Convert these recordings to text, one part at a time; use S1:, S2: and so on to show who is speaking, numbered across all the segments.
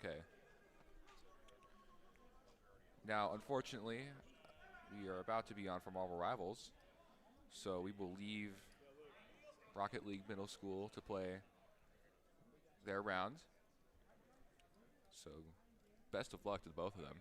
S1: Okay. Now, unfortunately, we are about to be on for Marvel Rivals, so we will leave Rocket League Middle School to play their round. So, best of luck to both of them.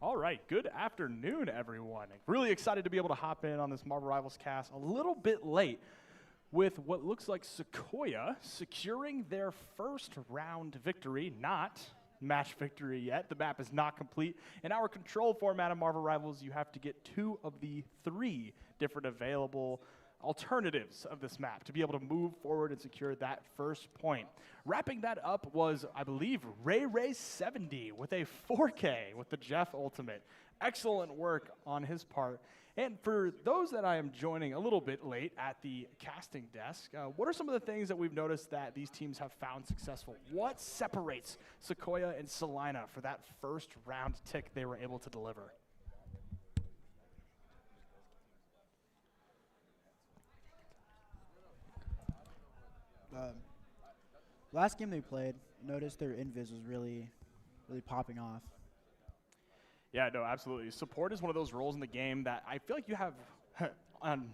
S2: All right, good afternoon, everyone. Really excited to be able to hop in on this Marvel Rivals cast a little bit late with what looks like Sequoyah securing their first round victory, not match victory yet. The map is not complete. In our control format of Marvel Rivals, you have to get 2 of the 3 different available alternatives of this map to be able to move forward and secure that first point. Wrapping that up was, I believe, Ray70 with a 4K with the Jeff Ultimate. Excellent work on his part. And for those that I am joining a little bit late at the casting desk, what are some of the things that we've noticed that these teams have found successful? What separates Sequoyah and Salina for that first round tick they were able to deliver?
S3: Um, Last game they played, noticed their invis was really popping off.
S2: Yeah, no, absolutely. Support is one of those roles in the game that I feel like you have on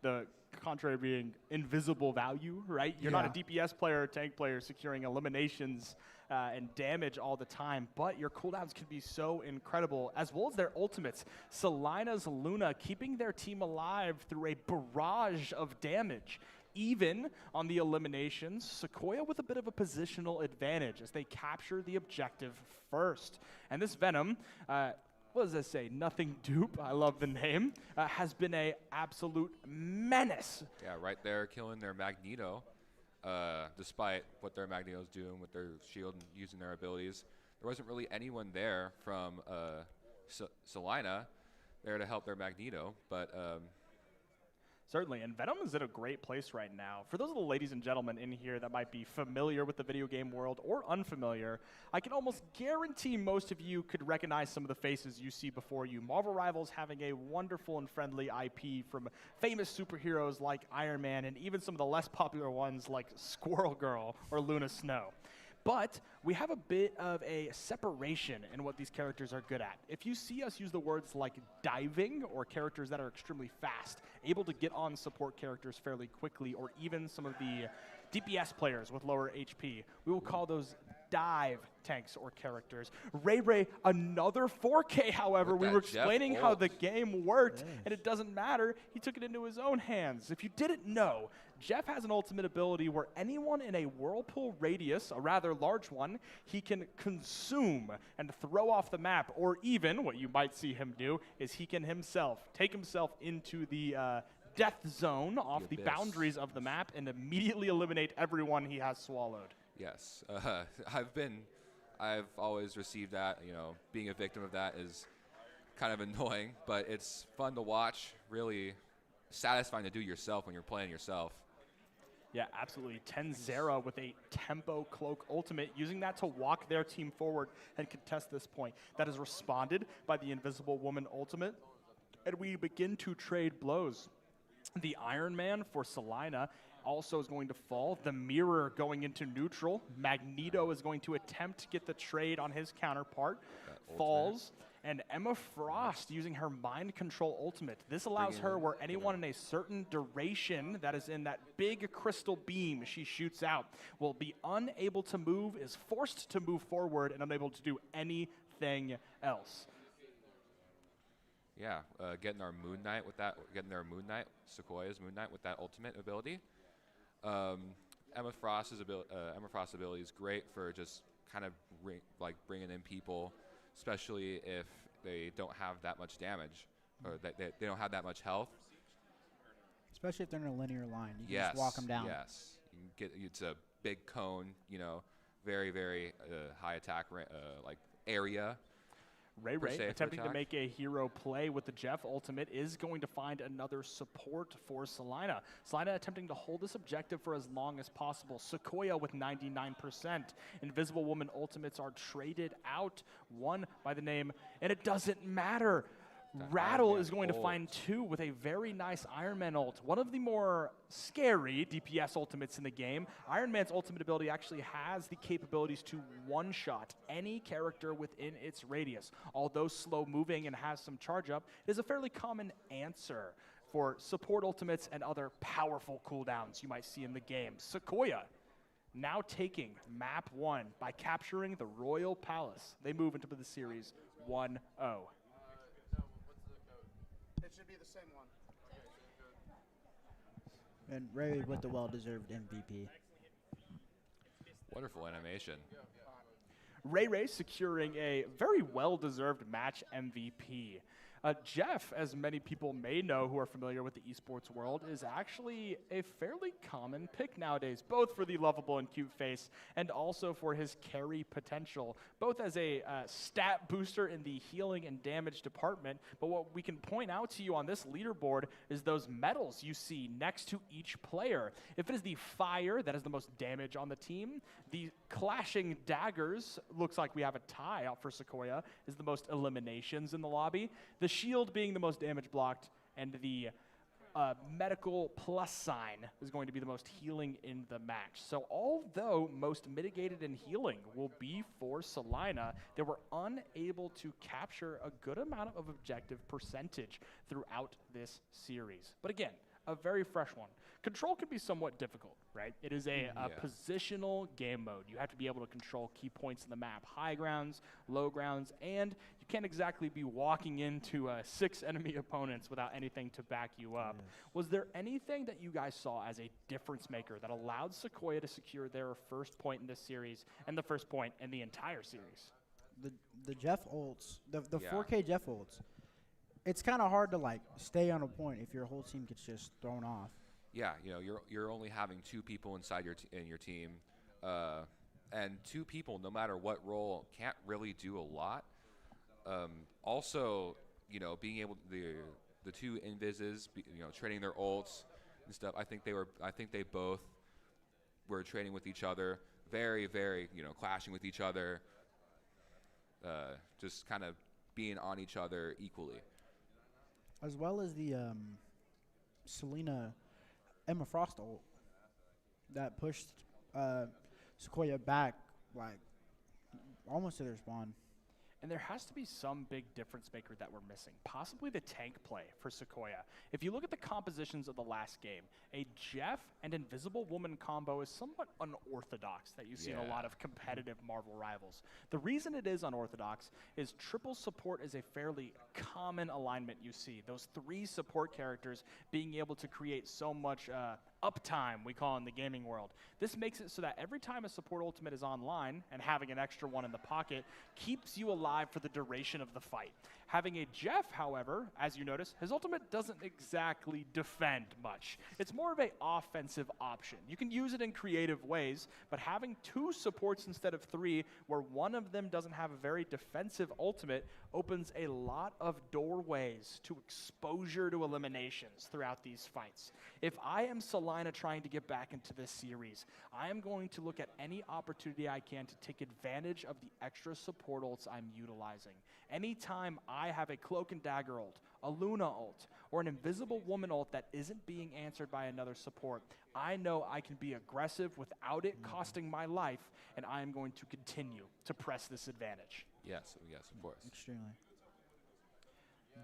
S2: the contrary being invisible value, right? You're not a DPS player or tank player securing eliminations and damage all the time, but your cooldowns can be so incredible, as well as their ultimates. Salina's Luna keeping their team alive through a barrage of damage. Even on the eliminations, Sequoyah with a bit of a positional advantage as they capture the objective first. And this Venom, what does this say? Nothing dupe, I love the name, has been a absolute menace.
S1: Yeah, right there, killing their Magneto. Despite what their Magneto's doing with their shield and using their abilities, there wasn't really anyone there from Salina there to help their Magneto, but
S2: Certainly, and Venom is in a great place right now. For those of the ladies and gentlemen in here that might be familiar with the video game world or unfamiliar, I can almost guarantee most of you could recognize some of the faces you see before you. Marvel Rivals having a wonderful and friendly IP from famous superheroes like Iron Man and even some of the less popular ones like Squirrel Girl or Luna Snow. But we have a bit of a separation in what these characters are good at. If you see us use the words like diving or characters that are extremely fast, able to get on support characters fairly quickly, or even some of the DPS players with lower HP, we will call those dive tanks or characters. Ray, another 4K, however.
S1: With
S2: We
S1: that
S2: were explaining how the
S1: Jeff
S2: game worked, and it doesn't matter. He took it into his own hands. If you didn't know, Jeff has an ultimate ability where anyone in a whirlpool radius, a rather large one, he can consume and throw off the map, or even, what you might see him do, is he can take himself into the death zone off the
S1: abyss.
S2: boundaries of the map and immediately eliminate everyone he has swallowed.
S1: Yes, I've always received that. Being a victim of that is kind of annoying, but it's fun to watch. Really satisfying to do yourself when you're playing yourself.
S2: Yeah, absolutely. 10-0 with a tempo cloak ultimate, using that to walk their team forward and contest this point. That is responded by the Invisible Woman ultimate, and we begin to trade blows. The Iron Man for Salina also is going to fall. The Mirror going into neutral. Magneto is going to attempt to get the trade on his counterpart. Falls. And Emma Frost using her mind control ultimate. This allows her where anyone in a certain duration that is in that big crystal beam she shoots out will be unable to move, is forced to move forward, and unable to do anything else.
S1: Yeah, getting our Moon Knight with that, Sequoiah's Moon Knight with that ultimate ability. Emma Frost's ability is great for just kind of bringing in people, especially if they don't have that much damage or they don't have that much health.
S3: Especially if they're in a linear line, you can just walk them down.
S1: Yes, it's a big cone, very very high attack area.
S2: Ray attempting to make a hero play with the Jeff ultimate is going to find another support for Salina. Salina attempting to hold this objective for as long as possible. Sequoyah with 99%. Invisible Woman ultimates are traded out, one by the name, and it doesn't matter. Rattle is going to find two with a very nice Iron Man ult. One of the more scary DPS ultimates in the game. Iron Man's ultimate ability actually has the capabilities to one-shot any character within its radius. Although slow moving and has some charge up, it is a fairly common answer for support ultimates and other powerful cooldowns you might see in the game. Sequoyah now taking map 1 by capturing the Royal Palace. They move into the series 1-0.
S4: It should be the same one.
S3: And Ray with the well-deserved MVP.
S1: Wonderful animation.
S2: Ray securing a very well-deserved match MVP. Jeff, as many people may know who are familiar with the esports world, is actually a fairly common pick nowadays, both for the lovable and cute face and also for his carry potential, both as a stat booster in the healing and damage department. But what we can point out to you on this leaderboard is those medals you see next to each player. If it is the fire that has the most damage on the team, the clashing daggers, looks like we have a tie out for Sequoyah, is the most eliminations in the lobby. The shield being the most damage blocked, and the medical plus sign is going to be the most healing in the match. So although most mitigated in healing will be for Salina, they were unable to capture a good amount of objective percentage throughout this series. But again, a very fresh one. Control can be somewhat difficult, right? It is a positional game mode. You have to be able to control key points in the map, high grounds, low grounds, and you can't exactly be walking into 6 enemy opponents without anything to back you up. Yes. Was there anything that you guys saw as a difference maker that allowed Sequoyah to secure their first point in this series and the first point in the entire series?
S3: The Jeff ults, the 4K Jeff ults, it's kind of hard to stay on a point if your whole team gets just thrown off.
S1: Yeah, you're only having 2 people inside your team, and 2 people, no matter what role, can't really do a lot. Also, being able the 2 invises, trading their ults and stuff. I think they both were trading with each other, very very clashing with each other, just kind of being on each other equally.
S3: As well as the Salina Emma Frost ult that pushed Sequoyah back like almost to their spawn.
S2: And there has to be some big difference maker that we're missing, possibly the tank play for Sequoyah. If you look at the compositions of the last game, a Jeff and Invisible Woman combo is somewhat unorthodox that you see in a lot of competitive Marvel Rivals. The reason it is unorthodox is triple support is a fairly common alignment you see. Those 3 support characters being able to create so much uptime, we call in the gaming world. This makes it so that every time a support ultimate is online and having an extra one in the pocket keeps you alive for the duration of the fight. Having a Jeff, however, as you notice, his ultimate doesn't exactly defend much. It's more of an offensive option. You can use it in creative ways, but having 2 supports instead of 3, where one of them doesn't have a very defensive ultimate, opens a lot of doorways to exposure to eliminations throughout these fights. If I am Salina trying to get back into this series, I am going to look at any opportunity I can to take advantage of the extra support ults I'm utilizing. Anytime I have a Cloak and Dagger ult, a Luna ult, or an Invisible Woman ult that isn't being answered by another support, I know I can be aggressive without it costing my life, and I am going to continue to press this advantage.
S1: Yes, of course.
S3: Extremely.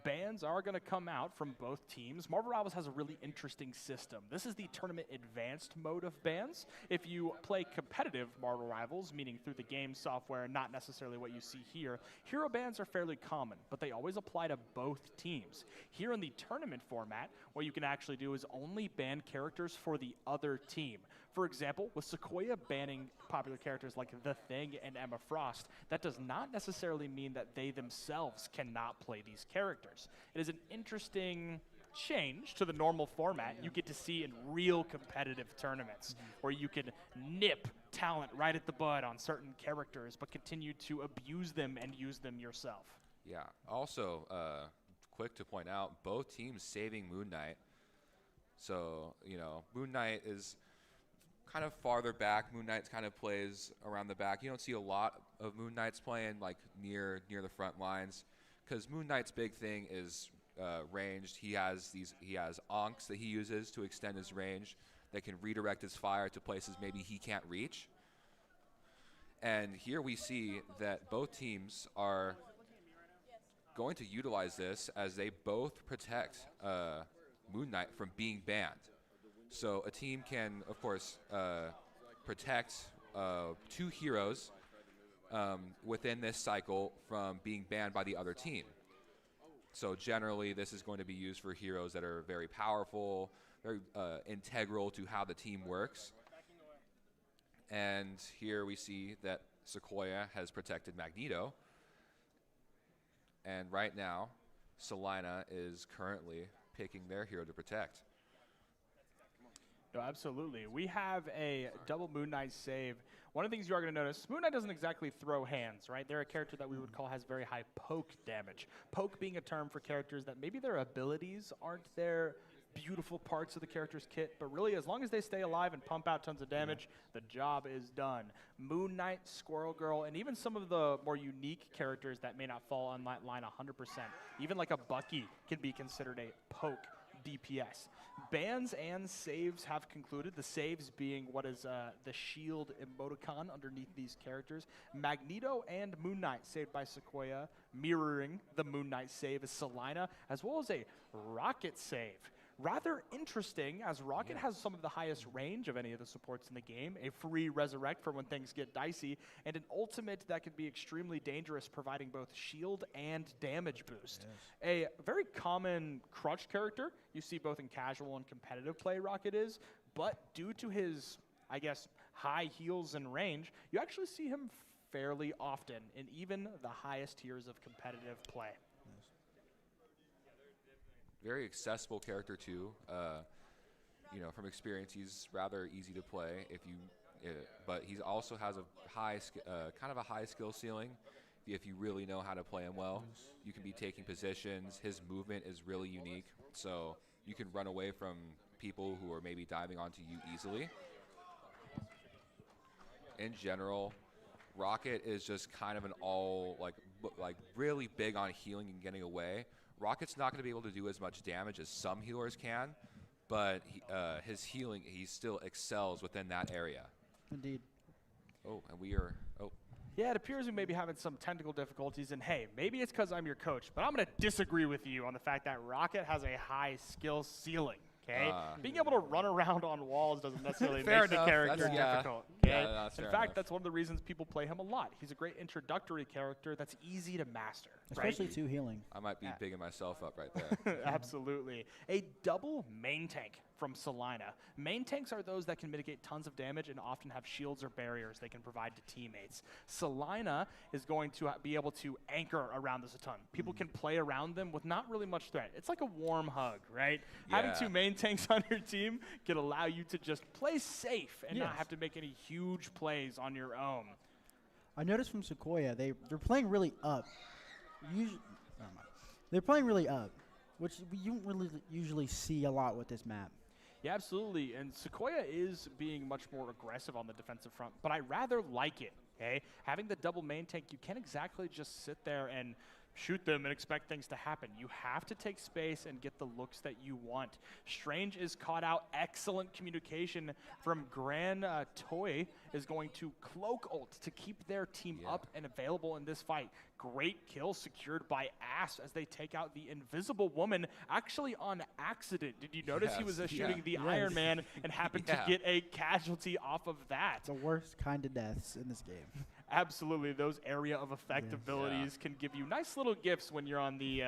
S2: Bans are going to come out from both teams. Marvel Rivals has a really interesting system. This is the tournament advanced mode of bans. If you play competitive Marvel Rivals, meaning through the game software, not necessarily what you see here, hero bans are fairly common, but they always apply to both teams. Here in the tournament format, what you can actually do is only ban characters for the other team. For example, with Sequoyah banning popular characters like The Thing and Emma Frost, that does not necessarily mean that they themselves cannot play these characters. It is an interesting change to the normal format you get to see in real competitive tournaments, where you can nip talent right at the bud on certain characters, but continue to abuse them and use them yourself.
S1: Yeah. Also, quick to point out, both teams saving Moon Knight. So, Moon Knight is kind of farther back. Moon Knight kind of plays around the back. You don't see a lot of Moon Knights playing like near the front lines, because Moon Knight's big thing is ranged. He has onks that he uses to extend his range that can redirect his fire to places maybe he can't reach. And here we see that both teams are going to utilize this as they both protect Moon Knight from being banned. So a team can, of course, protect 2 heroes within this cycle from being banned by the other team. So generally, this is going to be used for heroes that are very powerful, very integral to how the team works. And here we see that Sequoyah has protected Magneto. And right now, Salina is currently picking their hero to protect.
S2: No, absolutely. We have a double Moon Knight save. One of the things you are going to notice, Moon Knight doesn't exactly throw hands, right? They're a character that we would call has very high poke damage. Poke being a term for characters that maybe their abilities aren't their beautiful parts of the character's kit, but really as long as they stay alive and pump out tons of damage, the job is done. Moon Knight, Squirrel Girl, and even some of the more unique characters that may not fall on that line 100%, even like a Bucky can be considered a poke DPS. Bans and saves have concluded, the saves being what is the shield emoticon underneath these characters. Magneto and Moon Knight saved by Sequoyah, mirroring the Moon Knight save as Salina, as well as a Rocket save. Rather interesting, as Rocket has some of the highest range of any of the supports in the game, a free resurrect for when things get dicey, and an ultimate that can be extremely dangerous, providing both shield and damage boost. Yes. A very common crutch character you see both in casual and competitive play, Rocket is, but due to his, I guess, high heals and range, you actually see him fairly often in even the highest tiers of competitive play.
S1: Very accessible character too. From experience, he's rather easy to play but he also has a kind of a high skill ceiling. If you really know how to play him well, you can be taking positions. His movement is really unique, so you can run away from people who are maybe diving onto you easily. In general, Rocket is just kind of an all like really big on healing and getting away. Rocket's not going to be able to do as much damage as some healers can, but his healing, he still excels within that area.
S3: Indeed.
S1: Oh, and we are,
S2: Yeah, it appears we may be having some technical difficulties, and hey, maybe it's because I'm your coach, but I'm going to disagree with you on the fact that Rocket has a high skill ceiling. Okay, being able to run around on walls doesn't necessarily make the character difficult. Okay, in fact, that's one of the reasons people play him a lot. He's a great introductory character that's easy to master,
S3: especially two healing.
S1: I might be bigging myself up right there.
S2: Absolutely, a double main tank from Salina. Main tanks are those that can mitigate tons of damage and often have shields or barriers they can provide to teammates. Salina is going to be able to anchor around this a ton. People can play around them with not really much threat. It's like a warm hug, right?
S1: Yeah.
S2: Having two main tanks on your team can allow you to just play safe and not have to make any huge plays on your own.
S3: I noticed from Sequoyah, they're playing really up. They're playing really up, which you don't really usually see a lot with this map.
S2: Yeah, absolutely. And Sequoyah is being much more aggressive on the defensive front, but I rather like it. Okay, having the double main tank, you can't exactly just sit there and shoot them and expect things to happen. You have to take space and get the looks that you want. Strange is caught out. Excellent communication from Gran Toy is going to cloak ult to keep their team up and available in this fight. Great kill secured by Ass as they take out the invisible woman, actually on accident. Did you notice he was shooting the Iron Man and happened to get a casualty off of that?
S3: The worst kind of deaths in this game.
S2: Absolutely, those area of effect abilities can give you nice little gifts when you're on the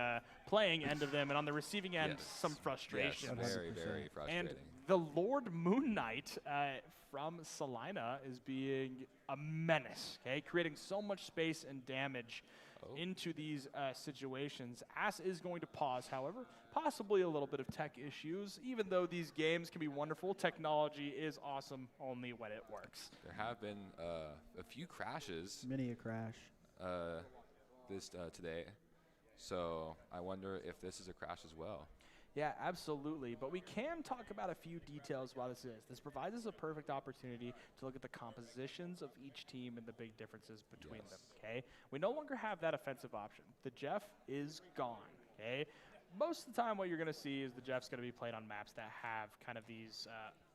S2: playing end of them, and on the receiving end, some frustration.
S1: Yes, very, very frustrating.
S2: And the Lord Moon Knight from Salina is being a menace, okay? Creating so much space and damage into these situations. Ass is going to pause, however, possibly a little bit of tech issues. Even though these games can be wonderful, technology is awesome only when it works.
S1: There have been a few crashes.
S3: Many a crash.
S1: Today. So I wonder if this is a crash as well.
S2: Yeah, absolutely. But we can talk about a few details while this is. This provides us a perfect opportunity to look at the compositions of each team and the big differences between them, okay? We no longer have that offensive option. The Jeff is gone, okay? Most of the time what you're going to see is the Jeff's going to be played on maps that have kind of these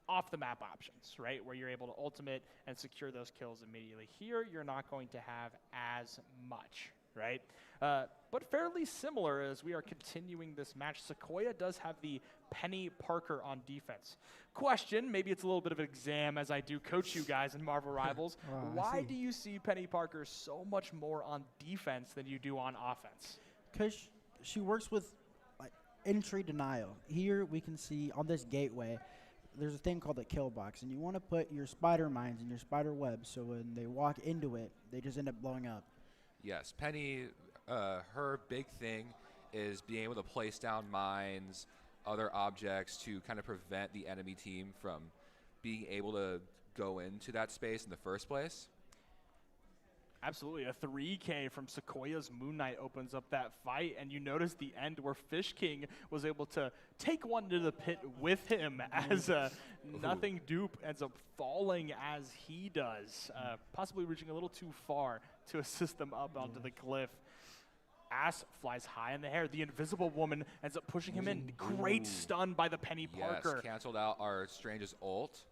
S2: off-the-map options, right, where you're able to ultimate and secure those kills immediately. Here, you're not going to have as much, right? But fairly similar as we are continuing this match. Sequoyah does have the Penny Parker on defense. Question, maybe it's a little bit of an exam as I do coach you guys in Marvel Rivals. Why do you see Penny Parker so much more on defense than you do on offense?
S3: Because she works with entry denial. Here we can see on this gateway, there's a thing called the kill box, and you want to put your spider mines and your spider webs so when they walk into it, they just end up blowing up.
S1: Yes, Penny, her big thing is being able to place down mines, other objects to kind of prevent the enemy team from being able to go into that space in the first place.
S2: Absolutely. A 3K from Sequoiah's Moon Knight opens up that fight, and you notice the end where Fish King was able to take one to the pit with him as Nothing Dupe ends up falling as he does, possibly reaching a little too far to assist them up onto the cliff. Ass flies high in the air. The invisible woman ends up pushing him in. Great stun by the Penny Parker.
S1: Yes, canceled out our Strange's ult.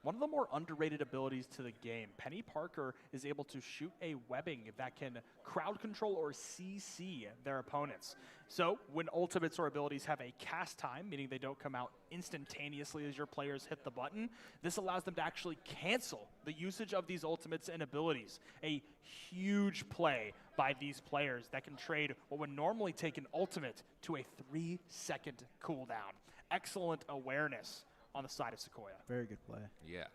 S2: One of the more underrated abilities to the game, Penny Parker is able to shoot a webbing that can crowd control or CC their opponents. So when ultimates or abilities have a cast time, meaning they don't come out instantaneously as your players hit the button, this allows them to actually cancel the usage of these ultimates and abilities. A huge play by these players that can trade what would normally take an ultimate to a 3-second cooldown. Excellent awareness on the side of Sequoyah.
S3: Very good play.
S1: Yeah.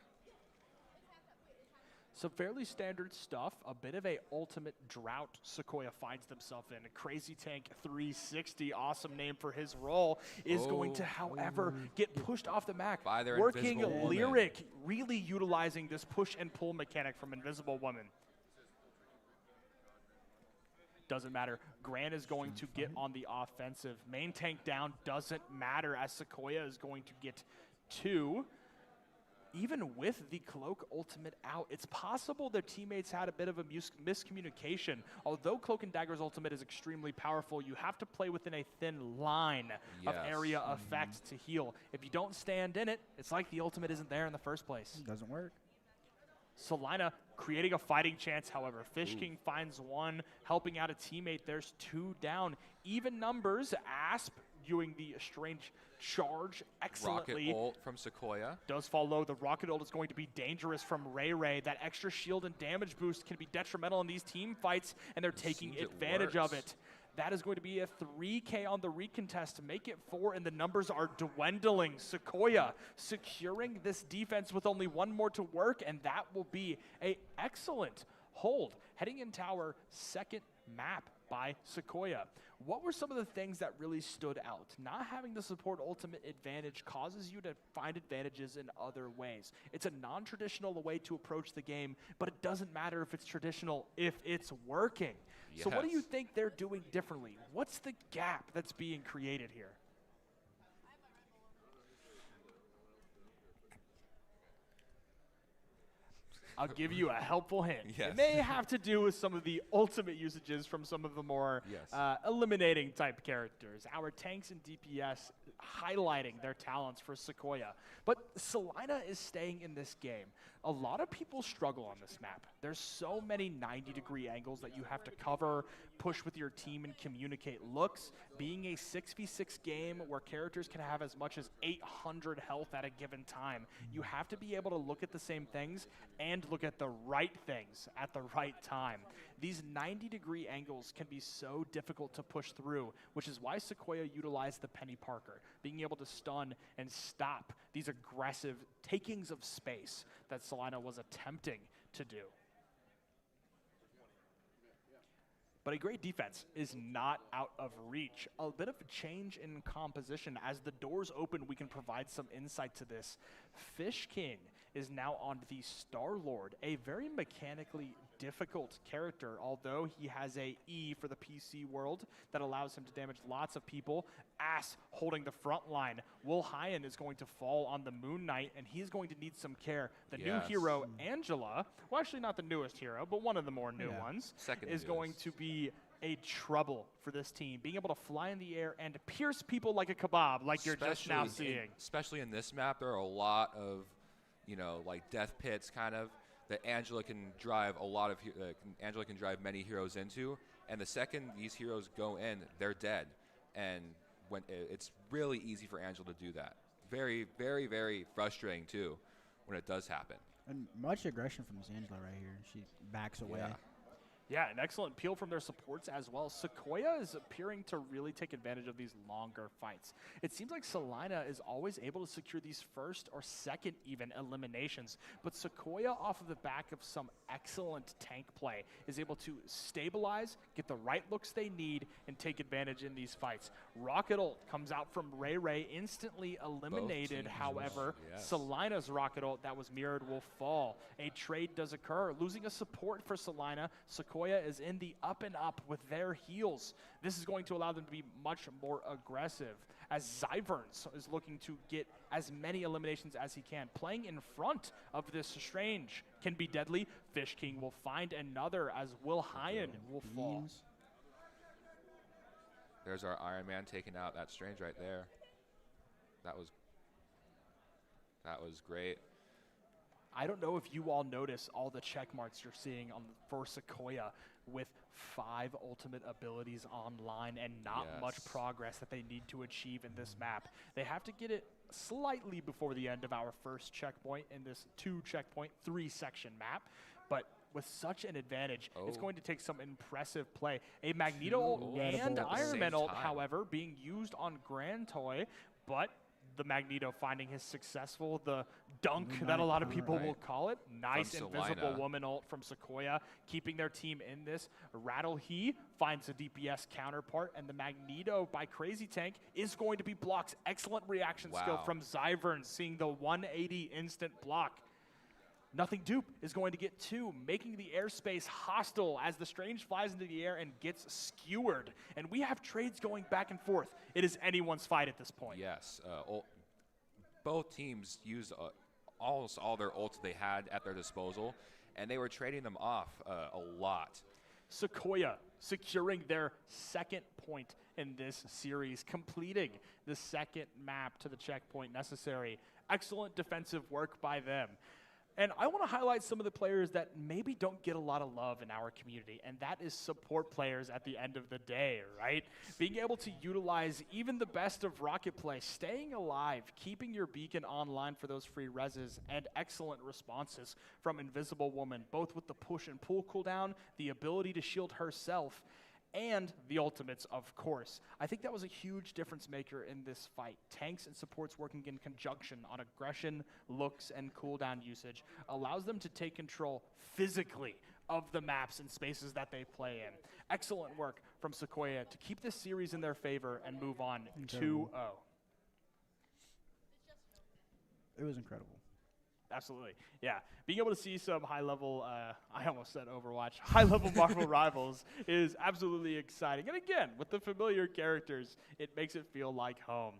S2: So fairly standard stuff, a bit of a ultimate drought Sequoyah finds themselves in. A Crazy Tank 360, awesome name for his role, is going to, however, get pushed off the map.
S1: By their
S2: Working
S1: Invisible
S2: Lyric, really utilizing this push and pull mechanic from Invisible Woman. Doesn't matter. Grant is going to get on the offensive. Main tank down doesn't matter as Sequoyah is going to get 2. Even with the Cloak ultimate out, it's possible their teammates had a bit of a miscommunication. Although Cloak and Dagger's ultimate is extremely powerful, you have to play within a thin line of area effect to heal. If you don't stand in it, it's like the ultimate isn't there in the first place.
S3: It doesn't work.
S2: Salina creating a fighting chance, however. Fish King finds one, helping out a teammate. There's 2 down. Even numbers. Asp doing the strange charge excellently.
S1: Rocket ult from Sequoyah.
S2: Does fall low. The rocket ult is going to be dangerous from Ray. That extra shield and damage boost can be detrimental in these team fights, and they're taking advantage of it. That is going to be a 3K on the recontest to make it 4, and the numbers are dwindling. Sequoyah securing this defense with only 1 more to work, and that will be an excellent hold. Heading in tower, second map by Sequoyah. What were some of the things that really stood out? Not having the support ultimate advantage causes you to find advantages in other ways. It's a non-traditional way to approach the game, but it doesn't matter if it's traditional if it's working.
S1: Yes.
S2: So what do you think they're doing differently? What's the gap that's being created here? I'll give you a helpful hint.
S1: Yes.
S2: It may have to do with some of the ultimate usages from some of the more eliminating type characters. Our tanks and DPS highlighting their talents for Sequoyah. But Salina is staying in this game. A lot of people struggle on this map. There's so many 90-degree angles that you have to cover, push with your team, and communicate looks. Being a 6v6 game where characters can have as much as 800 health at a given time, you have to be able to look at the same things and look at the right things at the right time. These 90-degree angles can be so difficult to push through, which is why Sequoyah utilized the Penny Parker, being able to stun and stop these aggressive takings of space that Salina was attempting to do. But a great defense is not out of reach. A bit of a change in composition. As the doors open, we can provide some insight to this. Fish King is now on the Star-Lord, a very mechanically difficult character, although he has a E for the PC world that allows him to damage lots of people. Ass holding the front line. Will Hyan is going to fall on the Moon Knight, and he's going to need some care. The new hero, Angela, well, actually not the newest hero, but one of the more new ones, is going to be a trouble for this team, being able to fly in the air and pierce people like a kebab, like you're just now seeing.
S1: Especially in this map, there are a lot of, like death pits kind of that Angela can drive Angela can drive many heroes into, and the second these heroes go in, they're dead. And when it's really easy for Angela to do that. Very, very, very frustrating too when it does happen.
S3: And much aggression from this Angela right here. She backs away.
S2: Yeah, an excellent peel from their supports as well. Sequoyah is appearing to really take advantage of these longer fights. It seems like Salina is always able to secure these first or second even eliminations, but Sequoyah, off of the back of some excellent tank play, is able to stabilize, get the right looks they need, and take advantage in these fights. Rocket ult comes out from Ray, instantly eliminated. However, Salina's rocket ult that was mirrored will fall. A trade does occur, losing a support for Salina. Sequoyah is in the up and up with their heals. This is going to allow them to be much more aggressive, as Zyverns is looking to get as many eliminations as he can. Playing in front of this Strange can be deadly. Fish King will find another, as Will Hyan will fall.
S1: There's our Iron Man taking out that Strange right there. That was great.
S2: I don't know if you all notice all the check marks you're seeing for Sequoyah with 5 ultimate abilities online and not much progress that they need to achieve in this map. They have to get it slightly before the end of our first checkpoint in this 2-checkpoint, 3-section map, but with such an advantage, it's going to take some impressive play. A Magneto and Iron Man ult, however, being used on Grand Toy, but the Magneto finding his successful, the dunk that a lot of people will call it. Nice Invisible Woman ult from Sequoyah, keeping their team in this. Rattle He finds a DPS counterpart, and the Magneto by Crazy Tank is going to be blocked. Excellent reaction skill from Zyvern, seeing the 180 instant block. Nothing Dupe is going to get 2, making the airspace hostile as the Strange flies into the air and gets skewered. And we have trades going back and forth. It is anyone's fight at this point.
S1: Yes. Both teams used almost all their ults they had at their disposal, and they were trading them off a lot.
S2: Sequoyah securing their second point in this series, completing the second map to the checkpoint necessary. Excellent defensive work by them. And I want to highlight some of the players that maybe don't get a lot of love in our community, and that is support players at the end of the day, right? Being able to utilize even the best of Rocket Play, staying alive, keeping your beacon online for those free reses, and excellent responses from Invisible Woman, both with the push and pull cooldown, the ability to shield herself, and the ultimates, of course. I think that was a huge difference maker in this fight. Tanks and supports working in conjunction on aggression, looks, and cooldown usage allows them to take control physically of the maps and spaces that they play in. Excellent work from Sequoyah to keep this series in their favor and move on 2-0.
S3: It was incredible.
S2: Absolutely, yeah. Being able to see some high-level, I almost said Overwatch, high-level Marvel rivals is absolutely exciting. And again, with the familiar characters, it makes it feel like home.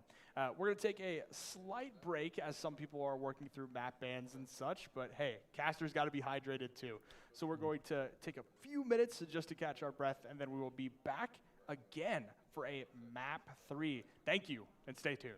S2: We're going to take a slight break as some people are working through map bans and such, but hey, casters got to be hydrated too. So we're going to take a few minutes just to catch our breath, and then we will be back again for a map 3. Thank you, and stay tuned.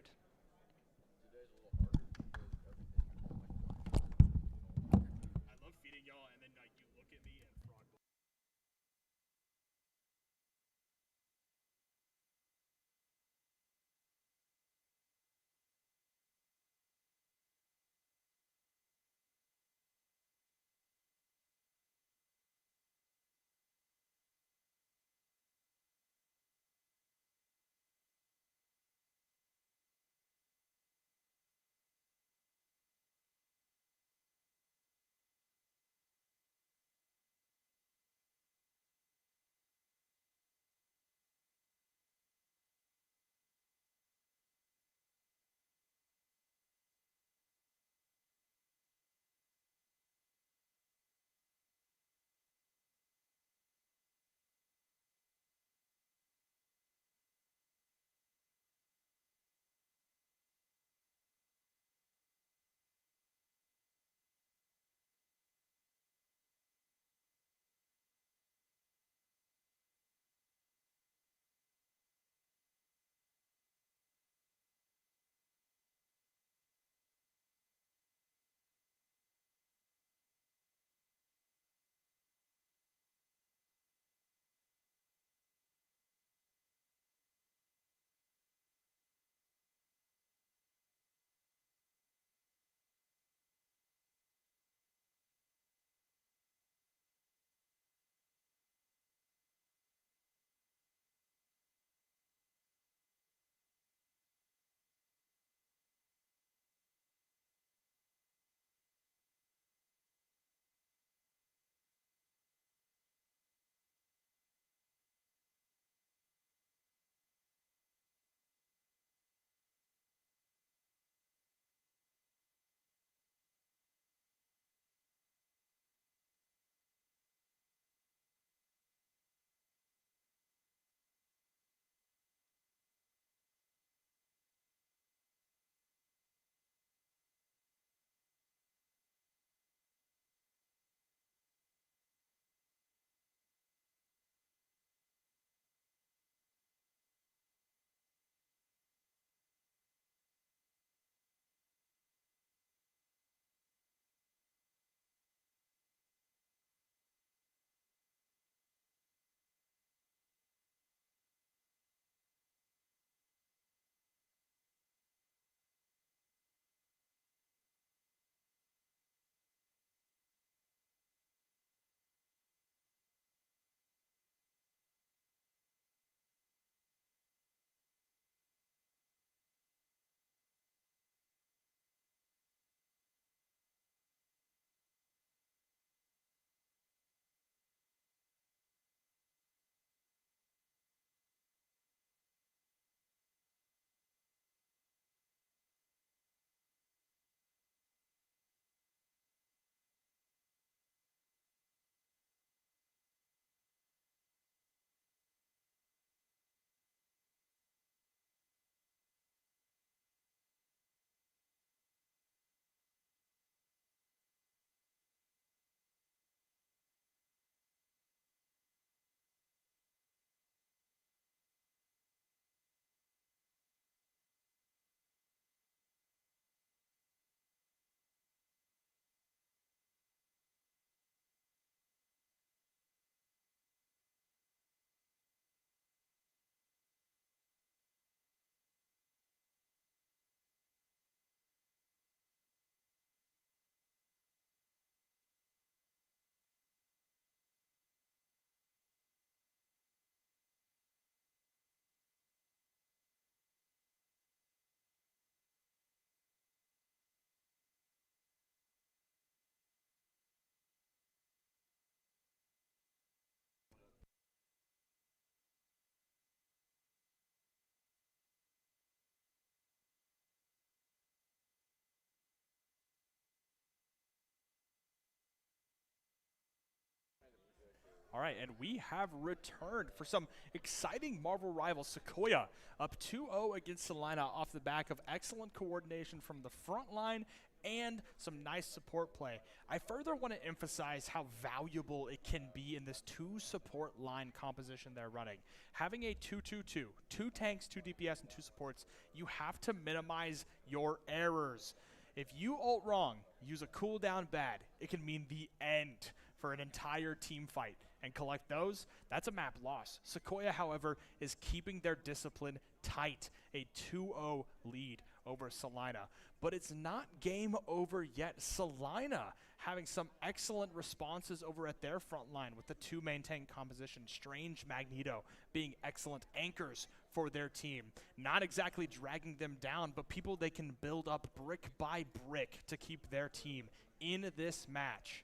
S2: All right, and we have returned for some exciting Marvel rivals. Sequoyah up 2-0 against Salina off the back of excellent coordination from the front line and some nice support play. I further want to emphasize how valuable it can be in this two support line composition they're running. Having a 2-2-2, 2 tanks, 2 DPS, and 2 supports, you have to minimize your errors. If you ult wrong, use a cooldown bad, it can mean the end for an entire team fight. And collect those, that's a map loss. Sequoyah, however, is keeping their discipline tight, a 2-0 lead over Salina. But it's not game over yet. Salina having some excellent responses over at their front line with the 2 main tank composition. Strange, Magneto being excellent anchors for their team. Not exactly dragging them down, but people they can build up brick by brick to keep their team in this match.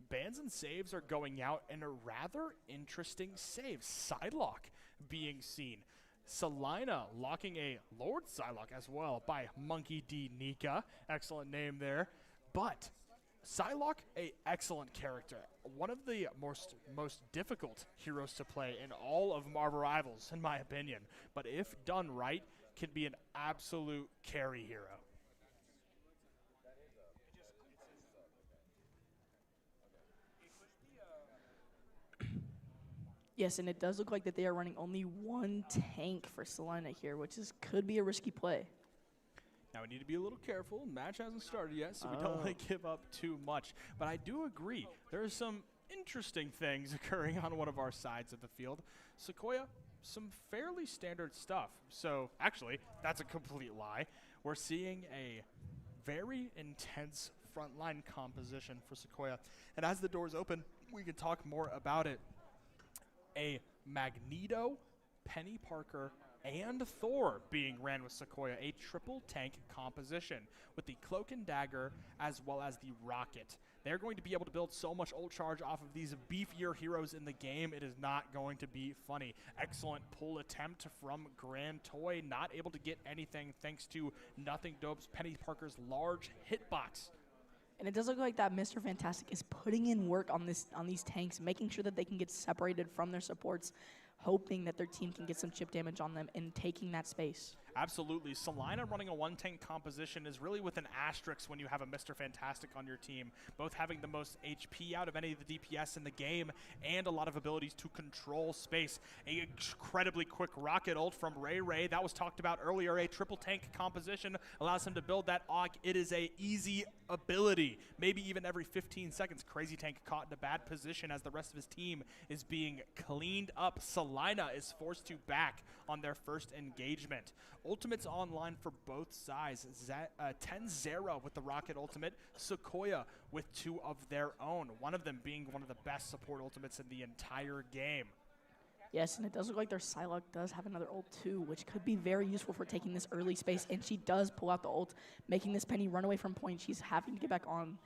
S2: Bans and saves are going out in a rather interesting save. Psylocke being seen. Salina locking a Lord Psylocke as well by Monkey D. Nika. Excellent name there. But Psylocke, a excellent character. One of the most difficult heroes to play in all of Marvel Rivals, in my opinion. But if done right, can be an absolute carry hero.
S5: Yes, and it does look like that they are running only 1 tank for Salina here, which could be a risky play.
S2: Now we need to be a little careful. Match hasn't started yet, so we don't want to give up too much. But I do agree, there are some interesting things occurring on one of our sides of the field. Sequoyah, some fairly standard stuff. So actually, that's a complete lie. We're seeing a very intense frontline composition for Sequoyah. And as the doors open, we can talk more about it. A Magneto, Penny Parker, and Thor being ran with Sequoyah, a triple tank composition with the Cloak and Dagger as well as the Rocket. They're going to be able to build so much ult charge off of these beefier heroes in the game, it is not going to be funny. Excellent pull attempt from Grand Toy, not able to get anything thanks to Nothing Dope's Penny Parker's large hitbox.
S5: And it does look like that Mr. Fantastic is putting in work on these tanks, making sure that they can get separated from their supports, hoping that their team can get some chip damage on them and taking that space.
S2: Absolutely. Salina running a 1-tank composition is really with an asterisk when you have a Mr. Fantastic on your team, both having the most HP out of any of the DPS in the game and a lot of abilities to control space. A incredibly quick rocket ult from Ray. That was talked about earlier. A triple tank composition allows him to build that AUG. It is a easy ability. Maybe even every 15 seconds, Crazy Tank caught in a bad position as the rest of his team is being cleaned up. Salina is forced to back on their first engagement. Ultimates online for both sides. 10-0 with the Rocket ultimate. Sequoyah with 2 of their own. One of them being one of the best support ultimates in the entire game.
S5: Yes, and it does look like their Psylocke does have another ult too, which could be very useful for taking this early space. And she does pull out the ult, making this Penny run away from point. She's having to get back on.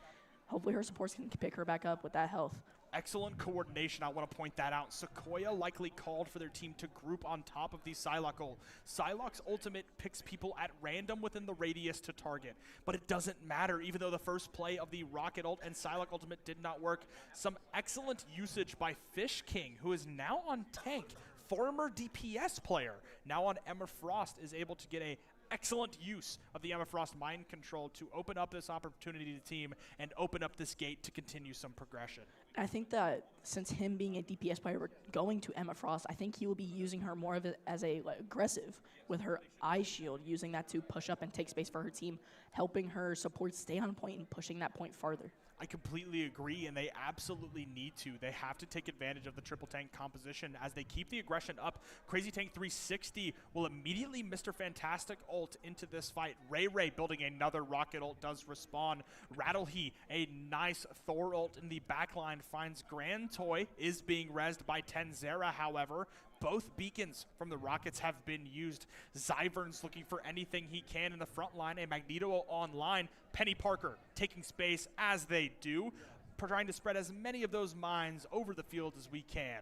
S5: Hopefully her supports can pick her back up with that health.
S2: Excellent coordination, I want to point that out. Sequoyah likely called for their team to group on top of the Psylocke ult. Psylocke's ultimate picks people at random within the radius to target, but it doesn't matter, even though the first play of the Rocket ult and Psylocke ultimate did not work. Some excellent usage by Fish King, who is now on tank, former DPS player, now on Emma Frost, is able to get a excellent use of the Emma Frost mind control to open up this opportunity to the team and open up this gate to continue some progression.
S5: I think that since him being a DPS player, we're going to Emma Frost, I think he will be using her more of as a aggressive with her eye shield, using that to push up and take space for her team, helping her support stay on point and pushing that point farther.
S2: I completely agree, and they absolutely need to. They have to take advantage of the triple tank composition as they keep the aggression up. Crazy Tank 360 will immediately Mr. Fantastic ult into this fight. Ray building another rocket ult does respawn. Rattlehe, a nice Thor ult in the backline, finds Grand Toy, is being rezzed by 10-0, however. Both beacons from the Rockets have been used. Zyvern's looking for anything he can in the front line. A Magneto online. Penny Parker taking space as they do, trying to spread as many of those mines over the field as we can.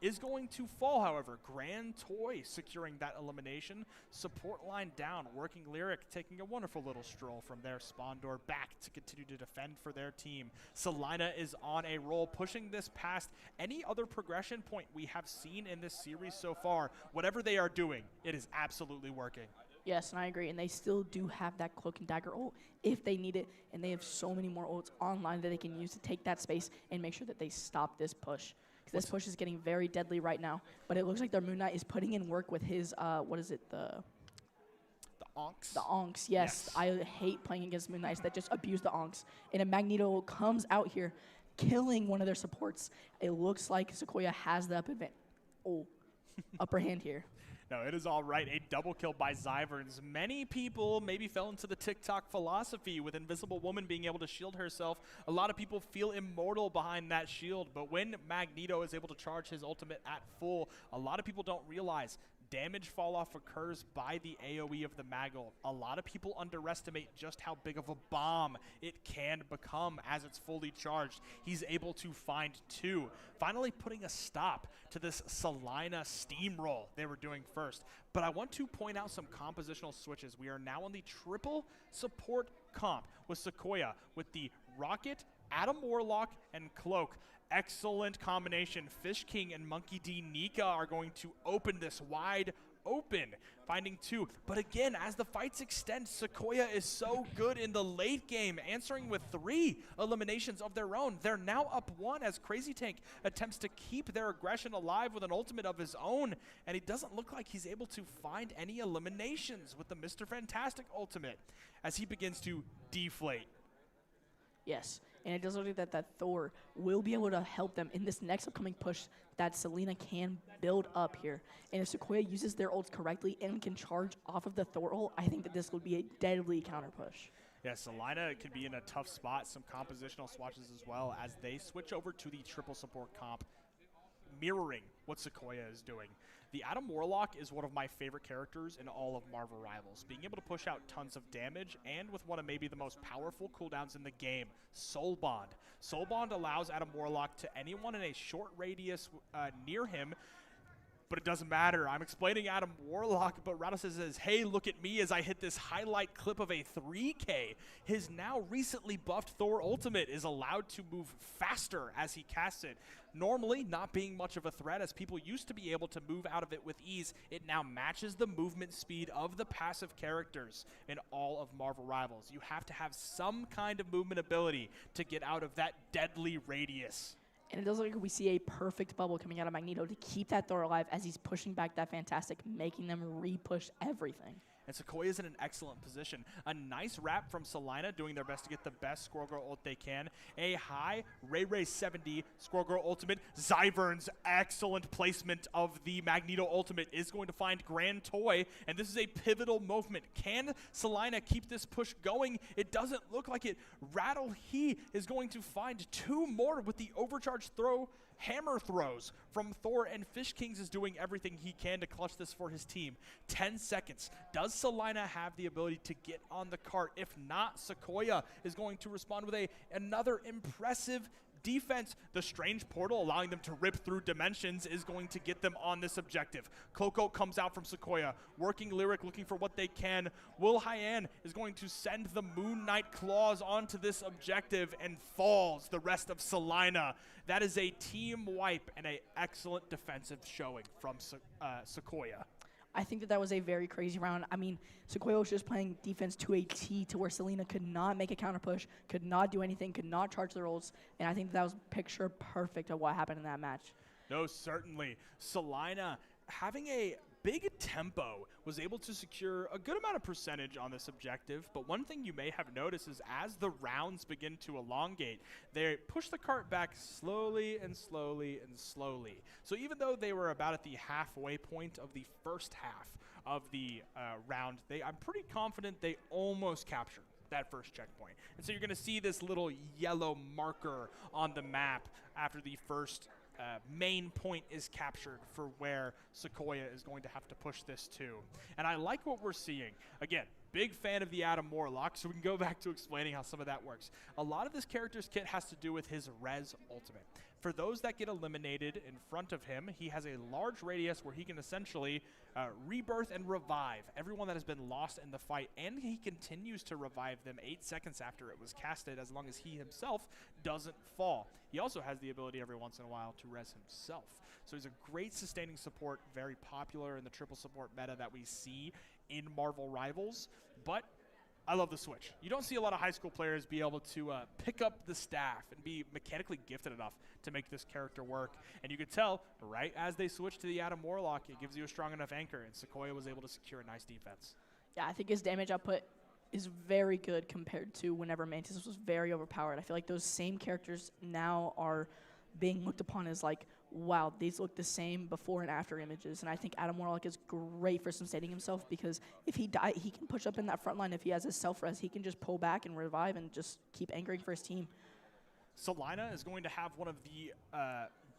S2: is going to fall, however. Grand Toy securing that elimination. Support line down. Working Lyric taking a wonderful little stroll from their spawn door back to continue to defend for their team. Salina is on a roll, pushing this past any other progression point we have seen in this series so far. Whatever they are doing, it is absolutely working.
S5: Yes, and I agree. And they still do have that Cloak and Dagger ult if they need it. And they have so many more ults online that they can use to take that space and make sure that they stop this push. Because this push is getting very deadly right now. But it looks like their Moon Knight is putting in work with his, what is it, the
S2: Onks?
S5: The Onks, yes. I hate playing against Moon Knights that just abuse the Onks. And a Magneto comes out here, killing one of their supports. It looks like Sequoyah has the upper hand here.
S2: No, it is all right. A double kill by Zyverns. Many people maybe fell into the TikTok philosophy with Invisible Woman being able to shield herself. A lot of people feel immortal behind that shield, but when Magneto is able to charge his ultimate at full, a lot of people don't realize damage fall off occurs by the AoE of the Maggle. A lot of people underestimate just how big of a bomb it can become as it's fully charged. He's able to find 2, finally putting a stop to this Salina steamroll they were doing first. But I want to point out some compositional switches. We are now on the triple support comp with Sequoyah, with the Rocket, Adam Warlock, and Cloak. Excellent combination. Fish King and Monkey D. Nika are going to open this wide open, finding 2. But again, as the fights extend, Sequoyah is so good in the late game, answering with 3 eliminations of their own. They're now up 1 as Crazy Tank attempts to keep their aggression alive with an ultimate of his own, and he doesn't look like he's able to find any eliminations with the Mr. Fantastic ultimate as he begins to deflate.
S5: Yes, and it does look like that Thor will be able to help them in this next upcoming push that Salina can build up here. And if Sequoyah uses their ults correctly and can charge off of the Thor ult, I think that this will be a deadly counter push.
S2: Yeah, Salina can be in a tough spot. Some compositional swatches as well as they switch over to the triple support comp, mirroring what Sequoyah is doing. The Adam Warlock is one of my favorite characters in all of Marvel Rivals, being able to push out tons of damage and with one of maybe the most powerful cooldowns in the game, Soul Bond. Soul Bond allows Adam Warlock to anyone in a short radius near him, but it doesn't matter. I'm explaining Adam Warlock, but Rados says, hey, look at me as I hit this highlight clip of a 3K. His now recently buffed Thor ultimate is allowed to move faster as he casts it. Normally, not being much of a threat as people used to be able to move out of it with ease, it now matches the movement speed of the passive characters in all of Marvel Rivals. You have to have some kind of movement ability to get out of that deadly radius.
S5: And it does look like we see a perfect bubble coming out of Magneto to keep that Thor alive as he's pushing back that Fantastic, making them re-push everything.
S2: And Sequoyah is in an excellent position. A nice wrap from Salina, doing their best to get the best Squirrel Girl ult they can. A high Ray 70 Squirrel Girl ultimate. Zyvern's excellent placement of the Magneto ultimate is going to find Grand Toy, and this is a pivotal movement. Can Salina keep this push going? It doesn't look like it. Rattle He is going to find 2 more with the overcharged hammer throws from Thor, and Fish Kings is doing everything he can to clutch this for his team. 10 seconds. Does Salina have the ability to get on the cart? If not, Sequoyah is going to respond with another impressive defense. The strange portal allowing them to rip through dimensions is going to get them on this objective. Coco comes out from Sequoyah, working Lyric, looking for what they can. Will Hyan is going to send the Moon Knight claws onto this objective and falls the rest of Salina. That is a team wipe and an excellent defensive showing from Sequoyah.
S5: I think that was a very crazy round. I mean, Sequoyah was just playing defense to a T to where Salina could not make a counter push, could not do anything, could not charge their ults, and I think that was picture perfect of what happened in that match.
S2: No, certainly. Salina having a big tempo was able to secure a good amount of percentage on this objective, but one thing you may have noticed is as the rounds begin to elongate, they push the cart back slowly and slowly and slowly. So even though they were about at the halfway point of the first half of the round, I'm pretty confident they almost captured that first checkpoint. And so you're going to see this little yellow marker on the map after the first main point is captured for where Sequoyah is going to have to push this to. And I like what we're seeing. Again, big fan of the Adam Warlock, so we can go back to explaining how some of that works. A lot of this character's kit has to do with his res ultimate. For those that get eliminated in front of him, he has a large radius where he can essentially rebirth and revive everyone that has been lost in the fight, and he continues to revive them 8 seconds after it was casted, as long as he himself doesn't fall. He also has the ability every once in a while to res himself. So he's a great sustaining support, very popular in the triple support meta that we see in Marvel Rivals, but I love the switch. You don't see a lot of high school players be able to pick up the staff and be mechanically gifted enough to make this character work. And you could tell right as they switch to the Adam Warlock, it gives you a strong enough anchor, and Sequoyah was able to secure a nice defense.
S5: Yeah, I think his damage output is very good compared to whenever Mantis was very overpowered. I feel like those same characters now are being looked upon as like, wow, these look the same before and after images. And I think Adam Warlock is great for sustaining himself, because if he die, he can push up in that front line. If he has his self-res, he can just pull back and revive and just keep anchoring for his team.
S2: Salina is going to have one of the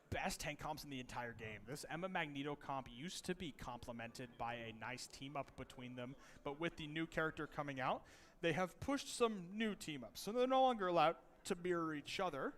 S2: best tank comps in the entire game. This Emma Magneto comp used to be complemented by a nice team up between them, but with the new character coming out, they have pushed some new team ups. So they're no longer allowed to mirror each other,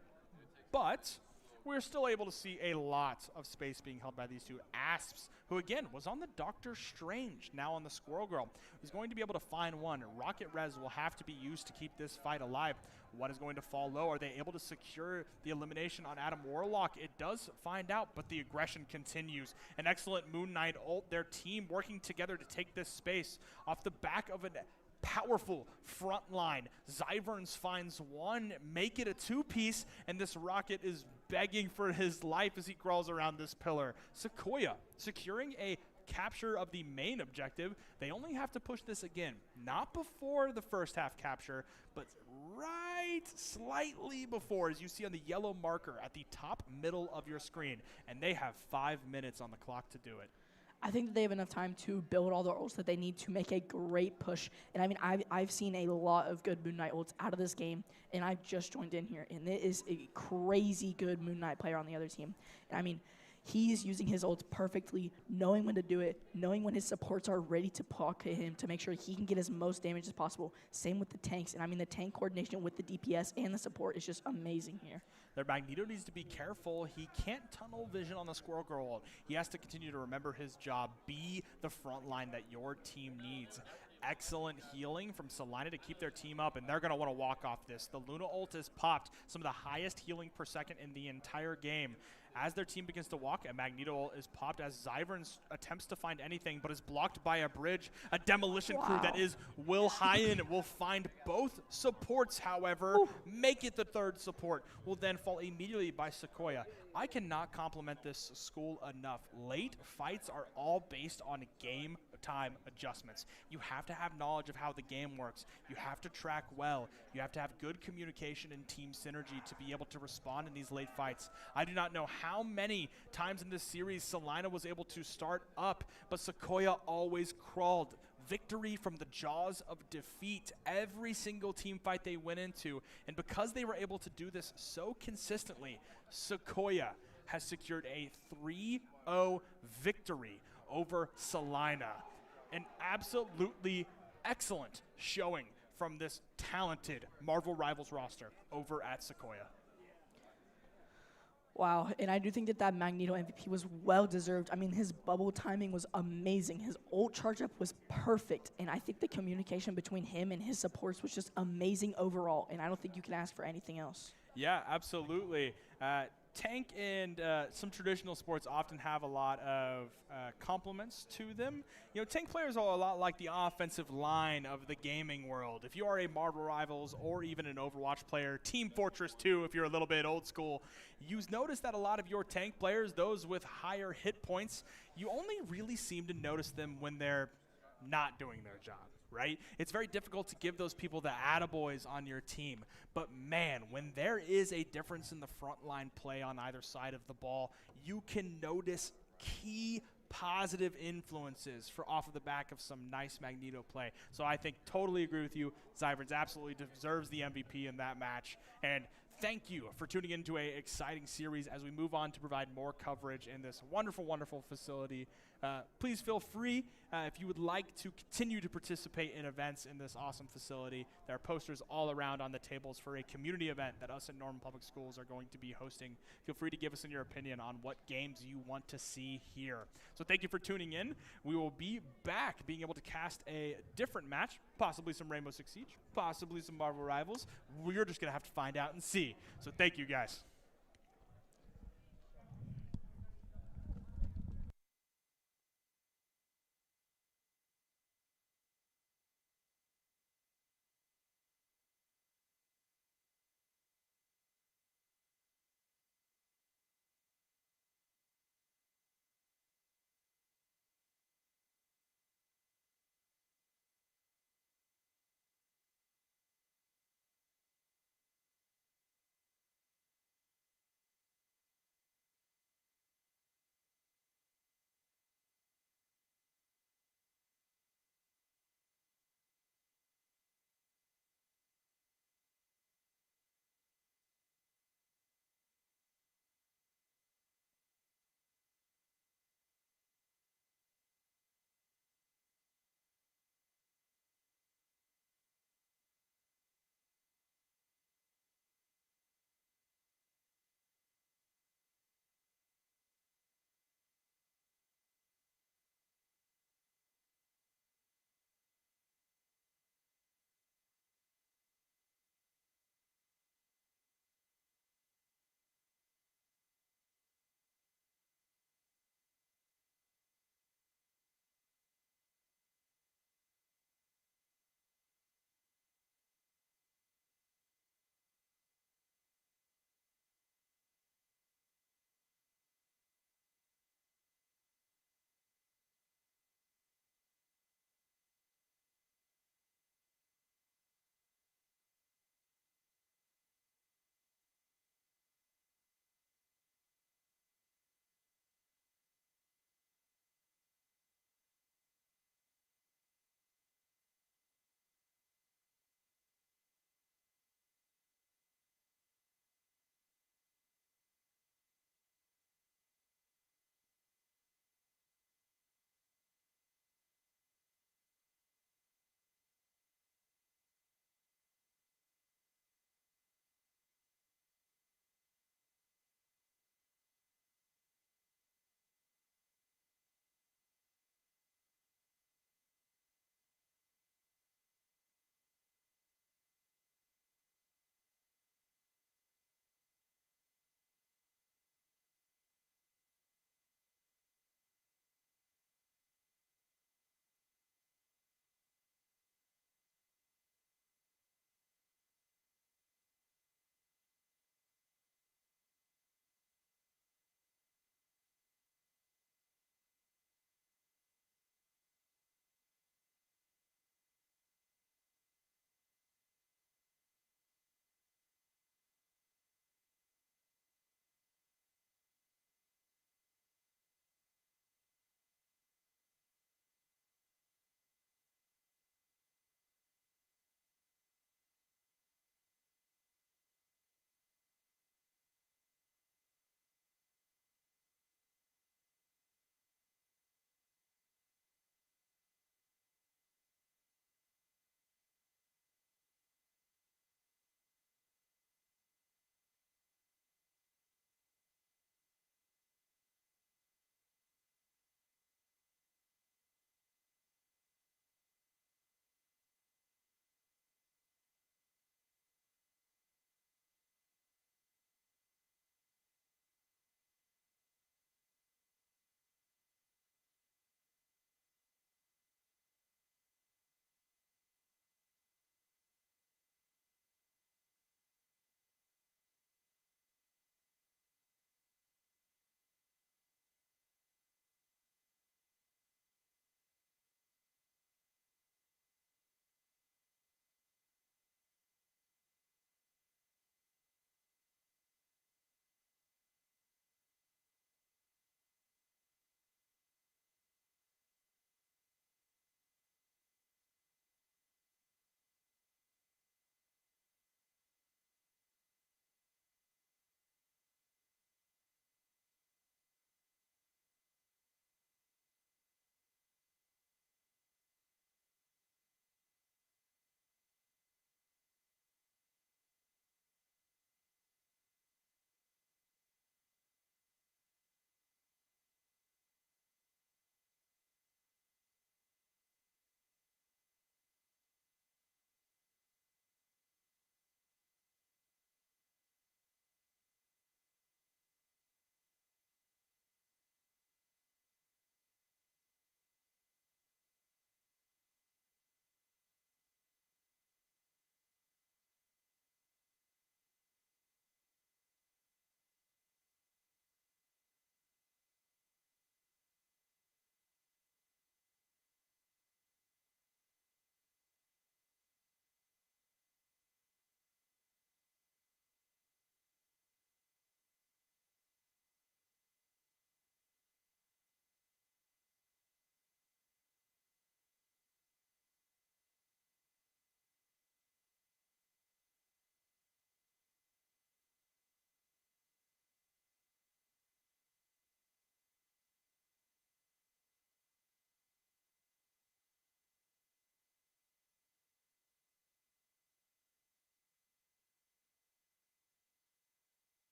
S2: but we're still able to see a lot of space being held by these two. Asps, who again was on the Doctor Strange, now on the Squirrel Girl, is going to be able to find one. Rocket Res will have to be used to keep this fight alive. What is going to fall low? Are they able to secure the elimination on Adam Warlock? It does find out, but the aggression continues. An excellent Moon Knight ult, their team working together to take this space off the back of an powerful front line. Zyverns finds one, make it a two-piece, and this Rocket is begging for his life as he crawls around this pillar. Sequoyah securing a capture of the main objective. They only have to push this again, not before the first half capture, but right slightly before, as you see on the yellow marker at the top middle of your screen, and they have 5 minutes on the clock to do it.
S5: I think that they have enough time to build all the ults that they need to make a great push. And I mean, I've seen a lot of good Moon Knight ults out of this game, and I've just joined in here, and it is a crazy good Moon Knight player on the other team. And I mean, he is using his ults perfectly, knowing when to do it, knowing when his supports are ready to pocket him to make sure he can get as most damage as possible. Same with the tanks, and I mean, the tank coordination with the DPS and the support is just amazing here.
S2: Their Magneto needs to be careful. He can't tunnel vision on the Squirrel Girl ult. He has to continue to remember his job. Be the front line that your team needs. Excellent healing from Salina to keep their team up, and they're going to want to walk off this. The Luna ult is popped, some of the highest healing per second in the entire game. As their team begins to walk, a Magneto ult is popped as Zyverns attempts to find anything, but is blocked by a bridge. A demolition crew that is Will Hyan will find both supports, however. Make it the third support. Will then fall immediately by Sequoyah. I cannot compliment this school enough. Late fights are all based on game time adjustments. You have to have knowledge of how the game works. You have to track well. You have to have good communication and team synergy to be able to respond in these late fights. I do not know how many times in this series Salina was able to start up, but Sequoyah always crawled. Victory from the jaws of defeat every single team fight they went into, and because they were able to do this so consistently, Sequoyah has secured a 3-0 victory over Salina. An absolutely excellent showing from this talented Marvel Rivals roster over at Sequoyah.
S5: Wow, and I do think that Magneto MVP was well-deserved. I mean, his bubble timing was amazing. His ult charge-up was perfect, and I think the communication between him and his supports was just amazing overall, and I don't think you can ask for anything else.
S2: Yeah, absolutely. Tank and some traditional sports often have a lot of compliments to them. You know, tank players are a lot like the offensive line of the gaming world. If you are a Marvel Rivals or even an Overwatch player, Team Fortress 2 if you're a little bit old school, you notice that a lot of your tank players, those with higher hit points, you only really seem to notice them when they're not doing their job. Right? It's very difficult to give those people the attaboys on your team. But man, when there is a difference in the frontline play on either side of the ball, you can notice key positive influences for off of the back of some nice Magneto play. So I think totally agree with you. Zyverns absolutely deserves the MVP in that match. And thank you for tuning into an exciting series as we move on to provide more coverage in this wonderful, wonderful facility. Please feel free if you would like to continue to participate in events in this awesome facility. There are posters all around on the tables for a community event that us at Norman Public Schools are going to be hosting. Feel free to give us your opinion on what games you want to see here. So thank you for tuning in. We will be back being able to cast a different match, possibly some Rainbow Six Siege, possibly some Marvel Rivals. We're just going to have to find out and see. So thank you, guys.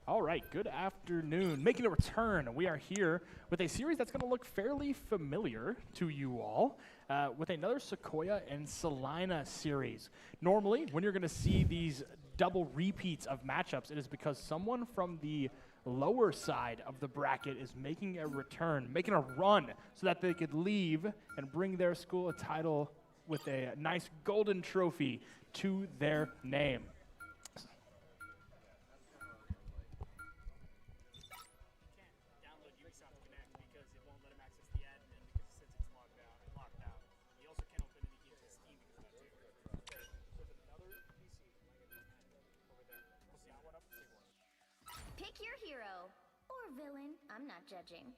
S2: All right, good afternoon. Making a return, we are here with a series that's going to look fairly familiar to you all, with another Sequoyah and Salina series. Normally, when you're going to see these double repeats of matchups, it is because someone from the lower side of the bracket is making a return, making a run, so that they could leave and bring their school a title with a nice golden trophy to their name.
S6: Pick your hero or villain. I'm not judging.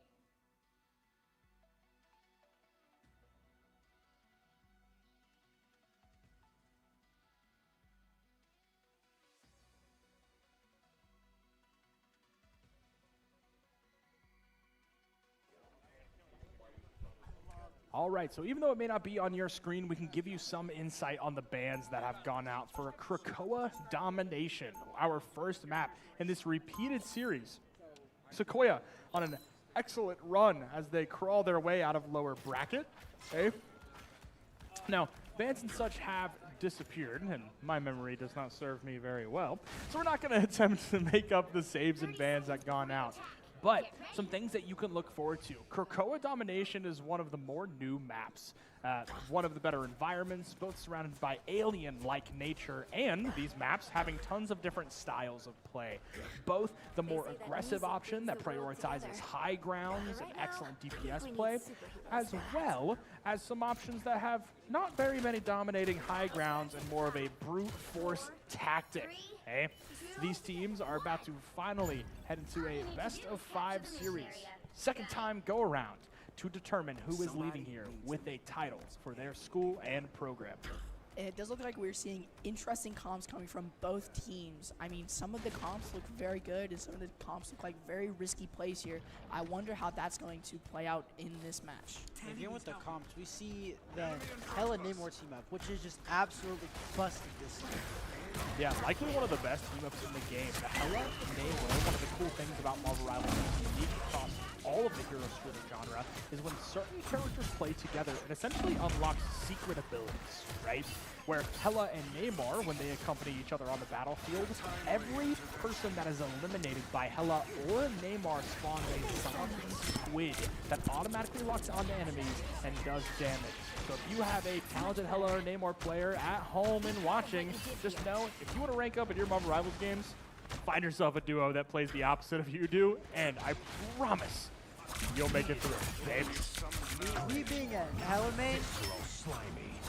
S2: All right, so even though it may not be on your screen, we can give you some insight on the bands that have gone out for Krakoa Domination, our first map in this repeated series. Sequoyah on an excellent run as they crawl their way out of lower bracket. Okay. Now, bans and such have disappeared, and my memory does not serve me very well, so we're not going to attempt to make up the saves and bans that gone out. But some things that you can look forward to. Krakoa Domination is one of the more new maps. One of the better environments, both surrounded by alien-like nature, and these maps having tons of different styles of play. Both the more aggressive option that prioritizes high grounds and excellent DPS play, as well as some options that have not very many dominating high grounds and more of a brute force tactic. Okay? These teams are about to finally head into a best-of-5 series, second time go-around, to determine who is leaving here with a title for their school and program.
S5: And it does look like we're seeing interesting comps coming from both teams. I mean, some of the comps look very good, and some of the comps look like very risky plays here. I wonder how that's going to play out in this match.
S3: Again, with the comps, we see the Hella Namor team up, which is just absolutely busted this season.
S2: Yeah, likely one of the best team-ups in the game. The Hella Namor, one of the cool things about Marvel Rivals that's unique across all of the hero shooter genre is when certain characters play together, it essentially unlocks secret abilities, right? Where Hella and Namor, when they accompany each other on the battlefield, every person that is eliminated by Hella or Namor spawns a zombie squid that automatically locks onto enemies and does damage. So if you have a talented Hella or Namor player at home and watching, just know if you want to rank up in your Marvel Rivals games, find yourself a duo that plays the opposite of you do, and I promise you'll make it through, babe.
S3: Me being a Hella main,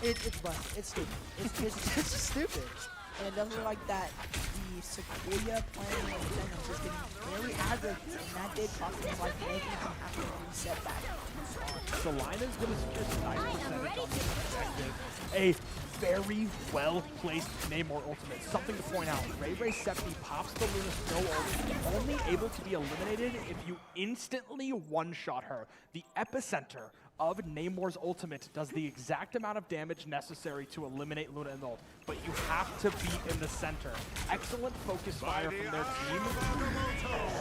S3: it's busted. It's stupid. It's just stupid.
S5: And it doesn't look like that the Sequoyah playing with Venom is getting very aggravated, and that did cost him like making him have to reset back.
S2: Salina's going to secure a nice percentage on this objective. A very well-placed Namor ultimate. Something to point out, Ray Septi pops the Luna Snow ult, only able to be eliminated if you instantly one-shot her. The epicenter of Namor's ultimate does the exact amount of damage necessary to eliminate Luna in the ult, but you have to be in the center. Excellent focus fire from their team.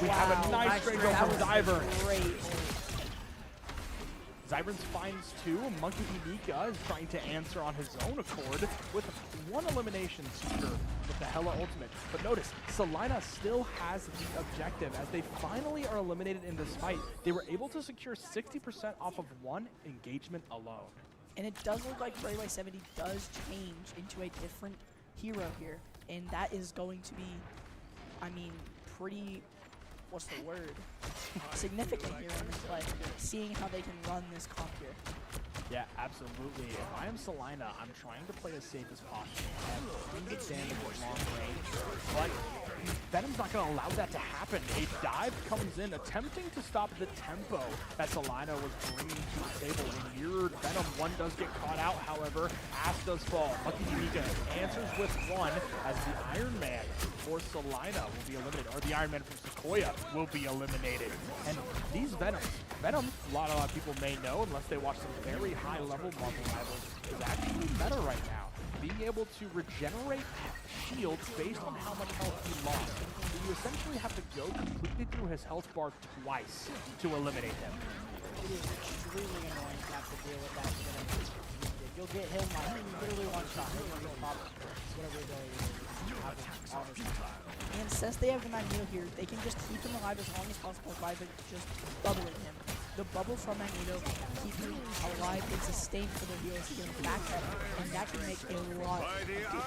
S2: We have a nice straight go from Diver.
S5: Great.
S2: Zybran's finds two. Monkey Mika is trying to answer on his own accord with one elimination secure with the Hella ultimate. But notice, Salina still has the objective as they finally are eliminated in this fight. They were able to secure 60% off of one engagement alone.
S5: And it does look like Railway 70 does change into a different hero here. And that is going to be, I mean, pretty, what's the word? Significant here in this play, seeing how they can run this comp here.
S2: Yeah, absolutely. If I am Salina, I'm trying to play as safe as possible. I can get damage at long range, but Venom's not going to allow that to happen. A dive comes in, attempting to stop the tempo that Salina was bringing to the table. And mirrored Venom, one does get caught out, however, Ass does fall. Lucky Mika answers with one as the Iron Man for Salina will be eliminated, or the Iron Man from Sequoyah will be eliminated. And these Venom, a lot of people may know, unless they watch some very high-level Marvel Rivals, is actually better right now. being able to regenerate shields based on how much health he lost. So you essentially have to go completely through his health bar twice to eliminate him.
S3: It is extremely annoying to have to deal with that. You'll get him like literally one shot. He's gonna get popped. Whatever ability happens all the time.
S5: And since they have the Magneto here, they can just keep him alive as long as possible by just bubbling him. The bubble from Magneto keep him alive and sustained for the heals to get him back up, and that can make a lot of difference.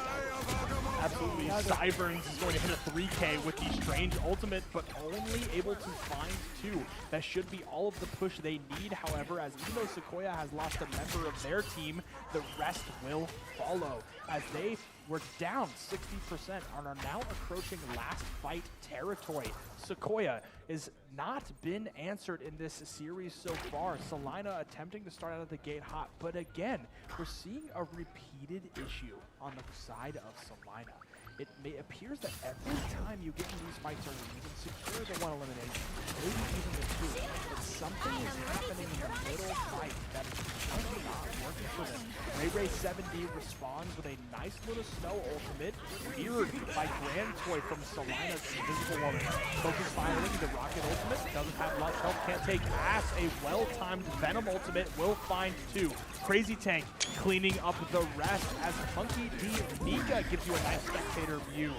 S2: Absolutely. Cyberns is going to hit a 3K with the Strange ultimate, but only able to find 2. That should be all of the push they need. However, as even though Sequoyah has lost a member of their team, the rest will follow as they were down 60% and are now approaching last fight territory. Sequoyah has not been answered in this series so far. Salina attempting to start out of the gate hot, but again, we're seeing a repeated issue on the side of Salina. It appears that every time you get in these fights early, you can secure the 1 elimination, maybe even the 2, but something is happening in the middle fight that is currently not working for them. Ray 7D responds with a nice little snow ultimate, mirrored by Grand Toy from Salina's Invisible Woman. Focus firing the rocket ultimate, doesn't have much health, can't take ass. A well-timed Venom ultimate will find 2. Crazy Tank cleaning up the rest as Funky D Nika gives you a nice spectator view.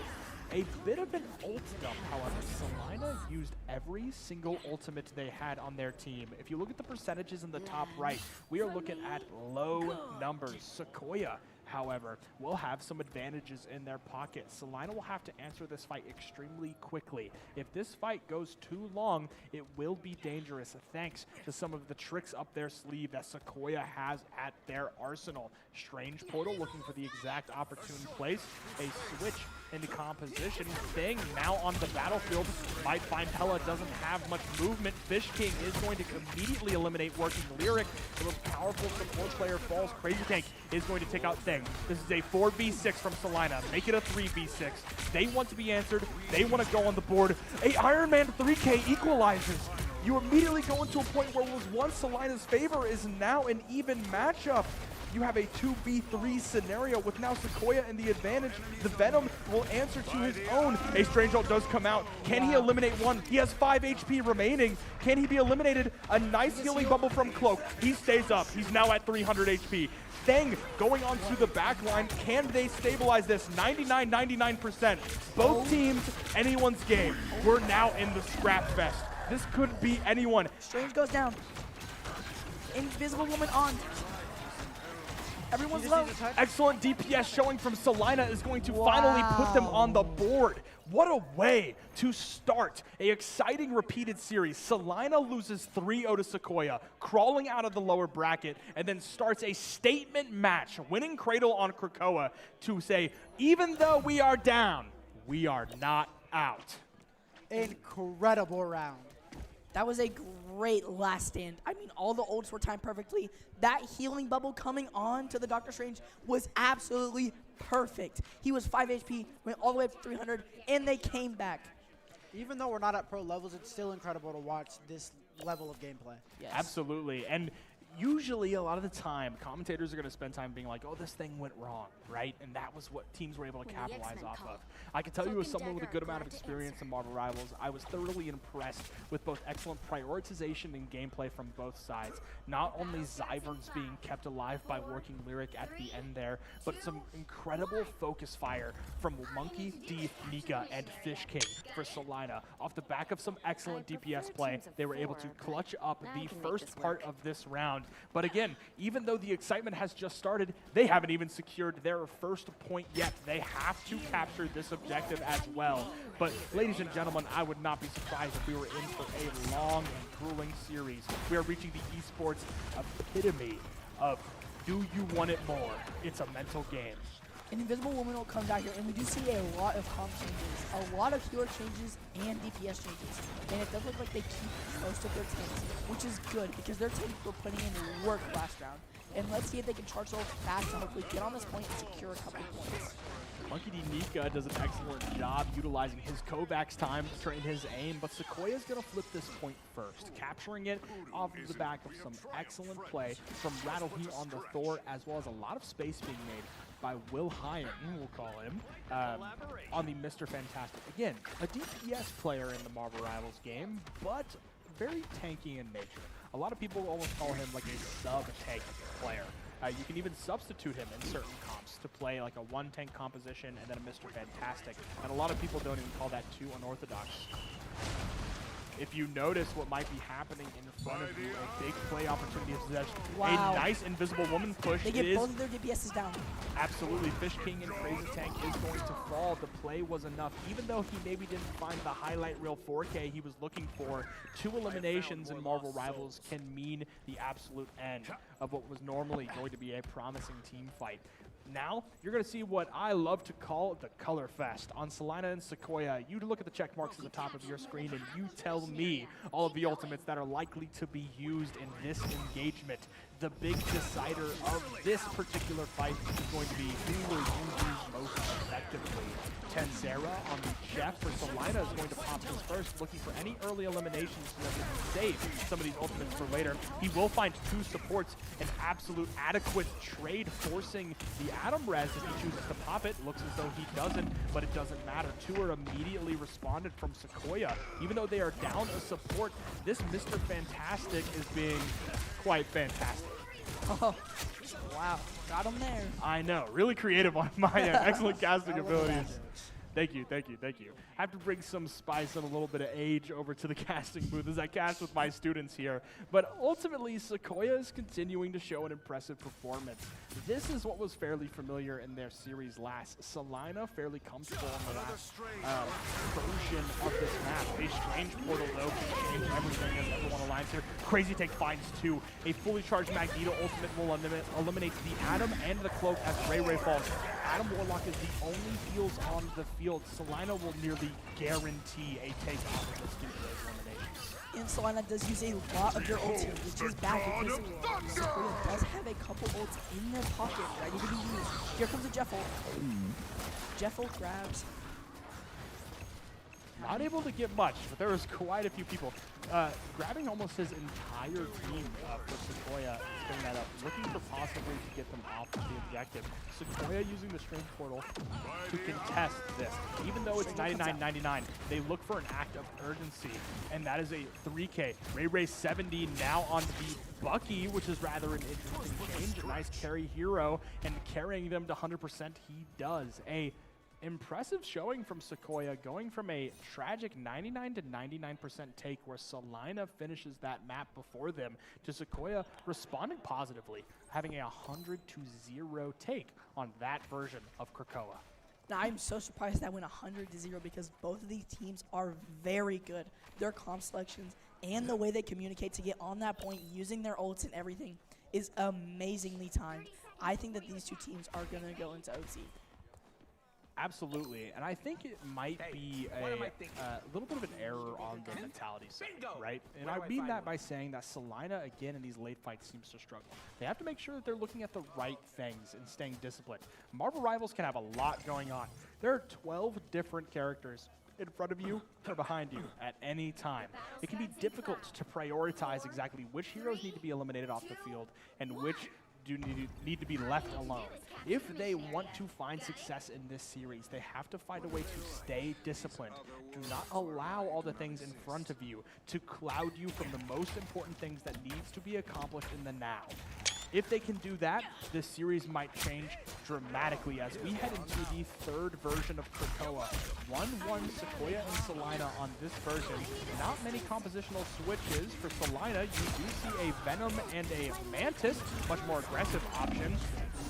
S2: A bit of an ult dump, however. Salina used every single ultimate they had on their team. If you look at the percentages in the top right, we are looking at low numbers. Sequoyah, however, will have some advantages in their pocket. Salina will have to answer this fight extremely quickly. If this fight goes too long, it will be dangerous thanks to some of the tricks up their sleeve that Sequoyah has at their arsenal. Strange Portal looking for the exact opportune place. A switch into composition. Thing now on the battlefield. Might find Hella doesn't have much movement. Fish King is going to immediately eliminate Working Lyric. The most powerful support player falls. Crazy Tank is going to take out Thing. This is a 4v6 from Salina. Make it a 3v6. They want to be answered. They want to go on the board. A Iron Man 3K equalizes. You immediately go into a point where what was once Salina's favor is now an even matchup. You have a 2v3 scenario with now Sequoyah in the advantage. The Venom will answer to his own. A Strange Ult does come out. Can he eliminate one? He has 5 HP remaining. Can he be eliminated? A nice healing bubble from Cloak. He stays up. He's now at 300 HP. Thing going onto the back line. Can they stabilize this? 99%. Both teams, anyone's game. We're now in the scrap fest. This could be anyone.
S5: Strange goes down. Invisible Woman on. Everyone's low.
S2: Excellent DPS showing from Salina is going to finally put them on the board. What a way to start an exciting repeated series. Salina loses 3-0 to Sequoyah, crawling out of the lower bracket, and then starts a statement match, winning Cradle on Krakoa to say, even though we are down, we are not out.
S3: Incredible round.
S5: That was a great last stand. I mean, all the ults were timed perfectly. That healing bubble coming on to the Doctor Strange was absolutely perfect. He was 5 HP, went all the way up to 300, and they came back.
S3: Even though we're not at pro levels, it's still incredible to watch this level of gameplay.
S5: Yes.
S2: Absolutely. And usually, a lot of the time, commentators are going to spend time being like, oh, this thing went wrong, right? And that was what teams were able to capitalize off of. I can tell you as someone with a good amount of experience in Marvel Rivals, I was thoroughly impressed with both excellent prioritization and gameplay from both sides. Not only Zyverns being kept alive by Working Lyric at the end there, but some incredible focus fire from Monkey D, Nika, and Fish King for Salina. Off the back of some excellent DPS play, they were able to clutch up the first part of this round. But again, even though the excitement has just started, they haven't even secured their first point yet. They have to capture this objective as well. But ladies and gentlemen, I would not be surprised if we were in for a long and grueling series. We are reaching the esports epitome of do you want it more? It's a mental game.
S5: An Invisible Woman will come back here, and we do see a lot of comp changes, a lot of healer changes and DPS changes. And it does look like they keep most of their tanks, which is good because their tanks were putting in work last round. And let's see if they can charge so fast and hopefully get on this point and secure a couple points.
S2: Monkey D Nika does an excellent job utilizing his Kovacs time to train his aim, but Sequoyah's going to flip this point first, capturing it off of the back of some excellent play from Rattle Heat on the Thor, as well as a lot of space being made by Will Hyan, we'll call him, on the Mr. Fantastic. Again, a DPS player in the Marvel Rivals game, but very tanky in nature. A lot of people almost call him like a sub-tank player. You can even substitute him in certain comps to play like a one-tank composition and then a Mr. Fantastic. And a lot of people don't even call that too unorthodox. If you notice what might be happening in front of you, a big play opportunity is that a nice invisible woman push.
S5: They get both of their DPSs down.
S2: Absolutely, Fish King and Crazy Tank is going to fall. The play was enough. Even though he maybe didn't find the highlight reel 4K he was looking for, 2 eliminations in Marvel Rivals can mean the absolute end of what was normally going to be a promising team fight. Now, you're going to see what I love to call the Color Fest. On Salina and Sequoyah, you look at the check marks at the top of your screen and you tell me all of the ultimates that are likely to be used in this engagement. The big decider of this particular fight is going to be who will you use most effectively. Tenzera on the Jeff for Salina is going to pop his first, looking for any early eliminations so that he can save some of these ultimates for later. He will find 2 supports, an absolute adequate trade, forcing the Atom Res if he chooses to pop it. Looks as though he doesn't, but it doesn't matter. 2 are immediately responded from Sequoyah. Even though they are down a support, this Mr. Fantastic is being quite fantastic.
S5: Oh, wow. Got him there.
S2: I know. Really creative on my excellent casting abilities. Thank you, thank you, thank you. I have to bring some spice and a little bit of age over to the casting booth as I cast with my students here. But ultimately, Sequoyah is continuing to show an impressive performance. This is what was fairly familiar in their series last. Salina fairly comfortable in the last version of this map. A strange portal, though, can change everything as everyone aligns here. Crazy Take finds 2. A fully charged Magneto ultimate will eliminate the Atom and the Cloak as Ray Ray falls. Adam Warlock is the only heals on the field. Salina will nearly guarantee a take off of this due to those eliminations.
S5: And Salina does use a lot of their ults here, which is bad because Sequoyah does have a couple ults in their pocket ready to be used. Here comes a Jeff ult. Jeff ult grabs.
S2: Not able to get much, but there was quite a few people grabbing almost his entire team for Sequoyah, spinning that up, looking for possibly to get them off of the objective. Sequoyah using the Strange Portal to contest this. Even though it's 99.99, they look for an act of urgency, and that is a 3K. Ray Ray 70 now on the Bucky, which is rather an interesting change. A nice carry hero, and carrying them to 100% he does. A impressive showing from Sequoyah, going from a tragic 99 to 99% take where Salina finishes that map before them to Sequoyah responding positively, having a 100-0 take on that version of Krakoa.
S5: Now, I'm so surprised that went 100-0 because both of these teams are very good. Their comp selections and the way they communicate to get on that point using their ults and everything is amazingly timed. I think that these 2 teams are going to go into OT.
S2: Absolutely, and I think it might be a little bit of an error on the mentality side, right? And I mean that by saying that Salina, again, in these late fights seems to struggle. They have to make sure that they're looking at the right things and staying disciplined. Marvel Rivals can have a lot going on. There are 12 different characters in front of you or behind you at any time. It can be difficult to prioritize exactly which heroes need to be eliminated off the field and which do need to be left alone. If they want to find success in this series, they have to find a way to stay disciplined. Do not allow all the things in front of you to cloud you from the most important things that needs to be accomplished in the now. If they can do that, this series might change dramatically as we head into the 3rd version of Krakoa. 1-1 Sequoyah and Salina on this version. Not many compositional switches for Salina. You do see a Venom and a Mantis, much more aggressive option.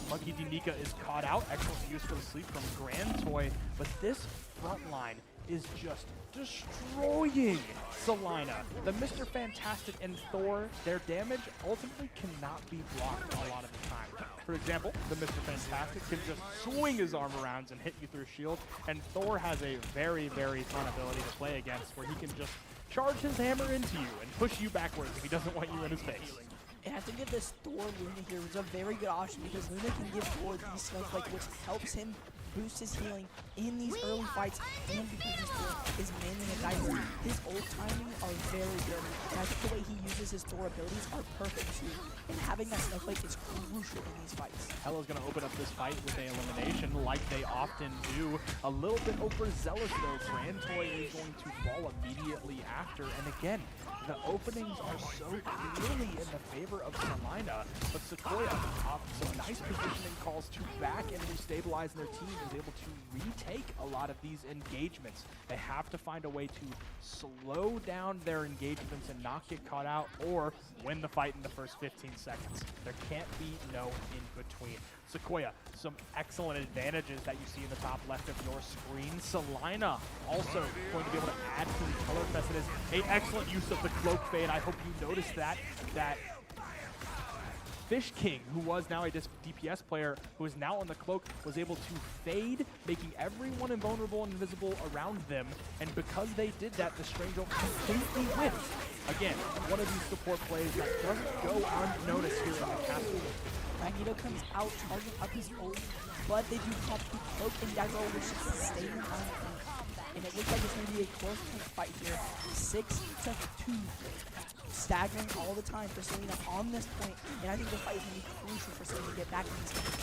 S2: Monkey D. Nika is caught out. Excellent use for the sleep from Grand Toy. But this front line is just destroying Salina. The Mr. Fantastic and Thor, their damage ultimately cannot be blocked a lot of the time. For example, the Mr. Fantastic can just swing his arm around and hit you through shield, and Thor has a very, very fun ability to play against where he can just charge his hammer into you and push you backwards if he doesn't want you in his face.
S5: And I think that this Thor Luna here is a very good option because Luna can give Thor these stuff which helps him boost his healing in these early fights, and because he's is mainly a diver, his ult timing are very good. And I think the way he uses his Thor abilities are perfect too. And having that Snowflake is crucial in these fights.
S2: Hello's going to open up this fight with an elimination like they often do. A little bit overzealous though. Grantoy is going to fall immediately after. And again, the openings are so clearly in the favor of Salina, but Sequoyah, off some nice positioning calls to back and restabilize their team, is able to retake a lot of these engagements. They have to find a way to slow down their engagements and not get caught out or win the fight in the first 15 seconds. There can't be no in-between. Sequoyah, some excellent advantages that you see in the top left of your screen. Salina also going to be able to add to the color fest. It is an excellent use of the cloak fade. I hope you noticed that Fish King, who was now a DPS player, who is now on the cloak, was able to fade, making everyone invulnerable and invisible around them. And because they did that, the Strange Ult completely wins. Again, one of these support plays that doesn't go unnoticed here in the castle.
S5: Magneto comes out, charging up his ult, but they do pop the cloak and dagger, which is sustaining on him. And it looks like it's going to be a close fight here. 6-2. Staggering all the time for Salina on this point, and I think the fight is going to be crucial for Salina to get back in this game.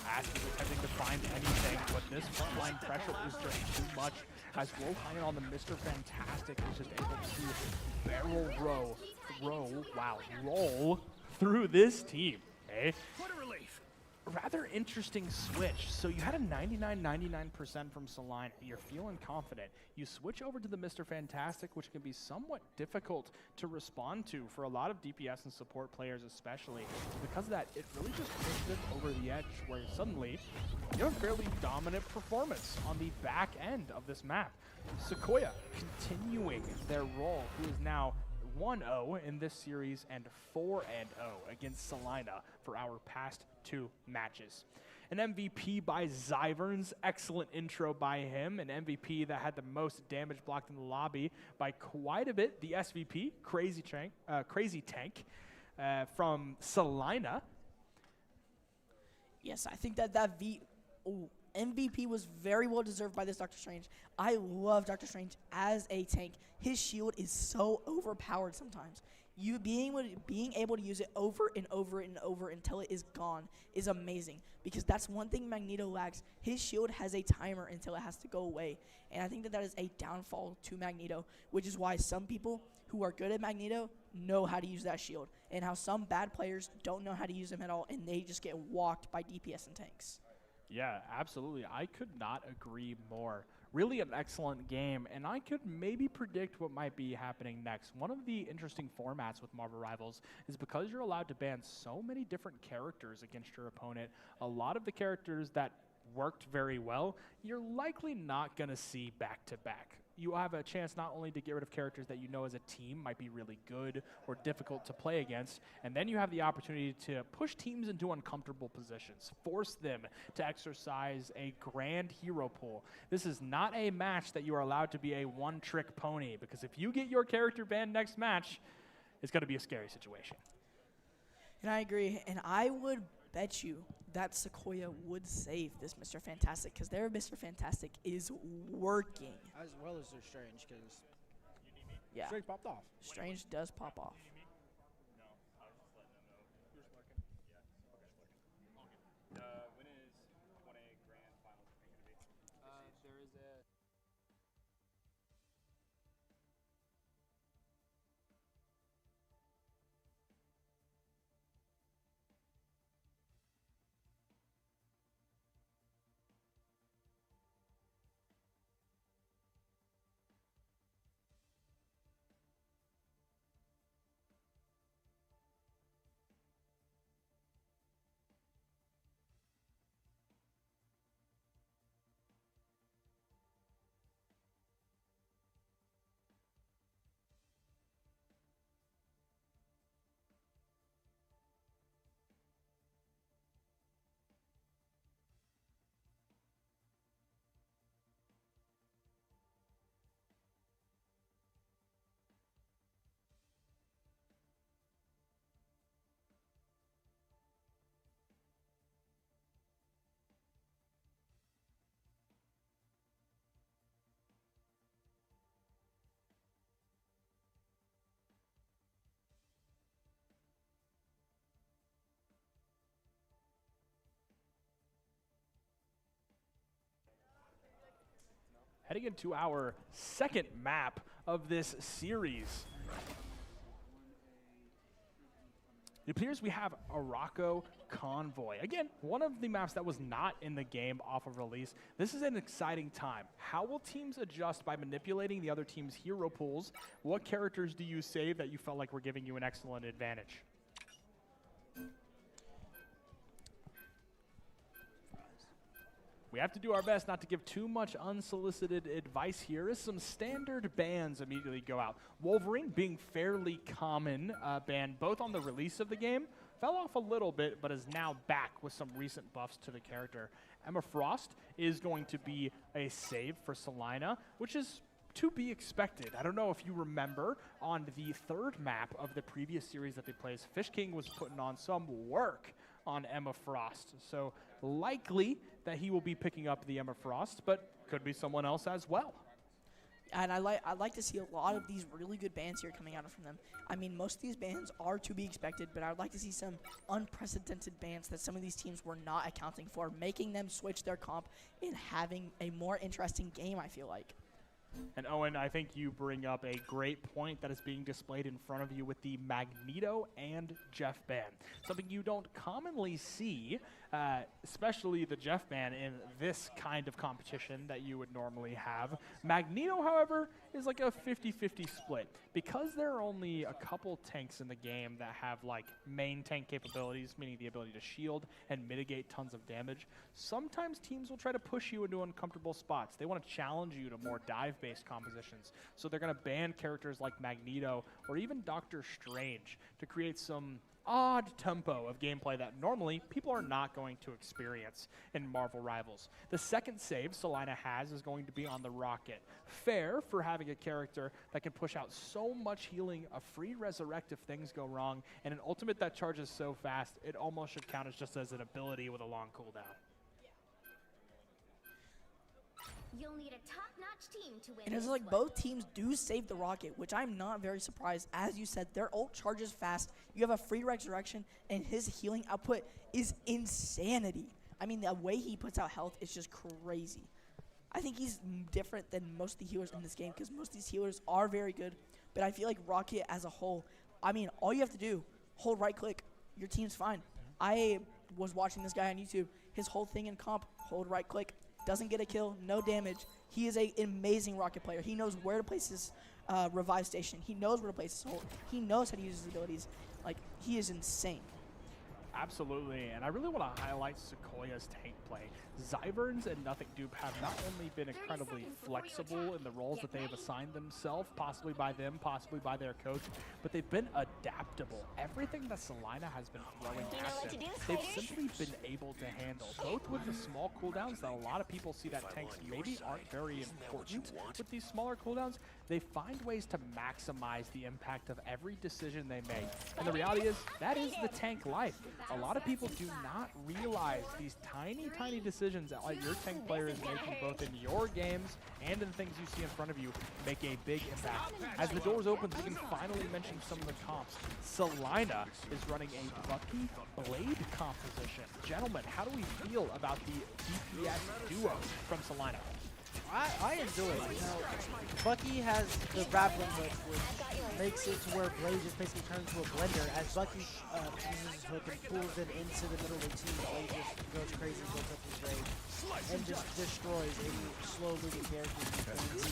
S2: Ash is attempting to find anything, but this frontline pressure is just too much. As Rohan on the Mr. Fantastic is just able to roll through this team. Eh? What a relief. Rather interesting switch. So you had a 99% from Salina. You're feeling confident. You switch over to the Mr. Fantastic, which can be somewhat difficult to respond to for a lot of DPS and support players especially. Because of that, it really just pushed them over the edge where suddenly you have a fairly dominant performance on the back end of this map. Sequoyah continuing their role, who is now 1-0 in this series and 4-0 against Salina for our past 2 matches. An MVP by Zyverns, excellent intro by him. An MVP that had the most damage blocked in the lobby by quite a bit. The SVP, Crazy Tank from Salina.
S5: Yes, I think that MVP was very well deserved by this Doctor Strange. I love Doctor Strange as a tank. His shield is so overpowered sometimes. You being able to use it over and over and over until it is gone is amazing, because that's one thing Magneto lacks. His shield has a timer until it has to go away, and I think that is a downfall to Magneto, which is why some people who are good at Magneto know how to use that shield, and how some bad players don't know how to use him at all, and they just get walked by DPS and tanks.
S2: Yeah, absolutely. I could not agree more. Really an excellent game, and I could maybe predict what might be happening next. One of the interesting formats with Marvel Rivals is because you're allowed to ban so many different characters against your opponent, a lot of the characters that worked very well, you're likely not going to see back-to-back. You have a chance not only to get rid of characters that you know as a team might be really good or difficult to play against, and then you have the opportunity to push teams into uncomfortable positions, force them to exercise a grand hero pool. This is not a match that you are allowed to be a one-trick pony, because if you get your character banned next match, it's going to be a scary situation.
S5: And I agree, and I would bet you that Sequoyah would save this Mr. Fantastic, because their Mr. Fantastic is working.
S3: As well as their Strange, because
S5: Yeah,
S3: Strange popped off.
S5: Strange does pop off.
S2: Heading into our second map of this series. It appears we have Araco Convoy. Again, one of the maps that was not in the game off of release. This is an exciting time. How will teams adjust by manipulating the other team's hero pools? What characters do you save that you felt like were giving you an excellent advantage? We have to do our best not to give too much unsolicited advice here, as some standard bans immediately go out. Wolverine being fairly common ban, both on the release of the game, fell off a little bit, but is now back with some recent buffs to the character. Emma Frost is going to be a save for Salina, which is to be expected. I don't know if you remember on the third map of the previous series that they played, Fish King was putting on some work on Emma Frost. So likely that he will be picking up the Emma Frost, but could be someone else as well.
S5: And I'd like to see a lot of these really good bans here coming out from them. I mean, most of these bans are to be expected, but I would like to see some unprecedented bans that some of these teams were not accounting for, making them switch their comp and having a more interesting game, I feel like.
S2: And Owen, I think you bring up a great point that is being displayed in front of you with the Magneto and Jeff ban. Something you don't commonly see, especially the Jeff ban in this kind of competition that you would normally have. Magneto, however, is like a 50-50 split. Because there are only a couple tanks in the game that have like main tank capabilities, meaning the ability to shield and mitigate tons of damage, sometimes teams will try to push you into uncomfortable spots. They want to challenge you to more dive-based compositions. So they're going to ban characters like Magneto or even Doctor Strange to create some odd tempo of gameplay that normally people are not going to experience in Marvel Rivals. The second save Salina has is going to be on the Rocket. Fair for having a character that can push out so much healing, a free resurrect if things go wrong, and an ultimate that charges so fast it almost should count as just as an ability with a long cooldown.
S6: You'll need a top-notch team to win.
S5: And it's
S6: this
S5: like
S6: one.
S5: both teams do save the Rocket, which I'm not very surprised. As you said, their ult charges fast. You have a free resurrection, and his healing output is insanity. I mean, the way he puts out health is just crazy. I think he's different than most of the healers in this game because most of these healers are very good. But I feel like Rocket as a whole, I mean, all you have to do, hold right click, your team's fine. I was watching this guy on YouTube. His whole thing in comp, hold right click, doesn't get a kill, no damage. He is an amazing Rocket player. He knows where to place his revive station. He knows where to place his hold. He knows how to use his abilities. Like, he is insane.
S2: Absolutely, and I really want to highlight Sequoiah's tank play. Zyverns and Nothing Dupe have not only been incredibly flexible in the roles that they have assigned themselves, possibly by them, possibly by their coach, but they've been adaptable. Everything that Salina has been throwing at them, they've simply been able to handle, both with the small cooldowns that a lot of people see that tanks maybe aren't very important with these smaller cooldowns. They find ways to maximize the impact of every decision they make. And the reality is, that is the tank life. A lot of people do not realize these tiny, tiny decisions that like your tank player is making both in your games and in the things you see in front of you make a big impact. As the doors open, we can finally mention some of the comps. Salina is running a Bucky Blade composition. Gentlemen, how do we feel about the DPS duo from Salina?
S3: I enjoy it. You know, Bucky has the grappling hook, which makes it to where Blade just basically turns into a blender. As Bucky uses his hook and pulls it into the middle of the team, Blade just goes crazy, builds up his rage, and just destroys any slow-moving characters.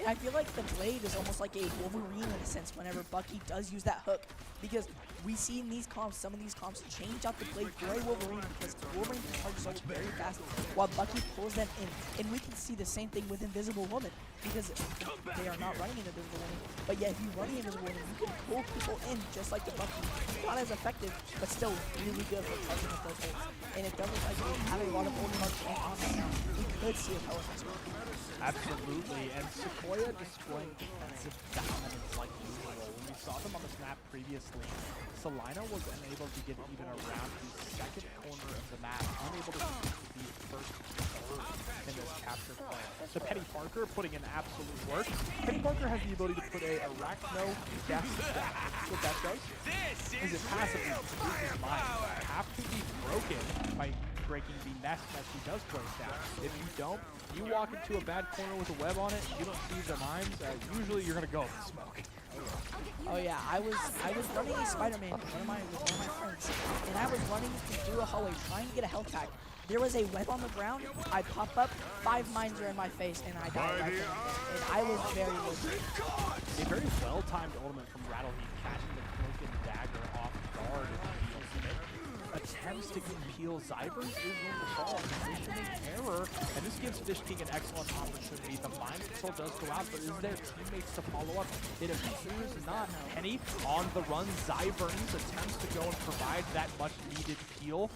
S5: And I feel like the Blade is almost like a Wolverine in a sense whenever Bucky does use that hook. Because we see in these comps, some of these comps change out the Blade for a Wolverine because Wolverine can charge such very fast while Bucky pulls them in. And we can see the same thing with Invisible Woman because they are not running Invisible Woman. But yet if you run Invisible Woman, you can pull people in just like the Bucky. Not as effective, but still really good for charging with those ults. And it does look like we have a lot of ultimate on right now. We could see a Telephone.
S2: Absolutely, and Sequoyah displaying defensive dominance like usual. When we saw them on this map previously, Salina was unable to get even around the second corner of the map, unable to complete the first third in this capture play. So Penny Parker putting in absolute work. Penny Parker has the ability to put a arachno gas stack. What that does is it passively produces mines have to be broken by breaking the nest that she does place down. If you don't, you walk into a bad corner with a web on it, you don't see the mines, usually you're gonna go in the smoke.
S5: Oh yeah, I was running a Spider-Man with one of my friends, and I was running through a hallway trying to get a health pack. There was a web on the ground. I pop up, 5 mines are in my face, and I died right there. And I was very lucky.
S2: A very well-timed ultimate from Rattleheap, catching the cloak and dagger off guard in the ultimate. Attempts to impeel Zybers is going to fall. Positioning error, and this gives Fish King an excellent opportunity. The mind control does go out, but is there teammates to follow up? It appears not. Penny on the run. Zybers attempts to go and provide that much-needed peel,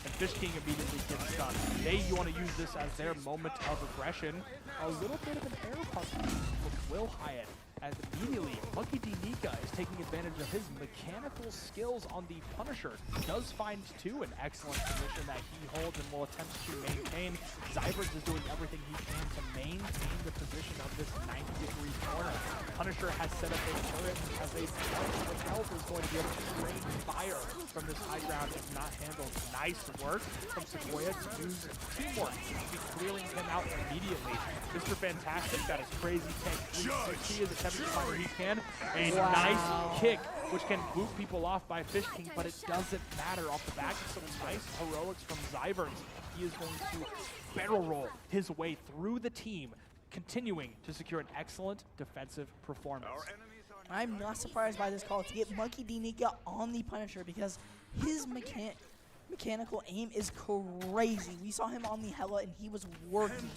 S2: and Fish King immediately gets stunned. They want to use this as their moment of aggression. A little bit of an error punt from Will Hyatt, as immediately Monkey D. Nika is taking advantage of his mechanical skills on the Punisher. Does find 2, an excellent position that he holds and will attempt to maintain. Zybers is doing everything he can to maintain the position of this 90-degree corner. Punisher has set up a turret and has a bunch of health, is going to be able to rain fire from this high ground if not handled. Nice work from Sequoyah to use teamwork to be clearing him out immediately. Mr. Fantastic got his crazy tank 360 is attempting to find where he can. A nice kick, which can boot people off by Fish King, but it doesn't matter. Off the back of some nice heroics from Zybers, he is going to barrel roll his way through the team, continuing to secure an excellent defensive performance.
S5: I'm not surprised by this call to get Monkey D. Nika on the Punisher because his mechanical aim is crazy. We saw him on the Hella, and he was working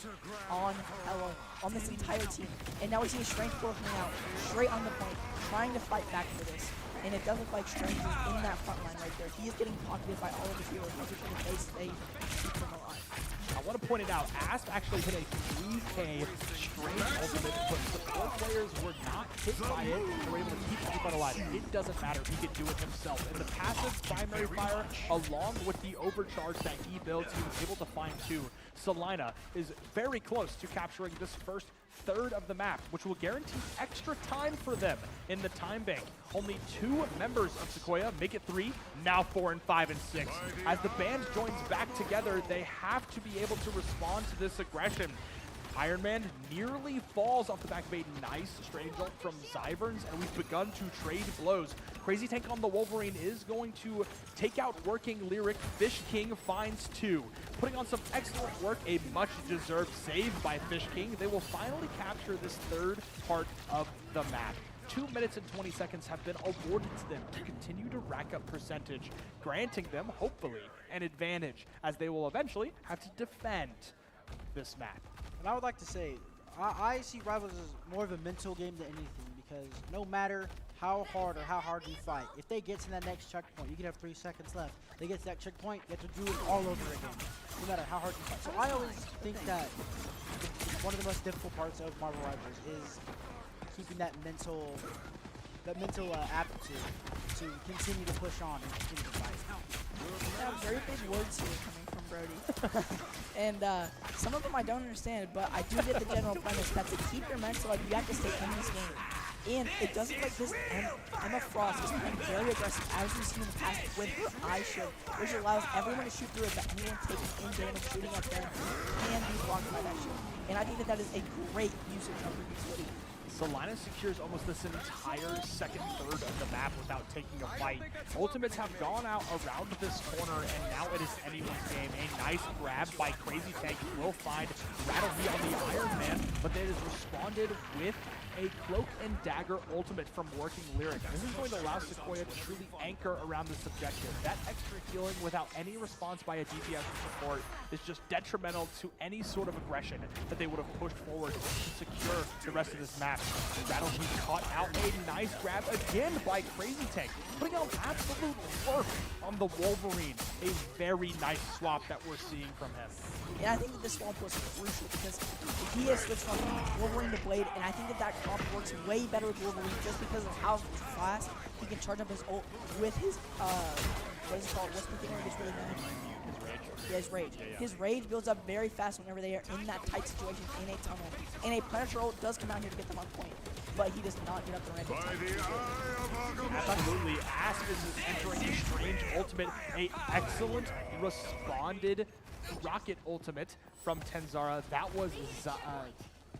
S5: on Hella on this entire team. And now we see his strength core coming out straight on the point, trying to fight back for this. And it does look like strength is in that front line right there. He is getting pocketed by all of his heroes, making sure that they stay keep him alive.
S2: I want to point it out, Asp actually hit a 3K straight ultimate, but support players were not hit by it. They were able to keep everybody alive. It doesn't matter, he could do it himself. And the passive primary fire, along with the overcharge that he builds, he was able to find 2. Salina is very close to capturing this first third of the map, which will guarantee extra time for them in the time bank. Only 2 members of Sequoyah make it 3, now 4 and 5 and 6. As the band joins back together, they have to be able to respond to this aggression. Iron Man nearly falls off the back of a nice stray jolt from Zyverns, and we've begun to trade blows. Crazy Tank on the Wolverine is going to take out working Lyric. Fish King finds 2. Putting on some excellent work, a much-deserved save by Fish King. They will finally capture this third part of the map. 2 minutes and 20 seconds have been awarded to them to continue to rack up percentage, granting them, hopefully, an advantage, as they will eventually have to defend this map.
S3: And I would like to say, I see Rivals as more of a mental game than anything, because no matter how hard you fight, if they get to that next checkpoint, you could have 3 seconds left. They get to that checkpoint, you have to do it all over again, no matter how hard you fight. So I always think that one of the most difficult parts of Marvel Rivals is keeping that mental aptitude to continue to push on and continue to fight.
S5: Yeah, very big words here coming from Brody. And some of them I don't understand, but I do get the general premise that to keep your mental up, you have to stay in this game. And it does look like this Emma Frost is playing very aggressive, as we've seen in the past, with her eye shield, which allows everyone to shoot through it, but anyone taking in damage shooting at them can be blocked by that shield. And I think that is a great usage of her utility.
S2: Salina secures almost this entire second third of the map without taking a fight. Ultimates have gone out around this corner, and now it is anyone's game. A nice grab by Crazy Tank will find Rattleheap on the Iron Man, but that is responded with a Cloak and Dagger ultimate from Working Lyric. This is going to allow Sequoyah to truly anchor around this objective. That extra healing without any response by a DPS support is just detrimental to any sort of aggression that they would have pushed forward to secure the rest of this map. Rattleheap caught out, a nice grab again by Crazy Tank, putting out absolute work on the Wolverine. A very nice swap that we're seeing from him.
S5: Yeah, I think that this swap was crucial because he has switched from Wolverine to Blade, and I think that that comp works way better with Wolverine just because of how fast he can charge up his ult with his, what is it called? What's the thing where he gets really mad? Yeah, his rage. His rage builds up very fast whenever they are in that tight situation in a tunnel. And a Predator ult does come out here to get them on point, but he does not get up the ramp.
S2: Absolutely. Asp is entering a strange ultimate. A excellent responded rocket ultimate from Tenzara. That was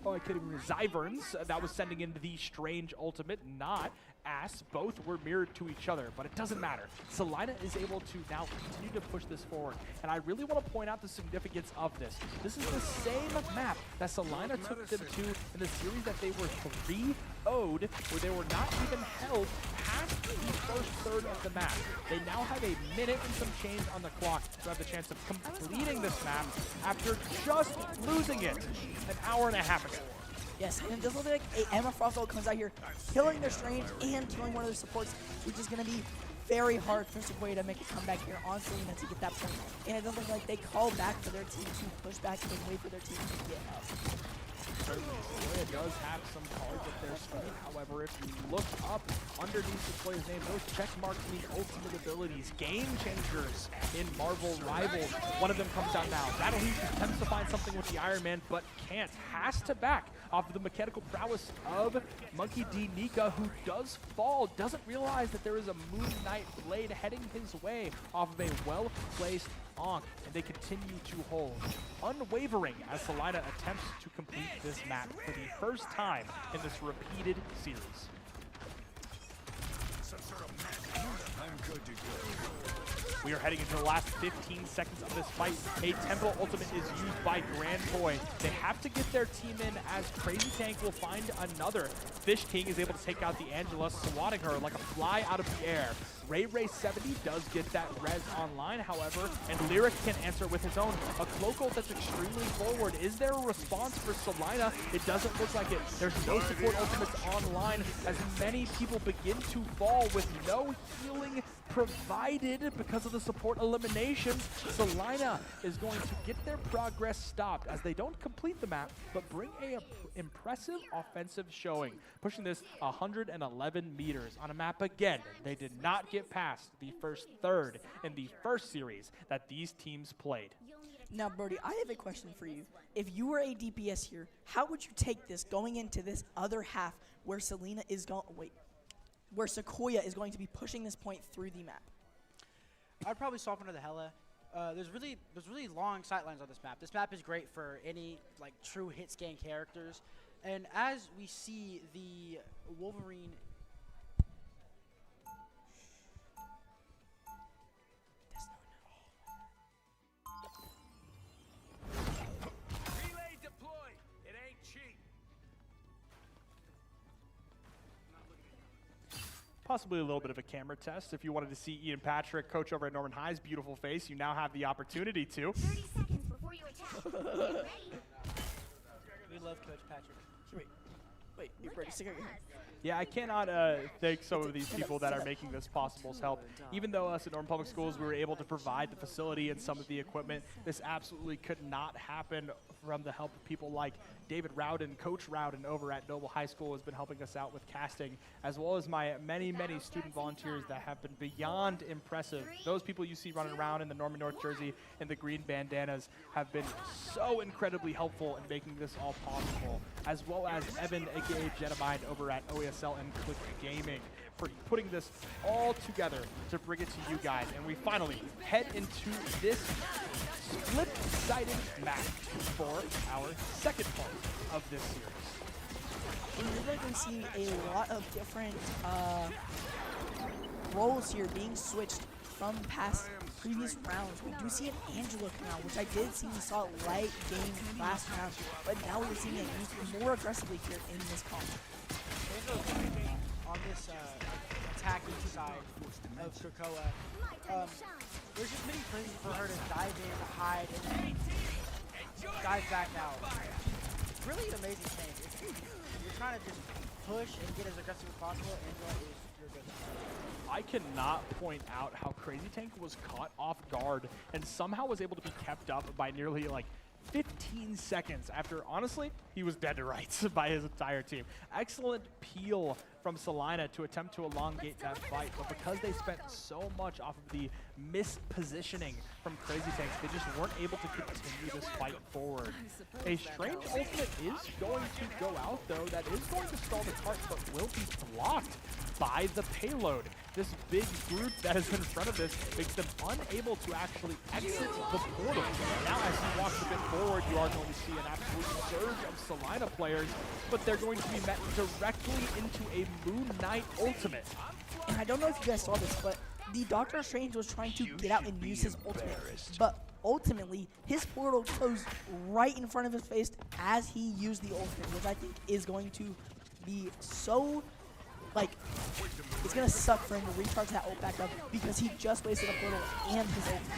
S2: Zyverns that was sending in the strange ultimate, not Asp. Both were mirrored to each other, but it doesn't matter. Salina is able to now continue to push this forward, and I really want to point out the significance of this. This is the same map that Salina took them to in the series that they were 3-0'd, where they were not even held past the first third of the map. They now have a minute and some change on the clock to have the chance of completing this map after just losing it an hour and a half ago.
S5: Yes, and it does look like a Emma Frost ult comes out here, killing their Strange and killing one of their supports, which is going to be very hard for Sequoyah to make a comeback here on Salina to get that point. And it does look like they call back for their team to push back and wait for their team to get up.
S2: Certainly, Sequoyah does have some cards at their speed. However, if you look up underneath Sequoyah's name, those check marks mean ultimate abilities, game changers in Marvel Rivals. One of them comes out now. Battle Heat attempts to find something with the Iron Man, but can't. Has to back off of the mechanical prowess of Monkey D. Nika, who does fall, doesn't realize that there is a Moon Knight Blade heading his way off of a well-placed Onk, and they continue to hold. Unwavering as Salina attempts to complete this map for the first time in this repeated series. We are heading into the last 15 seconds of this fight. A Temporal Ultimate is used by Grand Toy. They have to get their team in as Crazy Tank will find another. Fish King is able to take out the Angela, swatting her like a fly out of the air. Ray 70 does get that res online, however, and Lyric can answer with his own. A Cloak ult that's extremely forward. Is there a response for Salina? It doesn't look like it. There's no support ultimates online as many people begin to fall with no healing provided because of the support eliminations. Salina is going to get their progress stopped as they don't complete the map, but bring a impressive offensive showing, pushing this 111 meters on a map again. They did not get past the first third in the first series that these teams played.
S5: Now, Brody, I have a question for you. If you were a DPS here, how would you take this going into this other half where Salina is going? Wait. Where Sequoyah is going to be pushing this point through the map?
S3: I'd probably swap into the Hella. There's really long sightlines on this map. This map is great for any like true hit scan characters, and as we see the Wolverine.
S7: Relay deployed. It ain't cheap.
S2: Possibly a little bit of a camera test. If you wanted to see Ian Patrick, coach over at Norman High's beautiful face, you now have the opportunity to.
S6: 30 seconds before you attack. Get ready.
S3: We love Coach Patrick.
S5: Wait, you're Brody, stick out your hand.
S2: Yeah, I cannot thank some of these people that are making this possible's help. Even though us at Norman Public Schools, we were able to provide the facility and some of the equipment, this absolutely could not happen from the help of people like David Rowden. Coach Rowden over at Noble High School has been helping us out with casting, as well as my many student volunteers that have been beyond impressive. Those people you see running around in the Norman North jersey and the green bandanas have been so incredibly helpful in making this all possible, as well as Evan, aka Jetamind, over at OESL and Click Gaming, for putting this all together to bring it to you guys. And we finally head into this split-sided match for our second part of this series.
S5: And you're going to see a lot of different roles here being switched from past previous rounds. We do see an Angela come out, which I did see we saw late game last round, but now we're seeing it used more aggressively here in this comp.
S3: On this attacking side of Sequoyah, there's just many places for her to dive in, hide, and then dive back out. Really an amazing thing. If you're trying to just push and get as aggressive as possible, Angela is your good.
S2: I cannot point out how Crazy Tank was caught off guard and somehow was able to be kept up by nearly like 15 seconds after, honestly, he was dead to rights by his entire team. Excellent peel from Salina to attempt to elongate that fight, but because they spent so much off of the mispositioning from Crazy Tanks, they just weren't able to continue this fight forward. A strange ultimate is going to go out, though. That is going to stall the cart, but will be blocked by the payload. This big group that is in front of this makes them unable to actually exit the portal. Now as he walks a bit forward, you are going to see an absolute surge of Salina players, but they're going to be met directly into a Moon Knight ultimate.
S5: And I don't know if you guys saw this, but the Doctor Strange was trying to get out and use his ultimate, but ultimately his portal closed right in front of his face as he used the ultimate, which I think is going to be so, like, it's going to suck for him to recharge that ult back up because he just wasted a portal and his ultimate.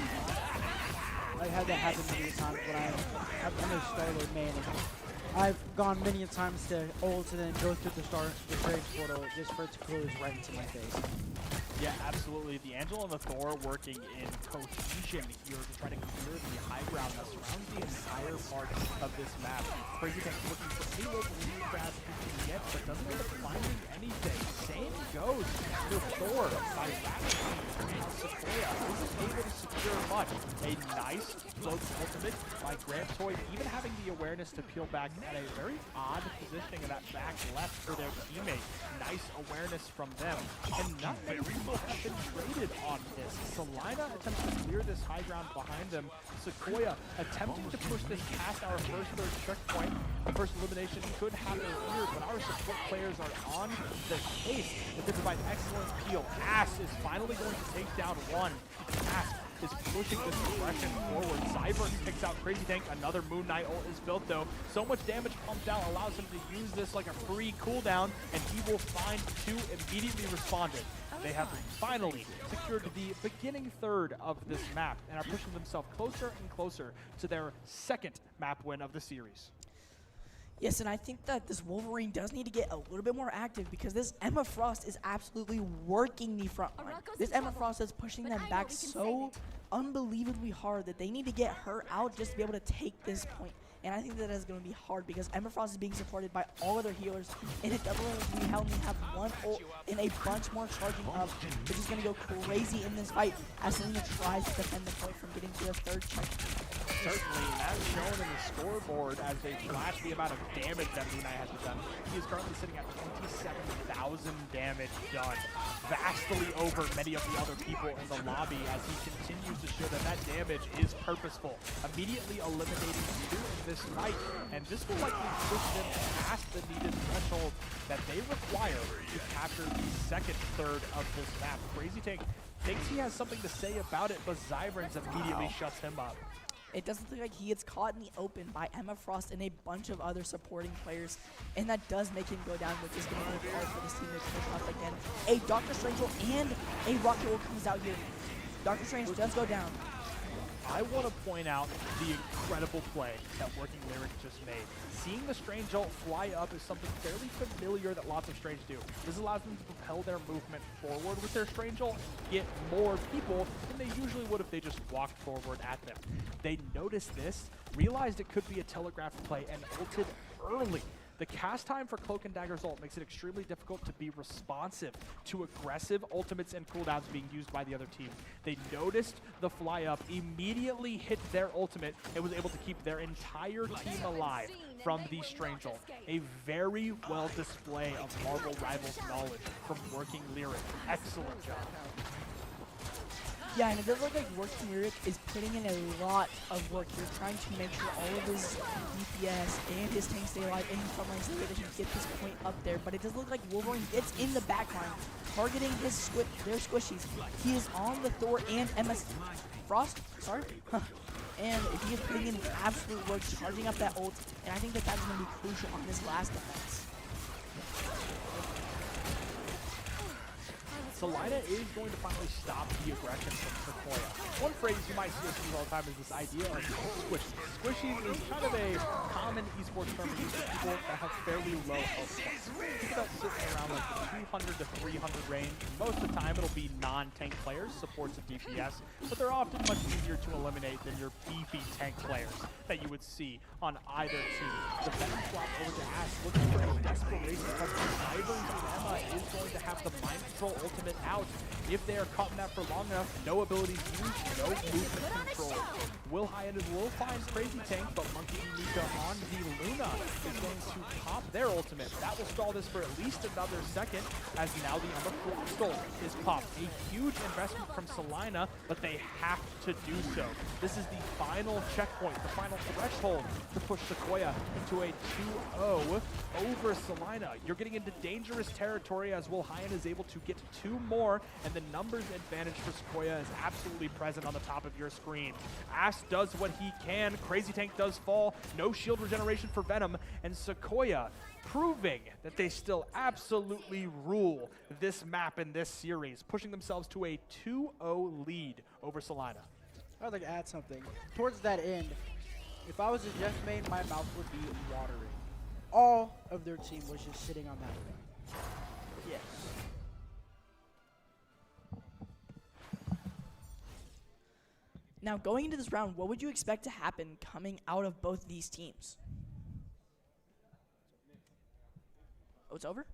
S3: I had that happen many times when I'm a Star-Lord main. I've gone many times to ult and then go through the Strange portal just for it to close right into my face.
S2: Yeah, absolutely. The Angel and the Thor working in cohesion here to try to clear the high ground that surrounds the entire part of this map. Crazy Tank looking for any local lead grabs he can get, but doesn't end up finding anything. Same goes for Thor by Sequoyah. Isn't able to secure much. A nice close ultimate by Grant Toy, even having the awareness to peel back at a very odd positioning in that back left for their teammate. Nice awareness from them. And not many people have been traded on this. Salina attempts to clear this high ground behind them. Sequoyah attempting to push this past our first third checkpoint. The first elimination could happen here, but our support players are on the case. If they provide excellent peel, Ass is finally going to take down one. Ass is pushing this aggression forward. Cyber picks out Crazy Tank. Another Moon Knight ult is built, though. So much damage pumped out allows him to use this like a free cooldown, and he will find two immediately responded. They have finally secured the beginning third of this map and are pushing themselves closer and closer to their second map win of the series.
S5: Yes, and I think that this Wolverine does need to get a little bit more active because this Emma Frost is absolutely working the front line. This Emma Frost is pushing them back so unbelievably hard that they need to get her out just to be able to take this point. And I think that is going to be hard because Emma Frost is being supported by all other healers. And it doesn't we only have one ult and a bunch more charging up, which is going to go crazy in this fight as Salina tries to defend the point from getting to the third check.
S2: Certainly, as shown in the scoreboard, as they flash the amount of damage that Luna has done, he is currently sitting at 27,000 damage done, vastly over many of the other people in the lobby as he continues to show that that damage is purposeful, immediately eliminating two in this fight, and this will likely push them past the needed threshold that they require to capture the second third of this map. Crazy Tank thinks he has something to say about it, but Zybrans immediately shuts him up.
S5: It doesn't look like he gets caught in the open by Emma Frost and a bunch of other supporting players, and that does make him go down, which is going to be hard for this team to push off again. A Doctor Strange and a Rocket Ult comes out here. Doctor Strange does go down.
S2: I want to point out the incredible play that Working Lyric just made. Seeing the Strange ult fly up is something fairly familiar that lots of Strange do. This allows them to propel their movement forward with their Strange ult and get more people than they usually would if they just walked forward at them. They noticed this, realized it could be a telegraphed play, and ulted early. The cast time for Cloak and Dagger's ult makes it extremely difficult to be responsive to aggressive ultimates and cooldowns being used by the other team. They noticed the fly up, immediately hit their ultimate, and was able to keep their entire team alive from the Strange ult. A very well display of Marvel Rivals knowledge from Working Lyric. Excellent job.
S5: Yeah, and it does look like Working Lyric is putting in a lot of work here, trying to make sure all of his DPS and his tanks stay alive in the front lines so that he can get this point up there. But it does look like Wolverine gets in the back line, targeting their squishies. He is on the Thor and MS Frost, sorry. And he is putting in absolute work, charging up that ult, and I think that that's going to be crucial on this last defense.
S2: Salina is going to finally stop the aggression from Sequoyah. one phrase you might see us use all the time is this idea of squishy. Squishy is kind of a common esports term used for people that have fairly low health points. People that sit around like the 200 to 300 range. Most of the time it'll be non-tank players, supports and DPS, but they're often much easier to eliminate than your beefy tank players that you would see on either team. The Venom swap over to Ash looking for a desperation because Ivory and Emma is going to have the mind control ultimate out. If they are caught in that for long enough, no abilities used, no movement control. Will Hyatt will find Crazy Tank, but Monkey Mika on the Luna is going to pop their ultimate. That will stall this for at least another second, as now the Emma Crystal is popped. A huge investment from Salina, but they have to do so. This is the final checkpoint, the final threshold to push Sequoyah into a 2-0 over Salina. You're getting into dangerous territory as Will Hyatt is able to get 2 more, and the numbers advantage for Sequoyah is absolutely present on the top of your screen. Ash does what he can. Crazy Tank does fall. No shield regeneration for Venom, and Sequoyah proving that they still absolutely rule this map in this series, pushing themselves to a 2-0 lead over Salina.
S3: I would like to add something. Towards that end, if I was a Jeff main, my mouth would be watering. All of their team was just sitting on that ring. Yes.
S5: Now, going into this round, what would you expect to happen coming out of both these teams? Oh, it's over?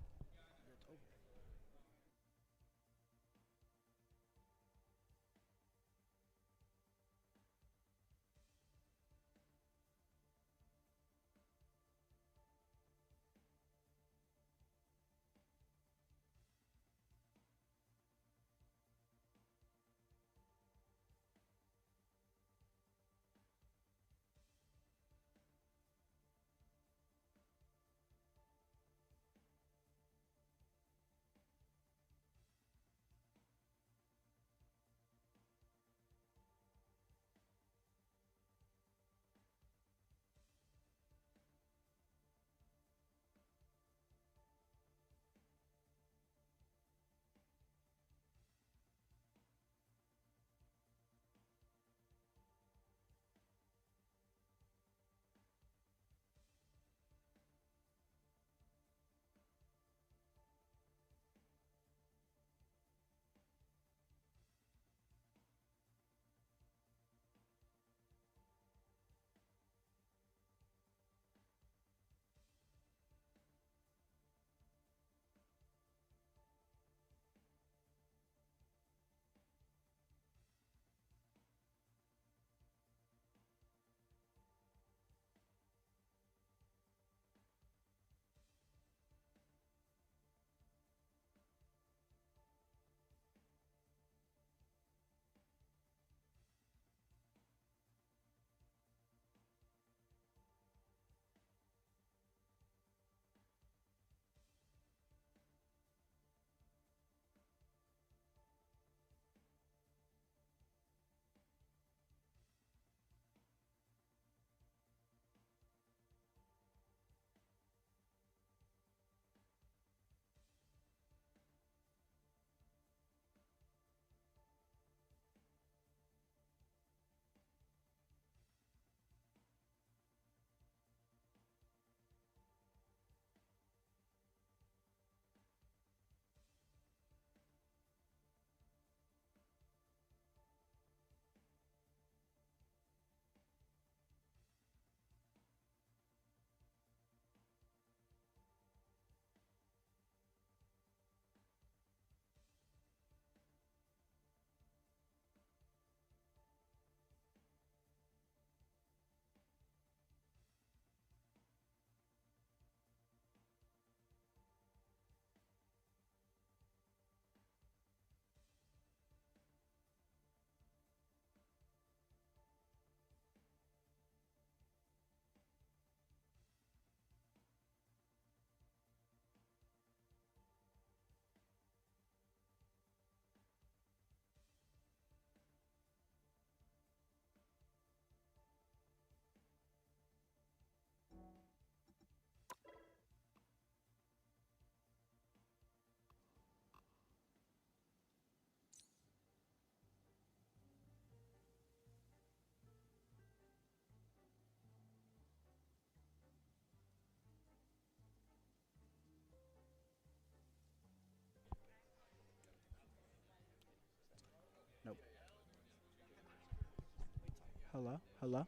S3: Hello? Hello?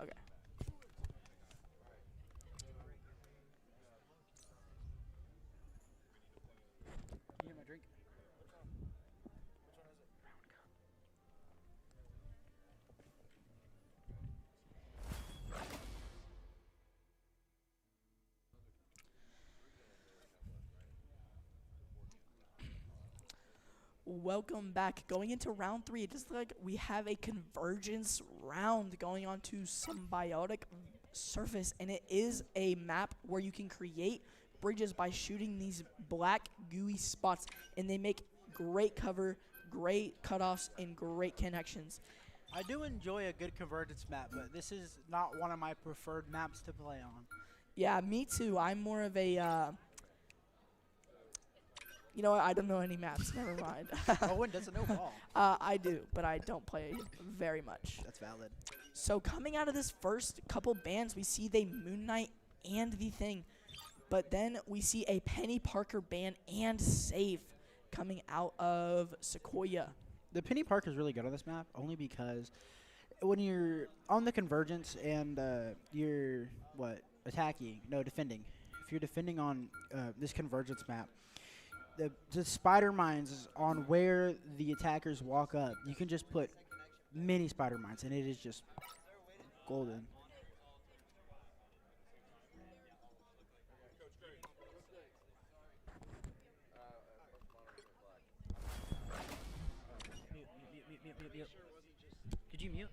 S5: Okay.
S3: Can you get my drink?
S5: Welcome back. Going into round 3, it just like we have a convergence round going on to Symbiotic Surface, and it is a map where you can create bridges by shooting these black gooey spots, and they make great cover, great cutoffs, and great connections.
S3: I do enjoy a good convergence map, but this is not one of my preferred maps to play on.
S5: Yeah, me too. I'm more of a you know what? I don't know any maps. Never mind.
S3: Owen doesn't know ball.
S5: I do, but I don't play very much.
S3: That's valid.
S5: So coming out of this first couple bans, we see the Moon Knight and the Thing. But then we see a Penny Parker ban and save coming out of Sequoyah.
S3: The Penny Park is really good on this map, only because when you're on the convergence and you're, attacking? No, defending. If you're defending on this convergence map, the spider mines on where the attackers walk up, you can just put many spider mines, and it is just golden. Mute. Could you mute?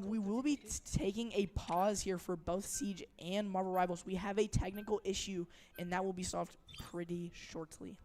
S5: We will be taking a pause here for both Siege and Marvel Rivals. We have a technical issue, and that will be solved pretty shortly.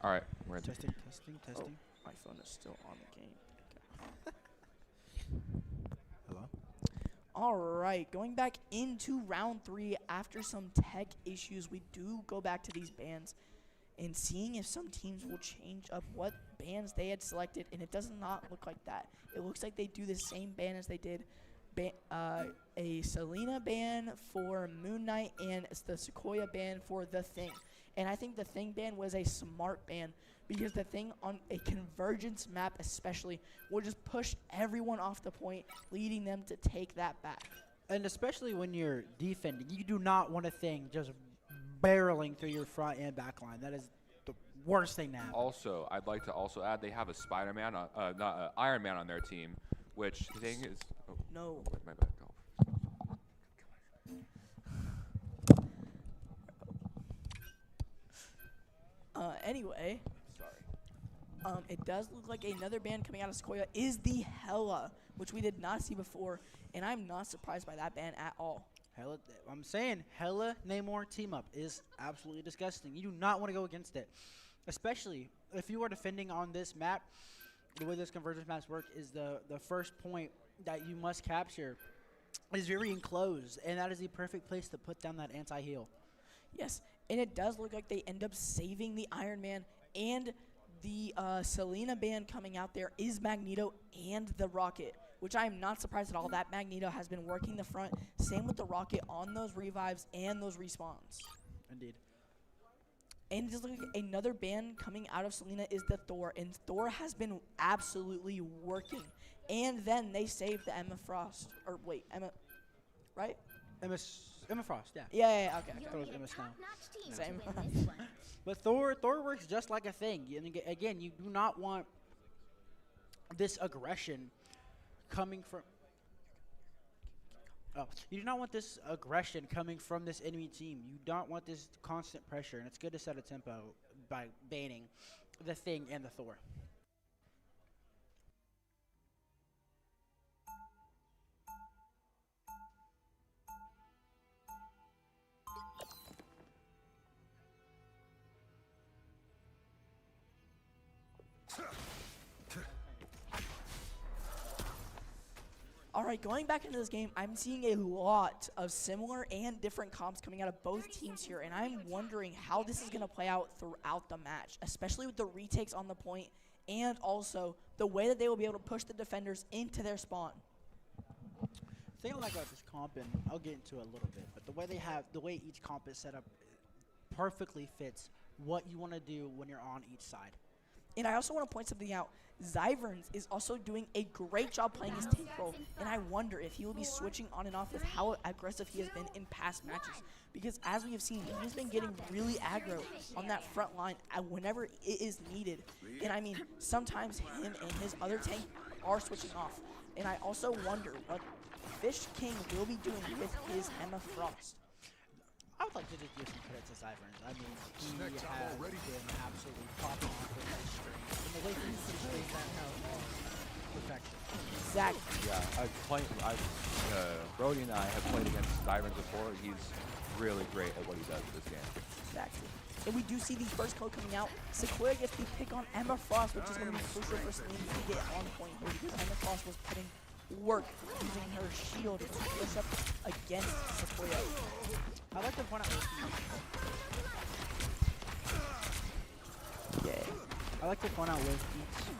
S1: All right, we're in.
S3: Testing, testing, testing.
S5: My phone is still on the game.
S3: Hello?
S5: All right, going back into round 3 after some tech issues, we do go back to these bans and seeing if some teams will change up what bans they had selected, and it does not look like that. It looks like they do the same ban as they did. A Salina ban for Moon Knight and the Sequoyah ban for the Thing. And I think the Thing ban was a smart ban because the Thing on a convergence map especially will just push everyone off the point, leading them to take that back.
S3: And especially when you're defending, you do not want a Thing just barreling through your front and back line. That is the worst thing to happen.
S1: Also, I'd like to also add they have a Spider-Man, not Iron Man on their team, which the thing is. Oh,
S5: No.
S1: my bad. Golf.
S5: Anyway, it does look like another ban coming out of Sequoyah is the Hella, which we did not see before, and I'm not surprised by that ban at all.
S3: Hella, I'm saying Hella Namor team up is absolutely disgusting. You do not want to go against it, especially if you are defending on this map. The way this convergence maps work is the first point that you must capture is very enclosed, and that is the perfect place to put down that anti-heal.
S5: Yes, and it does look like they end up saving the Iron Man, and the Salina ban coming out there is Magneto and the Rocket, which I am not surprised at all. That Magneto has been working the front. Same with the Rocket on those revives and those respawns.
S3: Indeed.
S5: And just like another ban coming out of Salina is the Thor, and Thor has been absolutely working. And then they saved the Emma Frost, or wait, Emma, right?
S3: Emma Frost, yeah.
S5: Yeah, okay.
S3: thought it was Emma Snow.
S6: Top-notch team
S5: Same.
S6: to win this one.
S3: But Thor works just like a Thing. And again, you do not want this aggression coming from. Oh, you do not want this aggression coming from this enemy team. You don't want this constant pressure, and it's good to set a tempo by banning the Thing and the Thor.
S5: All right, going back into this game, I'm seeing a lot of similar and different comps coming out of both teams here, and I'm wondering how this is going to play out throughout the match, especially with the retakes on the point and also the way that they will be able to push the defenders into their spawn.
S3: The thing I like about this comp, and I'll get into it a little bit, but the way each comp is set up perfectly fits what you want to do when you're on each side.
S5: And I also want to point something out. Zyverns is also doing a great job playing his tank role, and I wonder if he will be switching on and off with how aggressive he has been in past matches. Because as we have seen, he's been getting really aggro on that front line whenever it is needed. And I mean, sometimes him and his other tank are switching off. And I also wonder what Fish King will be doing with his Emma Frost.
S3: I would like to just give some credit to Zyverns. I mean, he has been absolutely popping off with that string. And the way he plays that now, perfection.
S5: Exactly.
S1: Yeah, Brody and I have played against Sirens before. He's really great at what he does in this game.
S5: Exactly. And we do see the first code coming out. Sequoyah gets the pick on Emma Frost, which is going to be crucial for Salina to get on point here because Emma Frost was putting work using her shield to push up against Sequoyah.
S3: I'd like to point out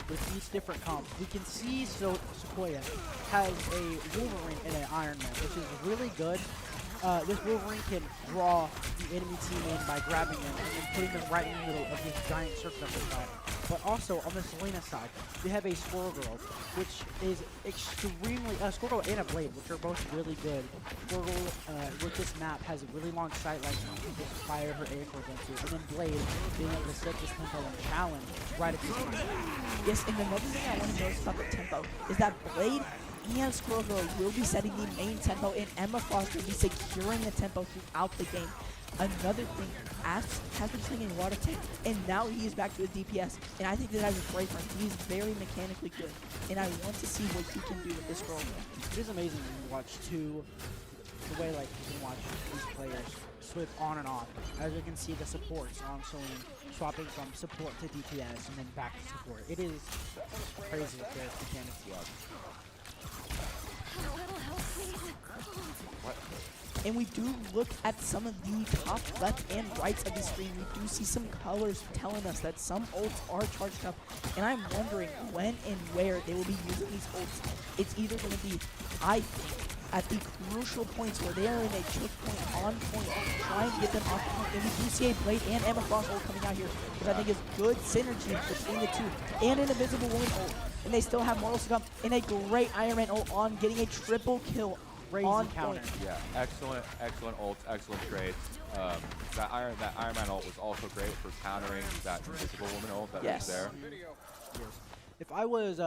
S3: with each different comp, we can see Sequoyah has a Wolverine and an Iron Man, which is really good. This Wolverine can draw the enemy team in by grabbing them and then putting them right in the middle of this giant circle of the side. But also on the Salina side, we have a Squirrel Girl, which is extremely Squirrel Girl and a Blade, which are both really good. Squirrel Girl with this map has a really long sight line to just fire her ankles into, and then Blade being able to set this tempo and challenge right at this time.
S5: Yes, and another thing I want to notice about the tempo is that Blade and Squirrel Girl will be setting the main tempo, and Emma Frost will be securing the tempo throughout the game. Another thing, Asps has been playing a lot of tank, and now he is back to his DPS, and I think that is great for him. He's very mechanically good, and I want to see what he can do with this Squirrel Girl.
S3: It is amazing when you watch two the way like you can watch these players switch on and off. As you can see, the supports on Salina swapping from support to DPS and then back to support. It is crazy with their mechanics.
S5: And we do look at some of the top left and rights of the screen. We do see some colors telling us that some ults are charged up. And I'm wondering when and where they will be using these ults. It's either going to be, I think, at the crucial points where they are in a choke point, on point, trying to get them off point. And we do see a Blade and Emma Frost ult coming out here, which I think is good synergy between the two. And an Invisible Woman ult. And they still have mortals to come. And a great Iron Man ult on, getting a triple kill.
S3: Crazy
S5: on
S3: counter.
S5: point.
S1: Yeah, excellent ults, excellent trades. That Iron Man ult was also great for countering that Invisible Woman ult that was there.
S3: Yes. If I was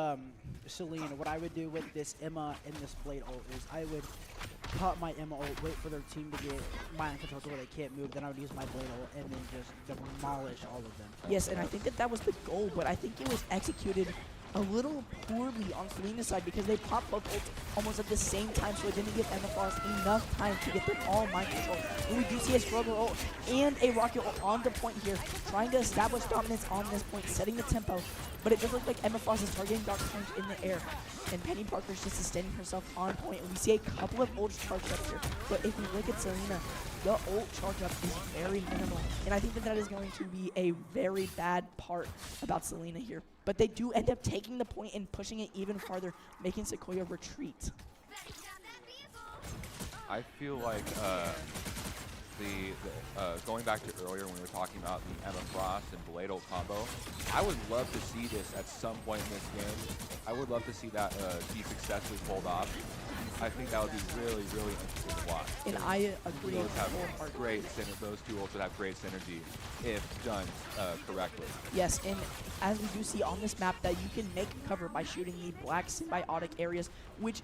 S3: Salina, what I would do with this Emma and this Blade ult is I would pop my Emma ult, wait for their team to get mind control to where they can't move, then I would use my Blade ult and then just demolish all of them.
S5: Yes, and I think that was the goal, but I think it was executed a little poorly on Salina's side because they popped both ults almost at the same time, so it didn't give Emma Frost enough time to get them all mind control. And we do see a Struggle ult and a Rocket ult on the point here, trying to establish dominance on this point, setting the tempo. But it does look like Emma Frost is targeting Dark Strange in the air, and Penny Parker's just extending herself on point. And we see a couple of ults charged up here, but if we look at Salina, the ult charge up is very minimal, and I think that that is going to be a very bad part about Salina here. But they do end up taking the point and pushing it even farther, making Sequoyah retreat.
S1: I feel like going back to earlier when we were talking about the Emma Frost and Blade ult combo, I would love to see this at some point in this game. I would love to see that be successfully pulled off. I think that would be really, really interesting to watch.
S5: And I agree.
S1: Those two ults would have great synergy if done correctly.
S5: Yes, and as we do see on this map that you can make cover by shooting the black symbiotic areas, which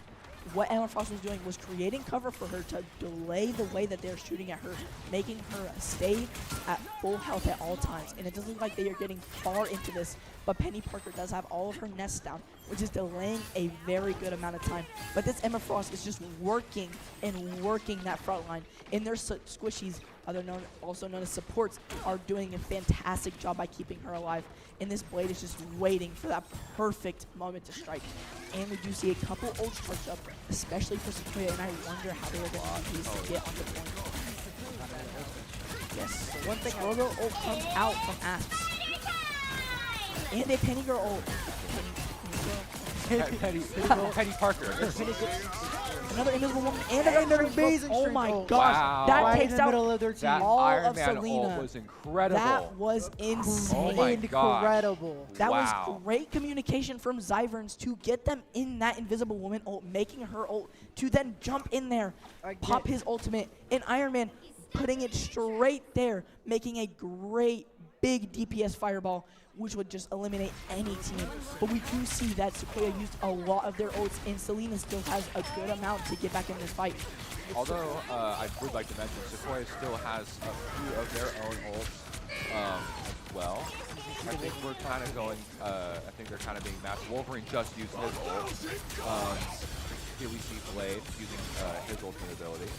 S5: what Emma Frost was doing was creating cover for her to delay the way that they're shooting at her, making her stay at full health at all times. And it doesn't look like they are getting far into this, but Penny Parker does have all of her nests down, which is delaying a very good amount of time. But this Emma Frost is just working and working that front line. And their squishies, also known as supports, are doing a fantastic job by keeping her alive. And this Blade is just waiting for that perfect moment to strike. And we do see a couple ults charged up, especially for Sequoyah, and I wonder how they are going to use these to get on the point. Yes, so one thing, Rogo ult comes out from Asps. And a Penny Girl ult.
S1: Penny Parker.
S5: Another Invisible Woman and another
S3: amazing
S5: Oh
S3: string
S5: my
S3: ult.
S5: gosh,
S1: Wow.
S5: that
S3: Right
S5: takes
S3: in the
S5: out
S3: middle of their team.
S1: That
S5: all
S1: Iron
S5: of
S1: Man
S5: Salina.
S1: ult was incredible.
S5: That was insane.
S1: Oh my gosh.
S3: Incredible.
S5: That
S1: Wow.
S5: was great communication from Zyverns to get them in that Invisible Woman ult, making her ult, to then jump in there, pop his ultimate, and Iron Man putting it straight there, making a great big DPS fireball, which would just eliminate any team. But we do see that Sequoyah used a lot of their ults, and Salina still has a good amount to get back in this fight.
S1: Although I would like to mention, Sequoyah still has a few of their own ults as well. I think we're kind of going. I think they're kind of being matched. Wolverine just used his ult. Here we see Blade using his ultimate ability.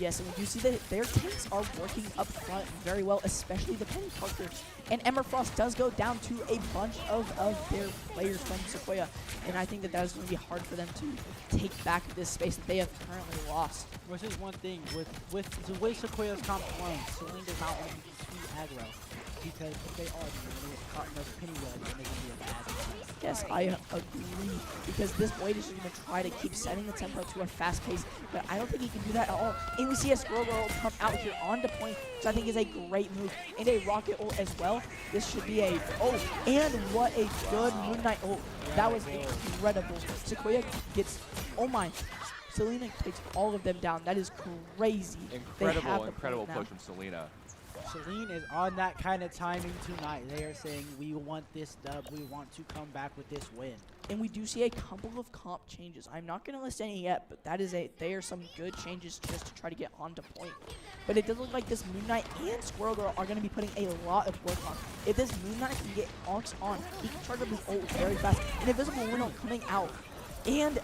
S5: Yes, and we do see that their tanks are working up front very well, especially the Penny Parker. And Emma Frost does go down to a bunch of their players from Sequoyah, and I think that is going to be hard for them to take back this space that they have currently lost.
S3: Which is one thing, with the way Sequoiah's comp playing, Salina does not want to be too aggro. Because if they are, they're going to get caught in those penny webs and they're going to be a bad team.
S5: Yes, I agree, because this Blade is just going to try to keep setting the tempo to a fast pace, but I don't think he can do that at all. And we see a Scroll ult come out here on the point, which I think is a great move, and a Rocket ult as well. This should be a, and what a good Moon Knight ult. That was incredible. Sequoyah gets, Salina takes all of them down. That is crazy.
S1: Incredible push from Salina.
S3: Salina is on that kind of timing tonight. They are saying, we want this dub. We want to come back with this win.
S5: And we do see a couple of comp changes. I'm not going to list any yet, but they are some good changes just to try to get onto point. But it does look like this Moon Knight and Squirrel Girl are going to be putting a lot of work on. If this Moon Knight can get arcs on, he can charge up his ult very fast. An Invisible Wind ult coming out. And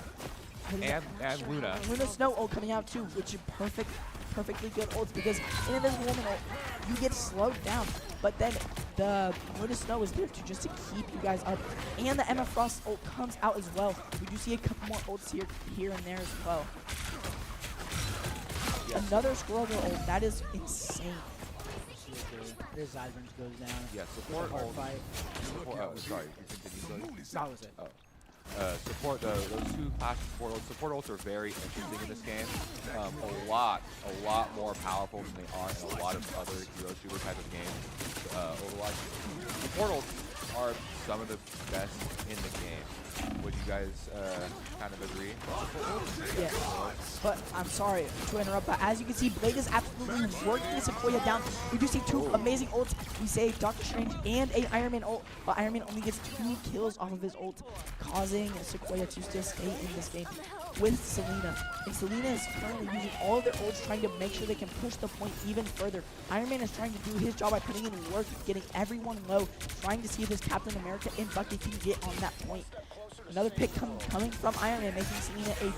S1: And Luna.
S5: Luna Snow ult coming out too, which is perfectly good ults because in Invisible Woman ult, you get slowed down, but then the Luna Snow is there to just to keep you guys up. And the Emma Frost ult comes out as well. We do see a couple more ults here and there as well. Another Squirrel Girl ult, that is insane.
S3: This Zybrans goes down.
S1: Yeah, support
S3: Hard
S1: ult.
S3: fight.
S1: Sorry, you continue.
S3: That was it.
S1: Support those two classic support ults. Support ults are very interesting in this game. A lot more powerful than they are in a lot of other hero shooter type of games. Overwatch. Support ults are some of the best in the game. Would you guys kind of agree?
S5: Yeah, but I'm sorry to interrupt, but as you can see, Blade is absolutely working Sequoyah down. We do see two amazing ults. We say Doctor Strange and a Iron Man ult, but Iron Man only gets 2 kills off of his ult, causing Sequoyah to still stay in this game with Salina. And Salina is currently using all of their ults trying to make sure they can push the point even further. Iron Man is trying to do his job by putting in work, getting everyone low, trying to see if his Captain America and Bucky can get on that point. Another pick coming from Iron Man, making Salina a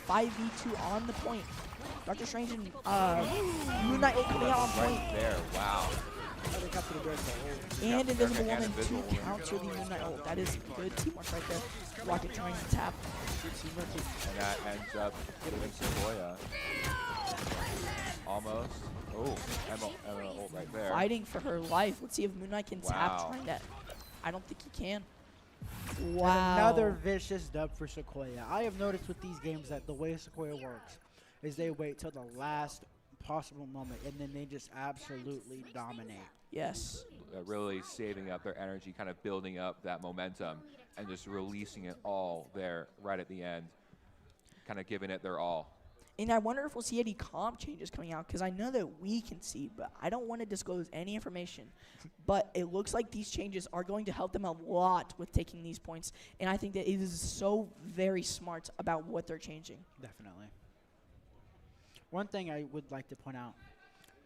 S5: 5v2 on the point. Doctor Strange and Moon Knight ult coming out on point.
S1: Right there, wow.
S5: And Invisible Woman to counter the Moon Knight ult. That is good teamwork right there. Rocket trying to tap. Good teamwork.
S1: And that ends up getting Sequoyah. Almost. Oh, Emma ult right there.
S5: Fighting for her life. Let's see if Moon Knight can tap. Trying that. I don't think he can. Wow.
S3: And another vicious dub for Sequoyah. I have noticed with these games that the way Sequoyah works is they wait till the last possible moment and then they just absolutely dominate.
S5: Yes.
S1: Really saving up their energy, kind of building up that momentum and just releasing it all there right at the end, kind of giving it their all.
S5: And I wonder if we'll see any comp changes coming out, because I know that we can see, but I don't want to disclose any information. But it looks like these changes are going to help them a lot with taking these points. And I think that it is so very smart about what they're changing.
S3: Definitely. One thing I would like to point out,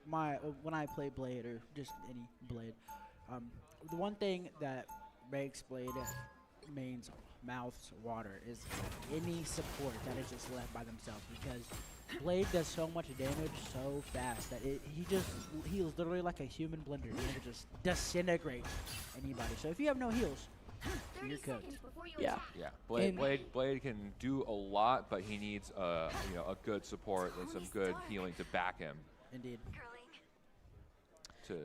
S3: when I play Blade or just any Blade, the one thing that makes Blade mains mouths water is any support that is just left by themselves, because Blade does so much damage so fast that he is literally like a human blender. He just disintegrates anybody. So if you have no heals, you're cooked.
S5: Yeah.
S1: Yeah. Blade can do a lot, but he needs a good support and some good healing to back him.
S3: Indeed.
S1: To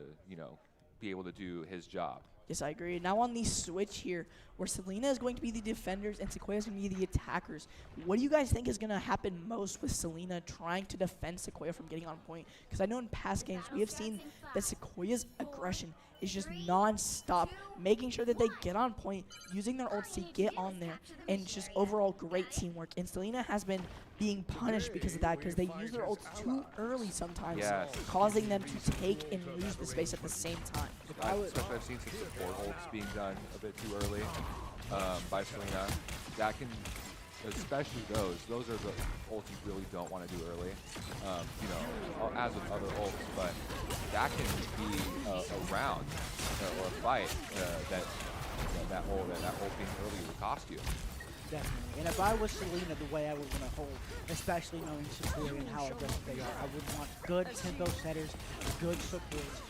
S1: be able to do his job.
S5: Yes, I agree. Now on the switch here, where Salina is going to be the defenders and Sequoyah is going to be the attackers. What do you guys think is going to happen most with Salina trying to defend Sequoyah from getting on point? Because I know in past games we have seen that Sequoiah's aggression is just non-stop, making sure that they get on point, using their ults to get on there, and just overall great teamwork. And Salina has been being punished because of that, because they use their ults too early sometimes, causing them to take and lose the space at the same time.
S1: I've seen some support ults being done a bit too early by Salina. That can, especially those are the ults you really don't want to do early, as with other ults, but that can be a round or a fight that ult being early will cost you.
S3: Definitely. And if I was Salina, the way I would want to hold, especially knowing Sequoyah and how aggressive they are, I would want good tempo setters, good supports,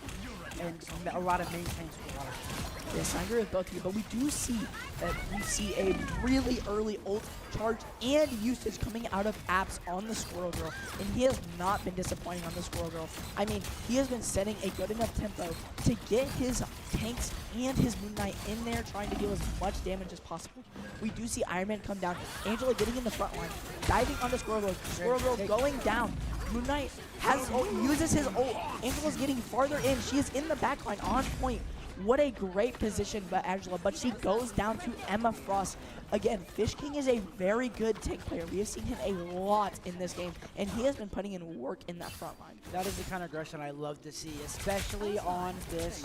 S3: and a lot of maintains for a lot of.
S5: Yes, I agree with both of you, but we do see that we see a really early ult charge and usage coming out of apps on the Squirrel Girl, and he has not been disappointing on the Squirrel Girl. I mean, he has been setting a good enough tempo to get his tanks and his Moon Knight in there, trying to deal as much damage as possible. We do see Iron Man come down, Angela getting in the front line, diving on the Squirrel Girl, Squirrel Girl going down. Moon Knight has uses his ult. Angela's getting farther in. She is in the back line on point. What a great position by Angela, but she goes down to Emma Frost. Again, Fish King is a very good tank player. We have seen him a lot in this game, and he has been putting in work in that front line.
S3: That is the kind of aggression I love to see, especially on this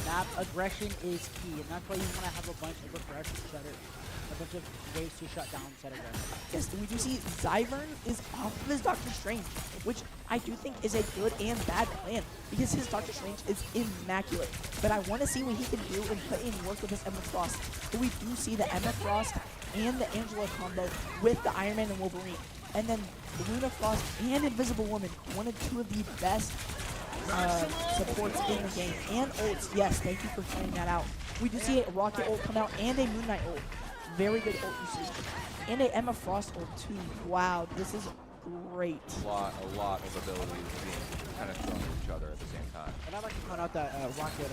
S3: map. Aggression is key, and that's why you want to have a bunch of aggressive setters. a bunch of ways to shut down set aggressive.
S5: Yes, and we do see Zyvern is off of his Doctor Strange, which I do think is a good and bad plan because his Doctor Strange is immaculate. But I want to see what he can do and put in work with his Emma Frost. But we do see the Emma Frost and the Angela combo with the Iron Man and Wolverine. And then Luna Frost and Invisible Woman, one of two of the best supports in the game. And ults, yes, thank you for pointing that out. We do see a Rocket ult come out and a Moon Knight ult. Very good ult usage. And a Emma Frost ult too. Wow, this is great.
S1: A lot of abilities being kind of thrown at each other at the same time.
S3: And I'd like to point out that Rocket,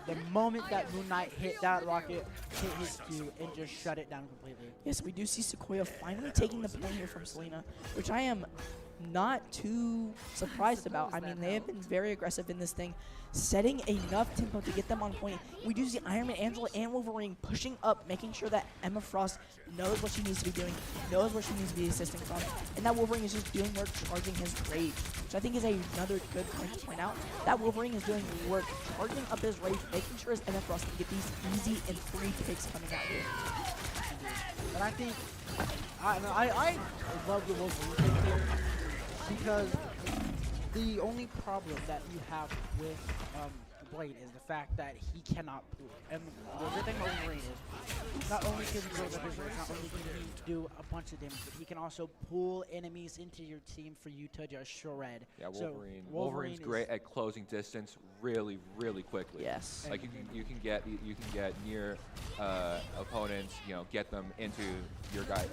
S3: the moment that Moon Knight hit that Rocket, hit his Q and just shut it down completely.
S5: Yes, we do see Sequoyah finally taking the point here from Salina, which I am not too surprised about. I mean, they have been very aggressive in this thing, setting enough tempo to get them on point. We do see Iron Man, Angela, and Wolverine pushing up, making sure that Emma Frost knows what she needs to be doing, knows where she needs to be assisting from, and that Wolverine is just doing work charging his rage, which I think is another good point to point out. That Wolverine is doing work charging up his rage, making sure his Emma Frost can get these easy and free picks coming out here.
S3: And I think I love the Wolverine pick here because the only problem that you have with Blade is the fact that he cannot pull. And the good thing about Wolverine is not only can he build up his rage, not only can he do a bunch of damage, but he can also pull enemies into your team for you to just shred.
S1: Yeah,
S3: So
S1: Wolverine's great at closing distance really quickly.
S5: Yes.
S1: Like you can get near opponents, get them into your guys'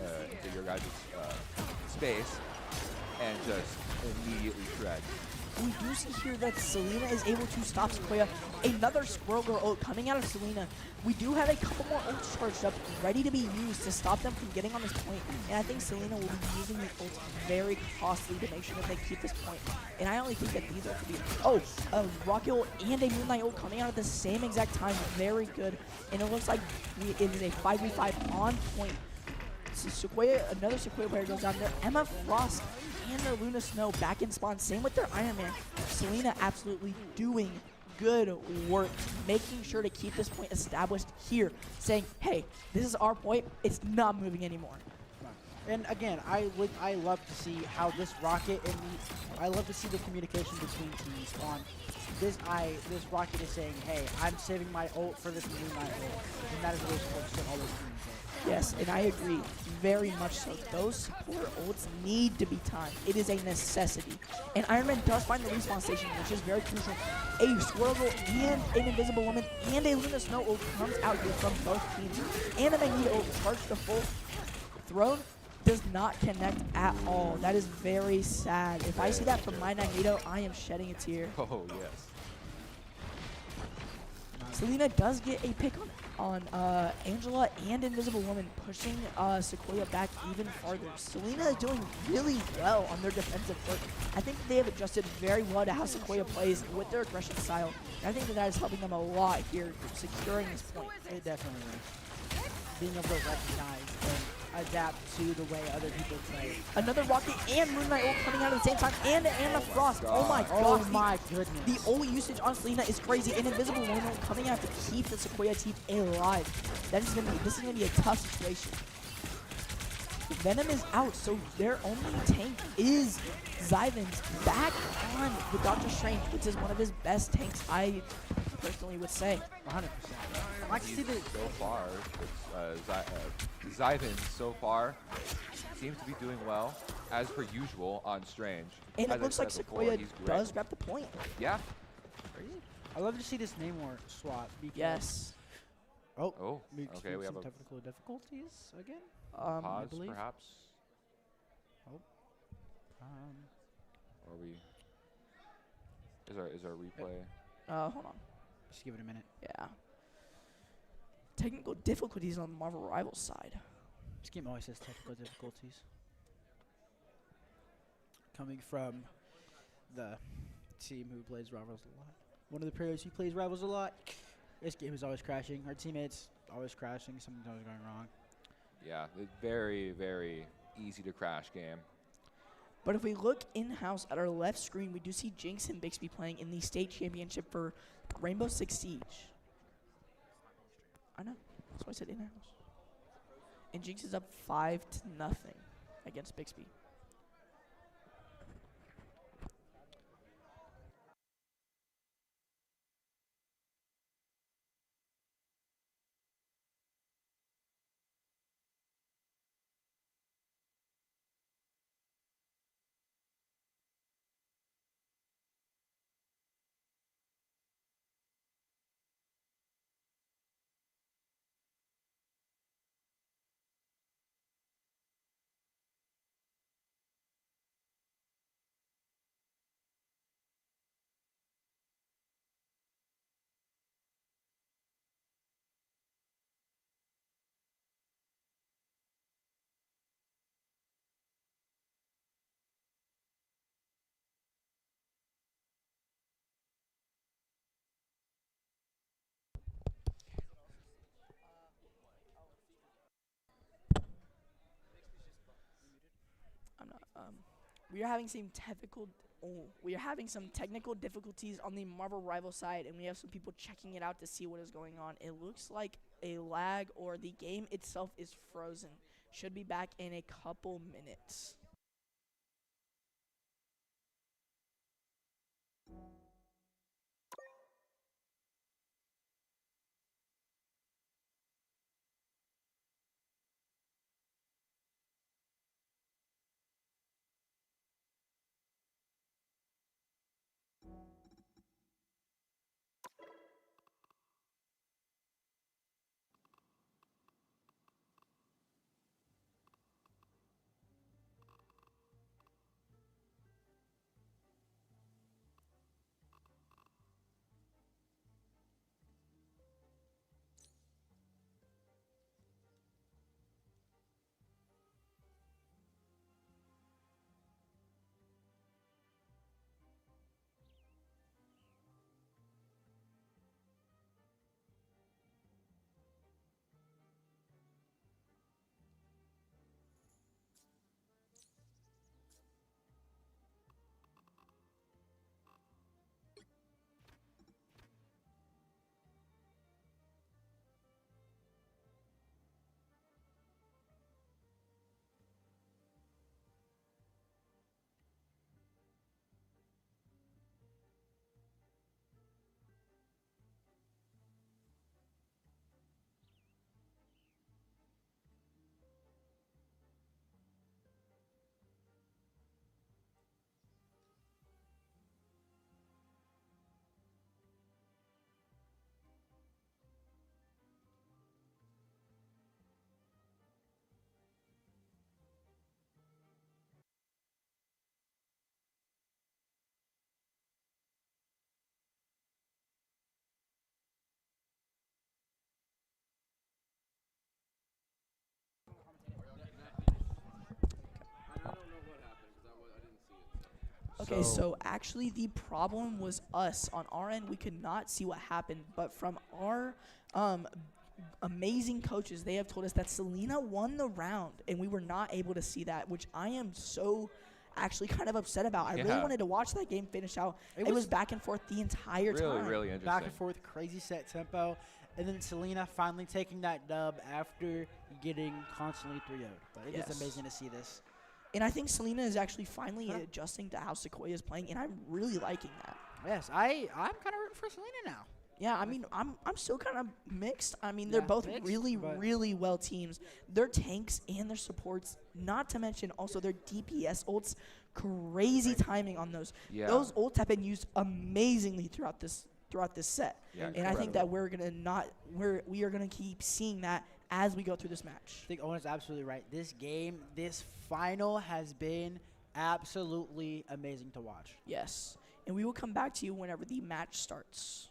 S1: space and just immediately shred.
S5: We do see here that Salina is able to stop Sequoyah. Another Squirrel Girl ult coming out of Salina. We do have a couple more ults charged up, ready to be used to stop them from getting on this point. And I think Salina will be using these ults very costly to make sure that they keep this point. And I only think that these ults will be... Oh, a Rocket ult and a Moonlight ult coming out at the same exact time. Very good. And it looks like it is a 5v5 on point. So Sequoyah, another Sequoyah player goes down there. Emma Frost and their Luna Snow back in spawn. Same with their Iron Man. Salina absolutely doing good work, making sure to keep this point established here, saying, hey, this is our point. It's not moving anymore.
S3: And again, I love to see how this Rocket and I love to see the communication between teams on this. This Rocket is saying, hey, I'm saving my ult for this Moonlight ult, and that is really supposed to always communicate.
S5: Yes, and I agree, very much so. Those support ults need to be timed. It is a necessity. And Iron Man does find the respawn station, which is very crucial. A Squirrel Girl and an Invisible Woman and a Luna Snow ult comes out here from both teams. And a Magneto ult charged to full thrown does not connect at all. That is very sad. If I see that from my Magneto, I am shedding a tear.
S1: Oh, yes.
S5: Salina does get a pick on Angela and Invisible Woman, pushing Sequoyah back even farther. Salina is doing really well on their defensive work. I think they have adjusted very well to how Sequoyah plays with their aggression style. And I think that is helping them a lot here, securing this point.
S3: It definitely is. Being able to recognize and adapt to the way other people play.
S5: Another Rocket and Moonlight ult coming out at the same time, and Emma Frost. Oh my
S3: Oh
S5: god.
S3: my goodness.
S5: The ult usage on Salina is crazy, and Invisible Woman coming out to keep the Sequoyah team alive. This is gonna be a tough situation. Venom is out, so their only tank is Zyvern's back on with Doctor Strange, which is one of his best tanks, I personally would say.
S3: 100%. I like to see the
S1: So far, Zyvern so far seems to be doing well, as per usual, on Strange.
S5: And
S1: As
S5: it
S1: I
S5: looks like
S1: said before,
S5: Sequoyah
S1: he's great.
S5: does grab the point.
S1: Yeah.
S3: I love to see this name war swap. Because
S5: Yes.
S1: Oh,
S3: we
S1: okay,
S3: experienced
S1: we have
S3: some
S1: a
S3: technical difficulties again.
S1: pause,
S3: believe.
S1: perhaps?
S3: Um,
S1: Or we... Is our replay...
S5: Hold on.
S3: just give it a minute.
S5: Yeah. Technical difficulties on the Marvel Rivals side.
S3: This game always has technical difficulties. Coming from the team who plays Rivals a lot. One of the players who plays Rivals a lot. This game is always crashing. Our teammates always crashing. Something's always going wrong.
S1: Yeah, it's very easy to crash game.
S5: But if we look in-house at our left screen, we do see Jinx and Bixby playing in the state championship for Rainbow Six Siege. I know. That's why I said in-house. And Jinx is up 5-0 against Bixby. I'm not. We are having some technical. Oh, we are having some technical difficulties on the Marvel Rival side, and we have some people checking it out to see what is going on. It looks like a lag, or the game itself is frozen. Should be back in a couple minutes. Okay, so actually the problem was us. On our end, we could not see what happened, but from our amazing coaches, they have told us that Salina won the round, and we were not able to see that, which I am so actually kind of upset about. I really
S1: Yeah.
S5: wanted to watch that game finish out.
S3: It
S5: It was
S3: was
S5: back and forth the entire
S1: Really,
S5: time.
S1: really interesting.
S3: Back and forth, crazy set tempo. And then Salina finally taking that dub after getting constantly 3-0'd. But it is
S5: Yes.
S3: amazing to see this.
S5: And I think Salina is actually finally adjusting to how Sequoyah is playing, and I'm really liking that.
S3: Yes, I'm kind of rooting for Salina now.
S5: Yeah, I mean, I'm still kind of mixed. I mean, they're
S3: Yeah,
S5: both
S3: mixed,
S5: really,
S3: but-
S5: really well teams. Their tanks and their supports, not to mention also their DPS ults, crazy timing on those.
S1: Yeah.
S5: Those ults have been used amazingly throughout this set.
S1: Yeah,
S5: And I think
S1: incredible.
S5: that we are gonna keep seeing that as we go through this match.
S3: I think Owen's absolutely right. This game, this final has been absolutely amazing to watch.
S5: Yes. And we will come back to you whenever the match starts.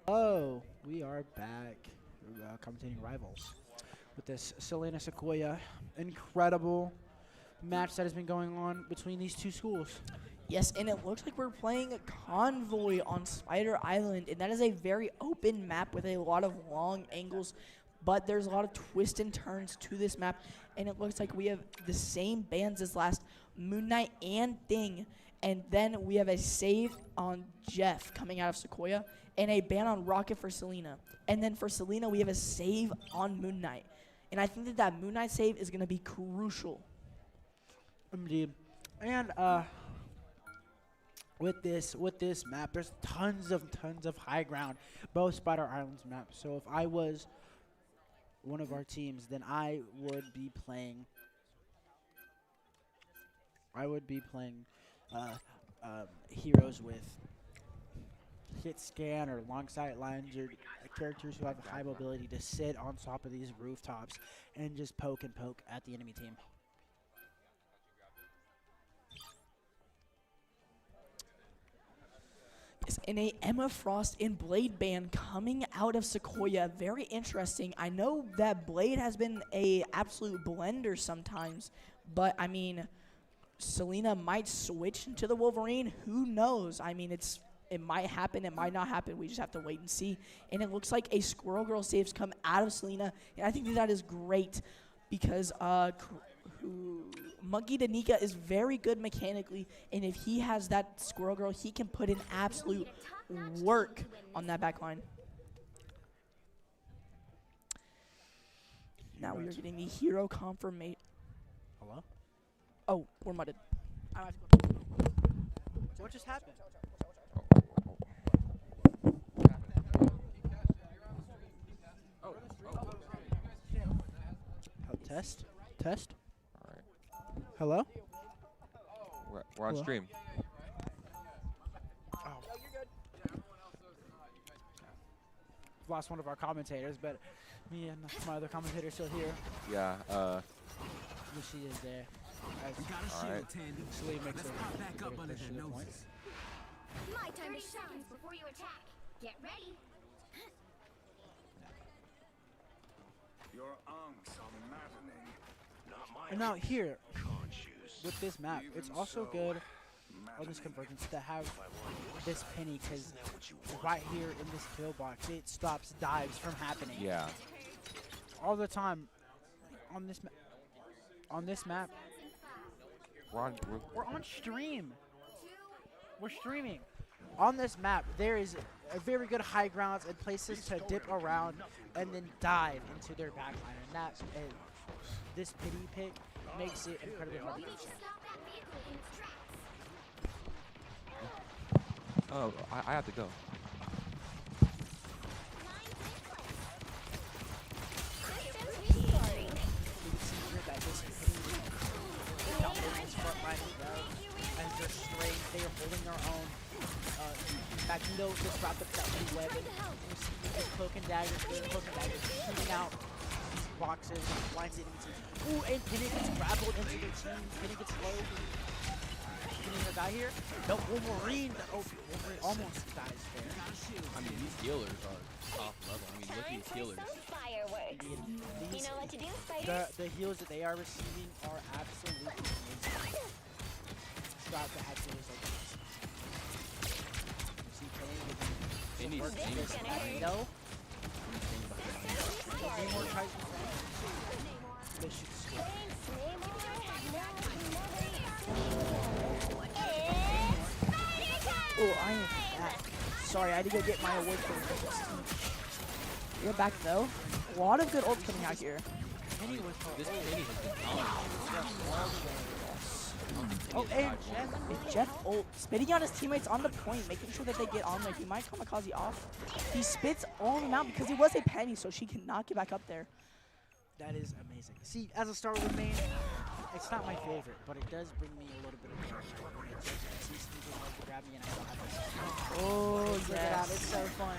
S3: Oh, we are back. Commentating rivals with this Salina Sequoyah. Incredible match that has been going on between these two schools.
S5: Yes, and it looks like we're playing a Convoy on Spider Island, and that is a very open map with a lot of long angles, but there's a lot of twists and turns to this map, and it looks like we have the same bans as last, Moon Knight and Thing, and then we have a save on Jeff coming out of Sequoyah, and a ban on Rocket for Salina. And then for Salina, we have a save on Moon Knight. And I think that that Moon Knight save is going to be crucial.
S3: Indeed. And with this map, there's tons of high ground, both Spider Islands maps. So if I was one of our teams, then I would be playing heroes with hit scan or long sight lines, or characters who have a high mobility to sit on top of these rooftops and just poke at the enemy team.
S5: And a Emma Frost and Blade ban coming out of Sequoyah. Very interesting. I know that Blade has been a absolute blender sometimes, but I mean, Salina might switch into the Wolverine. Who knows? I mean, it might happen. It might not happen. We just have to wait and see. And it looks like a Squirrel Girl saves come out of Salina, and I think that is great because Monkey Danica is very good mechanically, and if he has that Squirrel Girl, he can put in absolute work on that back line. Now we are getting the hero confirmation.
S3: Hello?
S5: Oh, we're mudded.
S3: What just happened? Test? Test?
S1: All right.
S3: Hello?
S1: We're on
S3: Hello?
S1: stream.
S3: Lost one of our commentators, but me and my other commentator still here.
S1: Yeah.
S3: She is there.
S7: We got a
S1: All
S7: shield,
S1: right.
S7: Tandy.
S3: Salina makes
S7: Let's
S3: a
S7: pop back up under
S3: push to
S7: their
S3: the point.
S7: noses.
S6: My time 30 seconds before you attack. Get ready.
S7: Your arms are maddening. Not my
S3: And now here,
S7: conscious.
S3: with this map, it's
S7: Even
S3: also
S7: so,
S3: good on this
S7: maddening.
S3: convergence to have this penny, because right here in this kill box, it stops dives from happening.
S1: Yeah.
S3: All the time on this map. We're on stream. We're streaming. On this map, there is a very good high grounds and places to dip around and then dive into their backline. And that, this pity pick makes it incredibly hard
S6: We
S3: to
S6: need to
S3: do.
S6: stop that vehicle in its tracks.
S1: Oh, I have to go.
S3: You can see here that this pity dominates this front line as well. As they're straight, they are holding their own. Magneto just wrapped up that blue weapon. You see his cloak and dagger, shooting out these boxes, blinds it into. Ooh, and Penny gets grappled into their team. Penny gets low. Can he die here? No, Wolverine. Oh, Wolverine almost dies there.
S8: I mean, these healers are top level. I mean, look at these healers.
S6: Fireworks. You
S3: These,
S6: know what to do, Spider?
S3: the heals that they are receiving are absolutely amazing. Shout out to have healers like this. You see Penny with
S8: Penny's
S3: work
S8: team
S3: this
S8: is
S3: Magneto. Namor tries to run. They should score.
S5: Oh, I am back. Sorry, I had to go get my award for the We're back though. A lot of good ults coming out here.
S3: Penny with her.
S8: This Penny has been
S3: Oh, and Jeff.
S5: Jeff ult spitting on his teammates on the point, making sure that they get on there. He might kamikaze off. He spits all of them out because he was a penny, so she cannot get back up there.
S3: That is amazing. See, as a Star Wars main, it's not my favorite, but it does bring me a little bit of joy when it just sees people like to grab me and I don't have this.
S5: Oh,
S3: Look at that, it's so fun.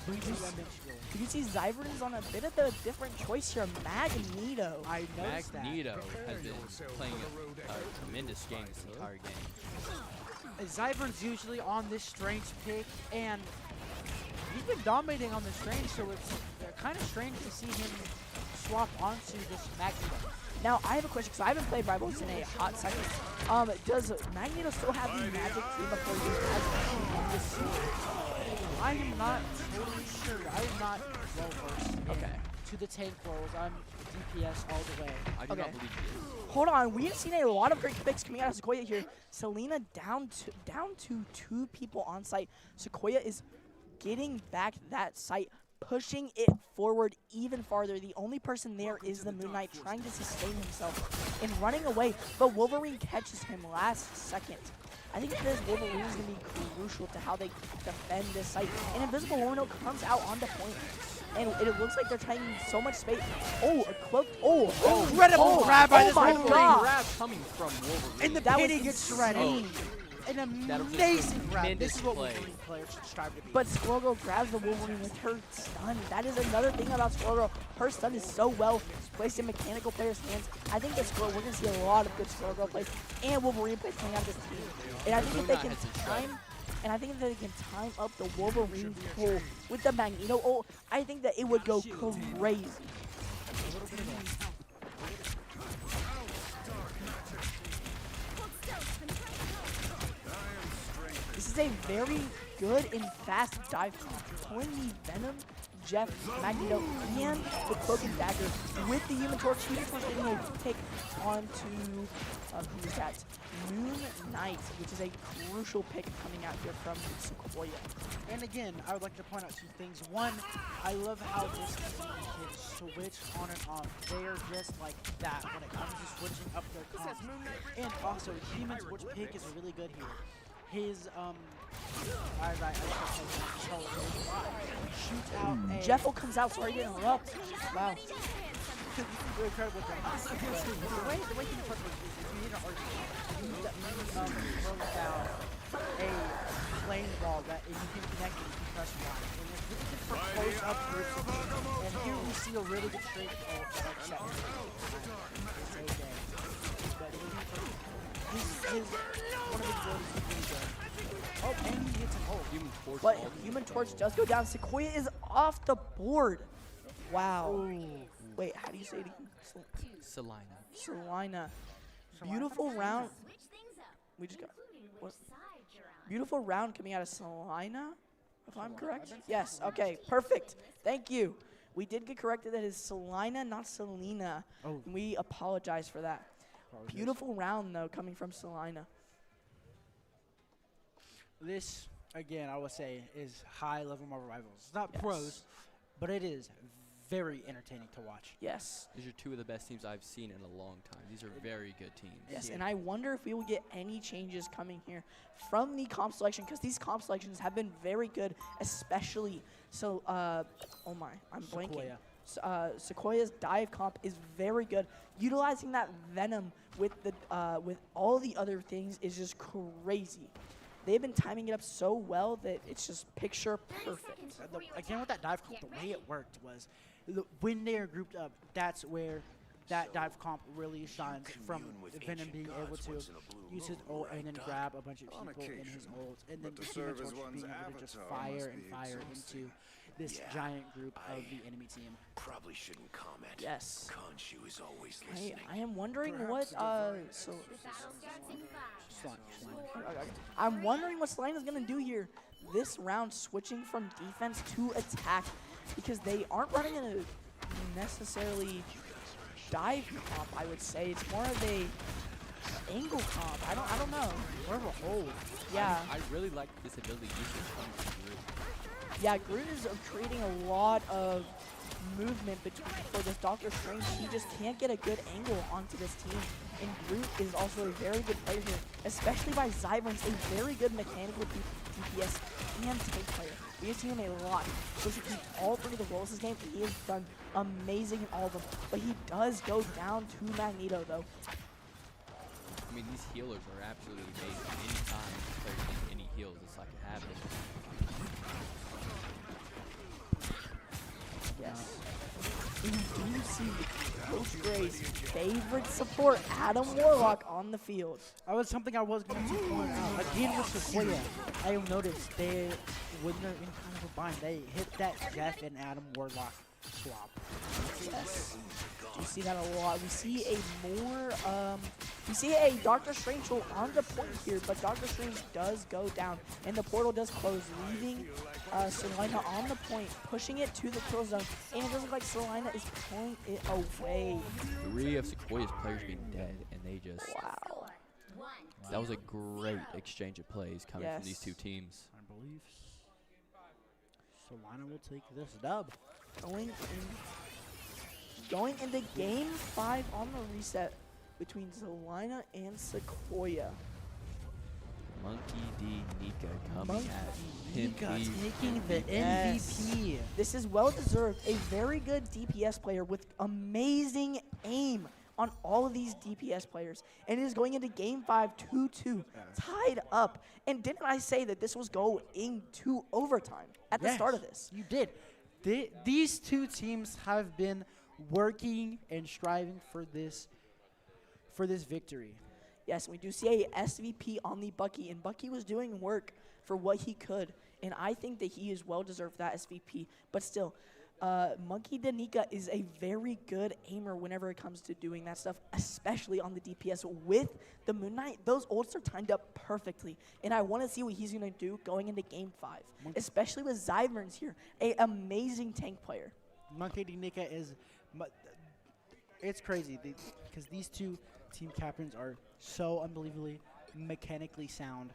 S5: You can see Zyvern's on a bit of a different choice here. Magneto.
S3: I noticed
S8: Magneto has been playing a tremendous game this entire game.
S3: that. Zyvern's usually on this strange pick, and he's been dominating on this range, so it's kind of strange to see him swap onto this Magneto.
S5: Now, I have a question, because I haven't played Rivals in a hot second. Does Magneto still have the magic team before he has on this scene?
S3: I am not totally sure. I am not well versed
S5: Okay.
S3: to the tank roles. I'm DPS all the way.
S8: I do
S5: Okay.
S8: not believe he is.
S5: Hold on, we have seen a lot of great picks coming out of Sequoyah here. Salina down to 2 people on site. Sequoyah is getting back that site, pushing it forward even farther. The only person there is the Moon Knight trying to sustain himself and running away, but Wolverine catches him last second. I think this Wolverine is going to be crucial to how they defend this site. And Invisible Wolverine comes out onto point. And it looks like they're taking so much space. Oh, a cloak. Oh,
S3: Incredible grab by this
S5: my
S3: Wolverine.
S5: God.
S8: Grab coming from Wolverine.
S3: In the
S5: That
S3: pit,
S5: was
S3: he gets shredded.
S5: insane.
S3: An
S8: That was
S3: amazing
S8: a
S3: grab. This
S8: tremendous
S3: is what
S8: play.
S3: Wolverine players should strive to be.
S5: But Squirrel Girl grabs the Wolverine with her stun. That is another thing about Squirrel Girl. Her stun is so well placed in mechanical players' hands. I think that we're going to see a lot of good Squirrel Girl plays and Wolverine plays coming out of this team. And I think if they can time up the Wolverine pull with the Magneto ult, I think that it would go crazy. This is a very good and fast dive comp. Pulling the Venom, Jeff, Magneto, and the Cloak and Dagger with the Human Torch. Human Torch getting a pick onto, who's that? Moon Knight, which is a crucial pick coming out here from Sequoyah.
S3: And again, I would like to point out 2 things. One, I love how this team can switch on and off. They are just like that when it comes to switching up their comp. And also, Human Torch pick is really good here. His, shoots out a...
S5: Jeffel comes out, sorry to interrupt. Wow.
S3: Really incredible thing. The way Human Torch works is if you hit an RG, you throws down a flame ball that if you can connect it, you can press Y. And it's really good for close-up groups. And here we see a really good straight ult like set. It's a day. But his one of his abilities is really good. Oh, and he hits an ult.
S8: Human Torch.
S5: But
S8: ultimate.
S5: Human Torch does go down. Sequoyah is off the board. Wow. Wait, how do you say it again?
S8: Salina.
S5: Salina. Beautiful round. We just got what? Beautiful round coming out of Salina, if I'm correct. Yes. Okay. Perfect. Thank you. We did get corrected that it's Salina, not Salina.
S3: Oh.
S5: We apologize for that. Beautiful round though coming from Salina.
S3: This, again, I would say, is high-level Marvel Rivals. It's not
S5: Yes.
S3: pros, but it is very entertaining to watch.
S5: Yes.
S8: These are 2 of the best teams I've seen in a long time. These are very good teams.
S5: Yes, and I wonder if we will get any changes coming here from the comp selection, because these comp selections have been very good, especially so. Oh my, I'm blanking. Sequoiah's dive comp is very good. Utilizing that Venom with the with all the other things is just crazy. They've been timing it up so well that it's just picture perfect.
S3: Again, with that dive comp, the way it worked was when they are grouped up, that's where that dive comp really shines from Venom being able to use his ult and then grab a bunch of people in his ult, and then the Human Torch being able to just fire and fire into this giant group of the enemy team.
S7: Probably shouldn't comment.
S5: Yes.
S7: Khonshu is always listening.
S5: I am wondering what I'm wondering what Salina's gonna do here this round, switching from defense to attack, because they aren't running a necessarily dive comp. I would say it's more of a angle comp. I don't know.
S3: More of a hold.
S5: Yeah.
S8: I really like this ability usage from Groot.
S5: Yeah, Groot is creating a lot of movement for this Doctor Strange. He just can't get a good angle onto this team. And Groot is also a very good player here, especially by Zyverns, a very good mechanical DPS and tank player. We have seen him a lot. So he keeps all 3 of the roles this game, and he has done amazing in all of them. But he does go down to Magneto, though.
S8: I mean, these healers are absolutely amazing. Anytime players need any heals, it's like a habit.
S5: Yes. And you do see Coach Gray's favorite support, Adam Warlock, on the field.
S3: That was something I was going to point out. Again with Sequoyah, I have noticed when they're in kind of a bind, they hit that Jeff and Adam Warlock swap.
S5: Yes. We see that a lot. We see we see a Doctor Strange on the point here, but Doctor Strange does go down, and the portal does close, leaving Salina on the point, pushing it to the kill zone, and it does look like Salina is pulling it away.
S8: 3 of Sequoia's players being dead, and they just...
S5: Wow.
S8: That was a great exchange of plays coming from these two teams.
S3: I believe Salina will take this dub.
S5: Going into Game 5 on the reset between Salina and Sequoyah.
S8: Monkey D. Nika coming
S5: Monkey
S8: at
S3: Nika
S8: Pimpy.
S3: taking the
S5: Yes.
S3: MVP.
S5: This is well deserved. A very good DPS player with amazing aim on all of these DPS players. And it is going into Game 5 2-2, tied up. And didn't I say that this was going to overtime at the start of this?
S3: You did. These two teams have been working and striving for this victory.
S5: Yes, we do see a SVP on the Bucky, and Bucky was doing work for what he could, and I think that he is well deserved that SVP. But still, Monkey Danica is a very good aimer whenever it comes to doing that stuff, especially on the DPS. With the Moon Knight, those ults are timed up perfectly, and I want to see what he's going to do going into Game 5, especially with Zyverns here, a amazing tank player.
S3: Monkey Danica is... It's crazy because these two team captains are so unbelievably mechanically sound.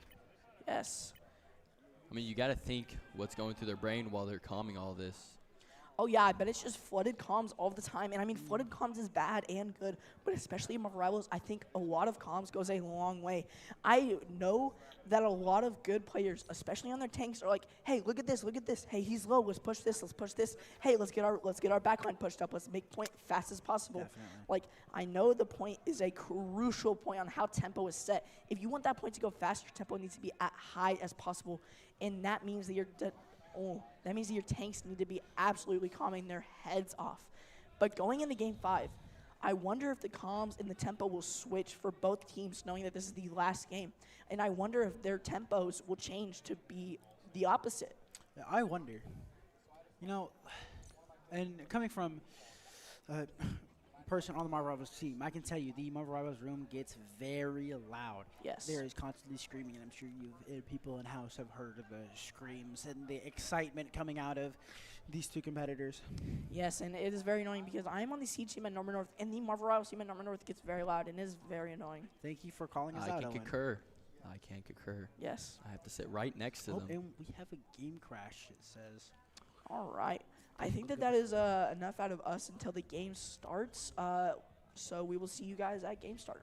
S5: Yes.
S8: I mean, you got to think what's going through their brain while they're calming all this.
S5: Oh, yeah, I bet it's just flooded comms all the time. And, I mean, flooded comms is bad and good, but especially in Marvel Rivals, I think a lot of comms goes a long way. I know that a lot of good players, especially on their tanks, are like, hey, look at this, look at this. Hey, he's low, let's push this, let's push this. Hey, let's get our backline pushed up. Let's make point fast as possible.
S3: Definitely.
S5: Like, I know the point is a crucial point on how tempo is set. If you want that point to go fast, your tempo needs to be as high as possible, and that means that that means that your tanks need to be absolutely calming their heads off. But going into Game 5, I wonder if the comms and the tempo will switch for both teams, knowing that this is the last game. And I wonder if their tempos will change to be the opposite.
S3: I wonder. You know, and coming from a person on the Marvel Rivals team, I can tell you the Marvel Rivals room gets very loud.
S5: Yes.
S3: There is constantly screaming, and I'm sure people in house have heard of the screams and the excitement coming out of these two competitors.
S5: Yes, and it is very annoying because I'm on the Siege team at Norman North, and the Marvel Rivals team at Norman North gets very loud, and it is very annoying.
S3: Thank you for calling us
S8: I
S3: out,
S8: can
S3: Owen.
S8: concur. I can concur.
S5: Yes.
S8: I have to sit right next to
S3: Oh,
S8: them.
S3: and we have a game crash, it says.
S5: All right. I think that is enough out of us until the game starts. So we will see you guys at game start.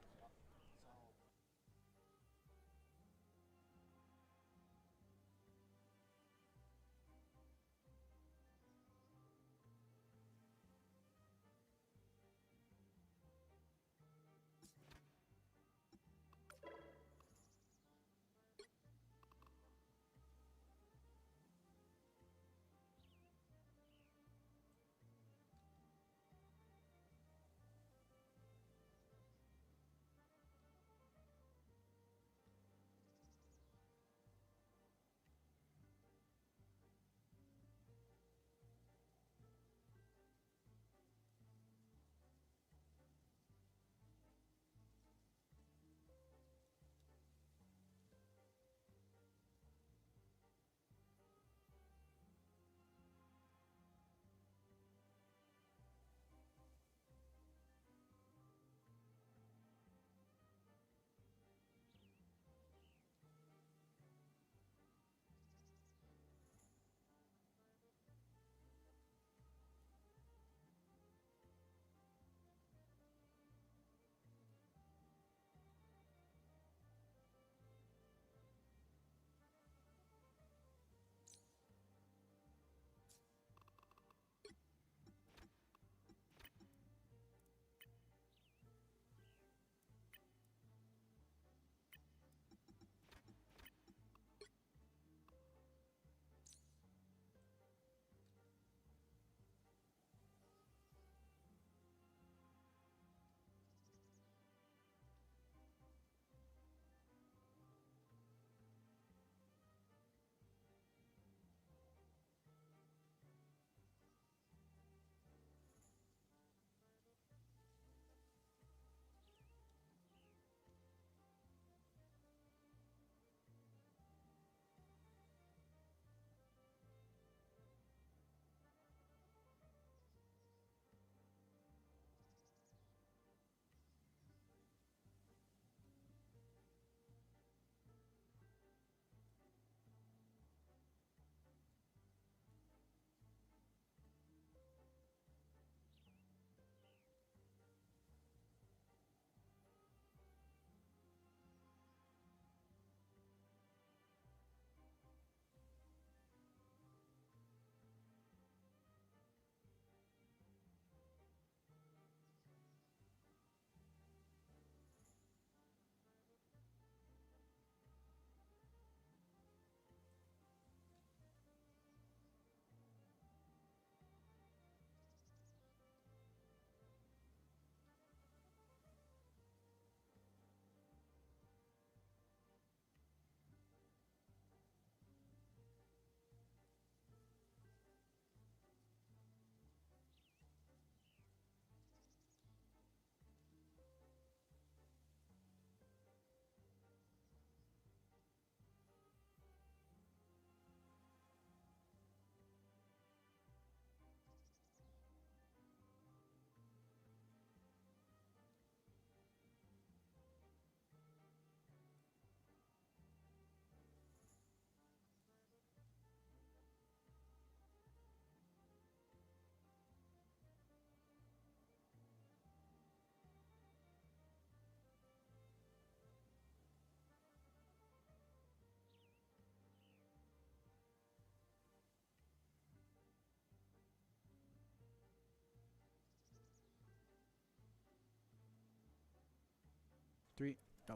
S3: 3. Oh.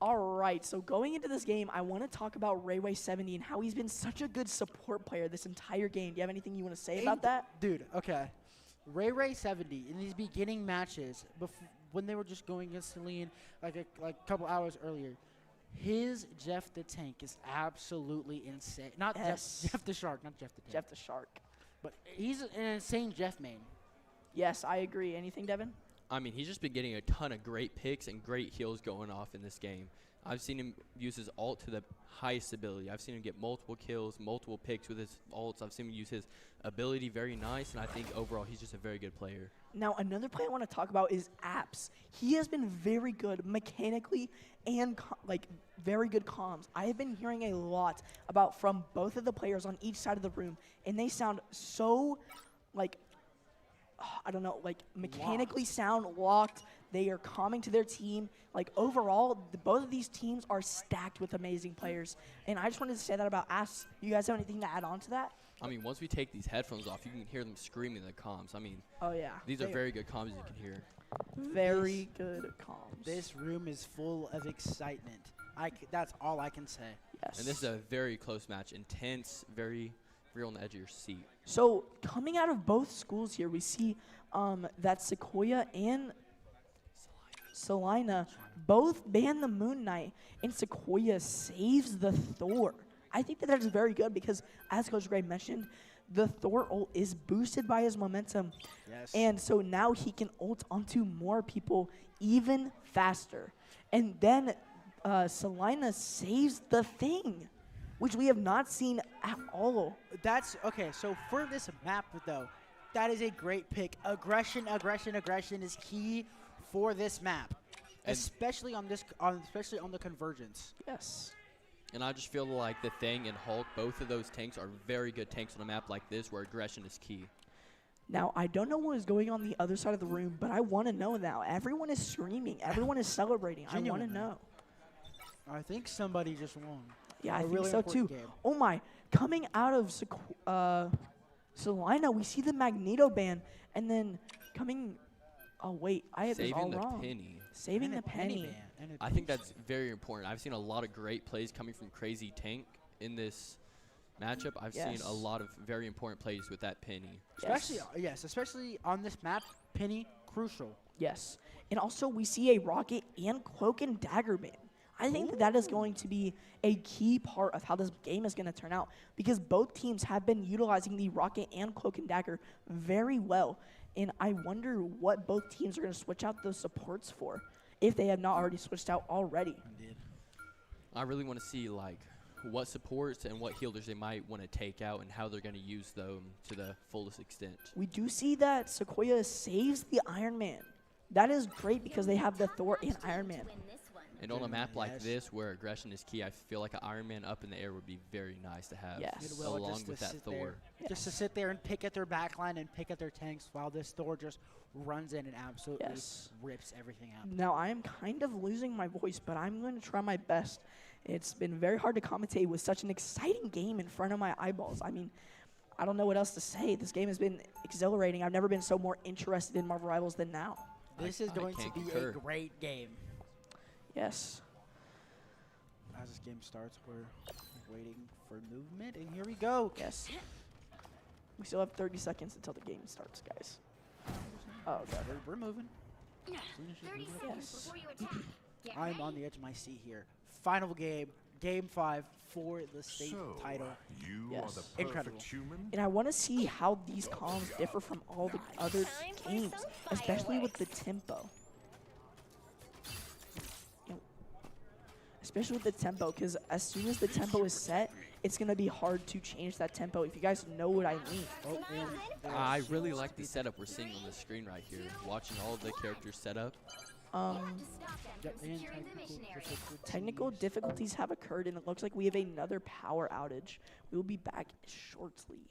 S5: All right, so going into this game, I want to talk about Rayway70 and how he's been such a good support player this entire game. Do you have anything you want to say about that?
S3: Dude, okay. Ray 70 in these beginning matches, when they were just going against Salina like a couple hours earlier, his Jeff the Tank is absolutely insane. Not
S5: Yes.
S3: Jeff the Shark, not Jeff the Tank.
S5: Jeff the Shark.
S3: But he's an insane Jeff main.
S5: Yes, I agree. Anything, Devin?
S8: I mean, he's just been getting a ton of great picks and great heals going off in this game. I've seen him use his ult to the highest ability. I've seen him get multiple kills, multiple picks with his ults. I've seen him use his ability very nice, and I think overall he's just a very good player.
S5: Now, another play I want to talk about is Apps. He has been very good mechanically and very good comms. I have been hearing a lot about from both of the players on each side of the room, and they sound so I don't know, mechanically sound locked. They are calming to their team. Overall, both of these teams are stacked with amazing players. And I just wanted to say that about Apps. You guys have anything to add on to that?
S8: I mean, once we take these headphones off, you can hear them screaming in the comms. I mean,
S5: Oh, yeah.
S8: these are very good comms you can hear.
S5: Very good comms.
S3: This room is full of excitement. That's all I can say.
S5: Yes.
S8: And this is a very close match. Intense, very real on the edge of your seat.
S5: So coming out of both schools here, we see that Sequoyah and Salina both ban the Moon Knight, and Sequoyah saves the Thor. I think that is very good because, as Coach Gray mentioned, the Thor ult is boosted by his momentum.
S3: Yes.
S5: And so now he can ult onto more people even faster. And then Salina saves the Thing, which we have not seen at all.
S3: That's okay. So for this map, though, that is a great pick. Aggression is key for this map,
S8: And
S3: especially on the convergence.
S5: Yes.
S8: And I just feel like the Thing and Hulk, both of those tanks are very good tanks on a map like this where aggression is key.
S5: Now, I don't know what is going on the other side of the room, but I want to know now. Everyone is screaming. Everyone is celebrating. I want to
S3: Genuinely.
S5: know.
S3: I think somebody just won.
S5: Yeah, I
S3: A
S5: think
S3: really
S5: so too.
S3: important game.
S5: Oh my, coming out of Salina, we see the Magneto ban, and then coming, oh wait, I have this all
S8: Saving the
S5: wrong.
S8: penny.
S5: Saving
S3: And
S5: the
S3: a
S5: penny.
S3: ban, and a
S8: I think
S3: pinch.
S8: that's very important. I've seen a lot of great plays coming from Crazy Tank in this matchup. I've seen
S5: Yes.
S8: a lot of very important plays with that penny.
S3: especially on this map. Penny crucial.
S5: Yes. And also, we see a Rocket and Cloak and Dagger ban. I think that that is going to be a key part of how this game is going to turn out because both teams have been utilizing the Rocket and Cloak and Dagger very well. And I wonder what both teams are going to switch out those supports for if they have not already switched out already.
S3: Indeed.
S8: I really want to see like what supports and what healers they might want to take out and how they're going to use them to the fullest extent.
S5: We do see that Sequoyah saves the Iron Man. That is great because they have the Thor and Iron Man.
S6: Win this one.
S8: And on a map like
S3: Yes.
S8: this where aggression is key, I feel like an Iron Man up in the air would be very nice to have
S5: Yes.
S3: Goodwill
S8: along
S3: just to
S8: with that
S3: sit
S8: Thor.
S3: there. Just to sit there and pick at their backline and pick at their tanks while this Thor just runs in and absolutely
S5: Yes.
S3: rips everything out.
S5: Now, I am kind of losing my voice, but I'm going to try my best. It's been very hard to commentate with such an exciting game in front of my eyeballs. I mean, I don't know what else to say. This game has been exhilarating. I've never been so more interested in Marvel Rivals than now.
S3: This is
S8: I
S3: going to
S8: can't
S3: be
S8: concur.
S3: a great game.
S5: Yes.
S3: As this game starts, we're waiting for movement, and here we go.
S5: Yes. We still have 30 seconds until the game starts, guys. Oh, God.
S3: We're moving.
S6: Yeah.
S3: Salina should
S6: 30
S3: move it.
S6: seconds
S5: Yes.
S6: before you attack. Get
S3: I'm
S6: ready.
S3: on the edge of my seat here. Final game, game 5 for the state
S7: So,
S3: title.
S7: you
S5: Yes.
S7: are the perfect
S3: Incredible.
S7: human?
S5: And I want to see how these comms differ from all the other
S6: Time for
S5: games,
S6: some
S5: especially with the
S6: fireworks.
S5: tempo. You know, especially with the tempo, because as soon as the tempo is set, it's going to be hard to change that tempo, if you guys know what I mean.
S3: Oh, and there's
S8: I really like the setup we're seeing on the screen right here. Watching all the characters set up.
S6: You have to stop them
S3: Yep,
S6: from
S3: and
S6: securing the mission area.
S5: Technical difficulties have occurred, and it looks like we have another power outage. We will be back shortly.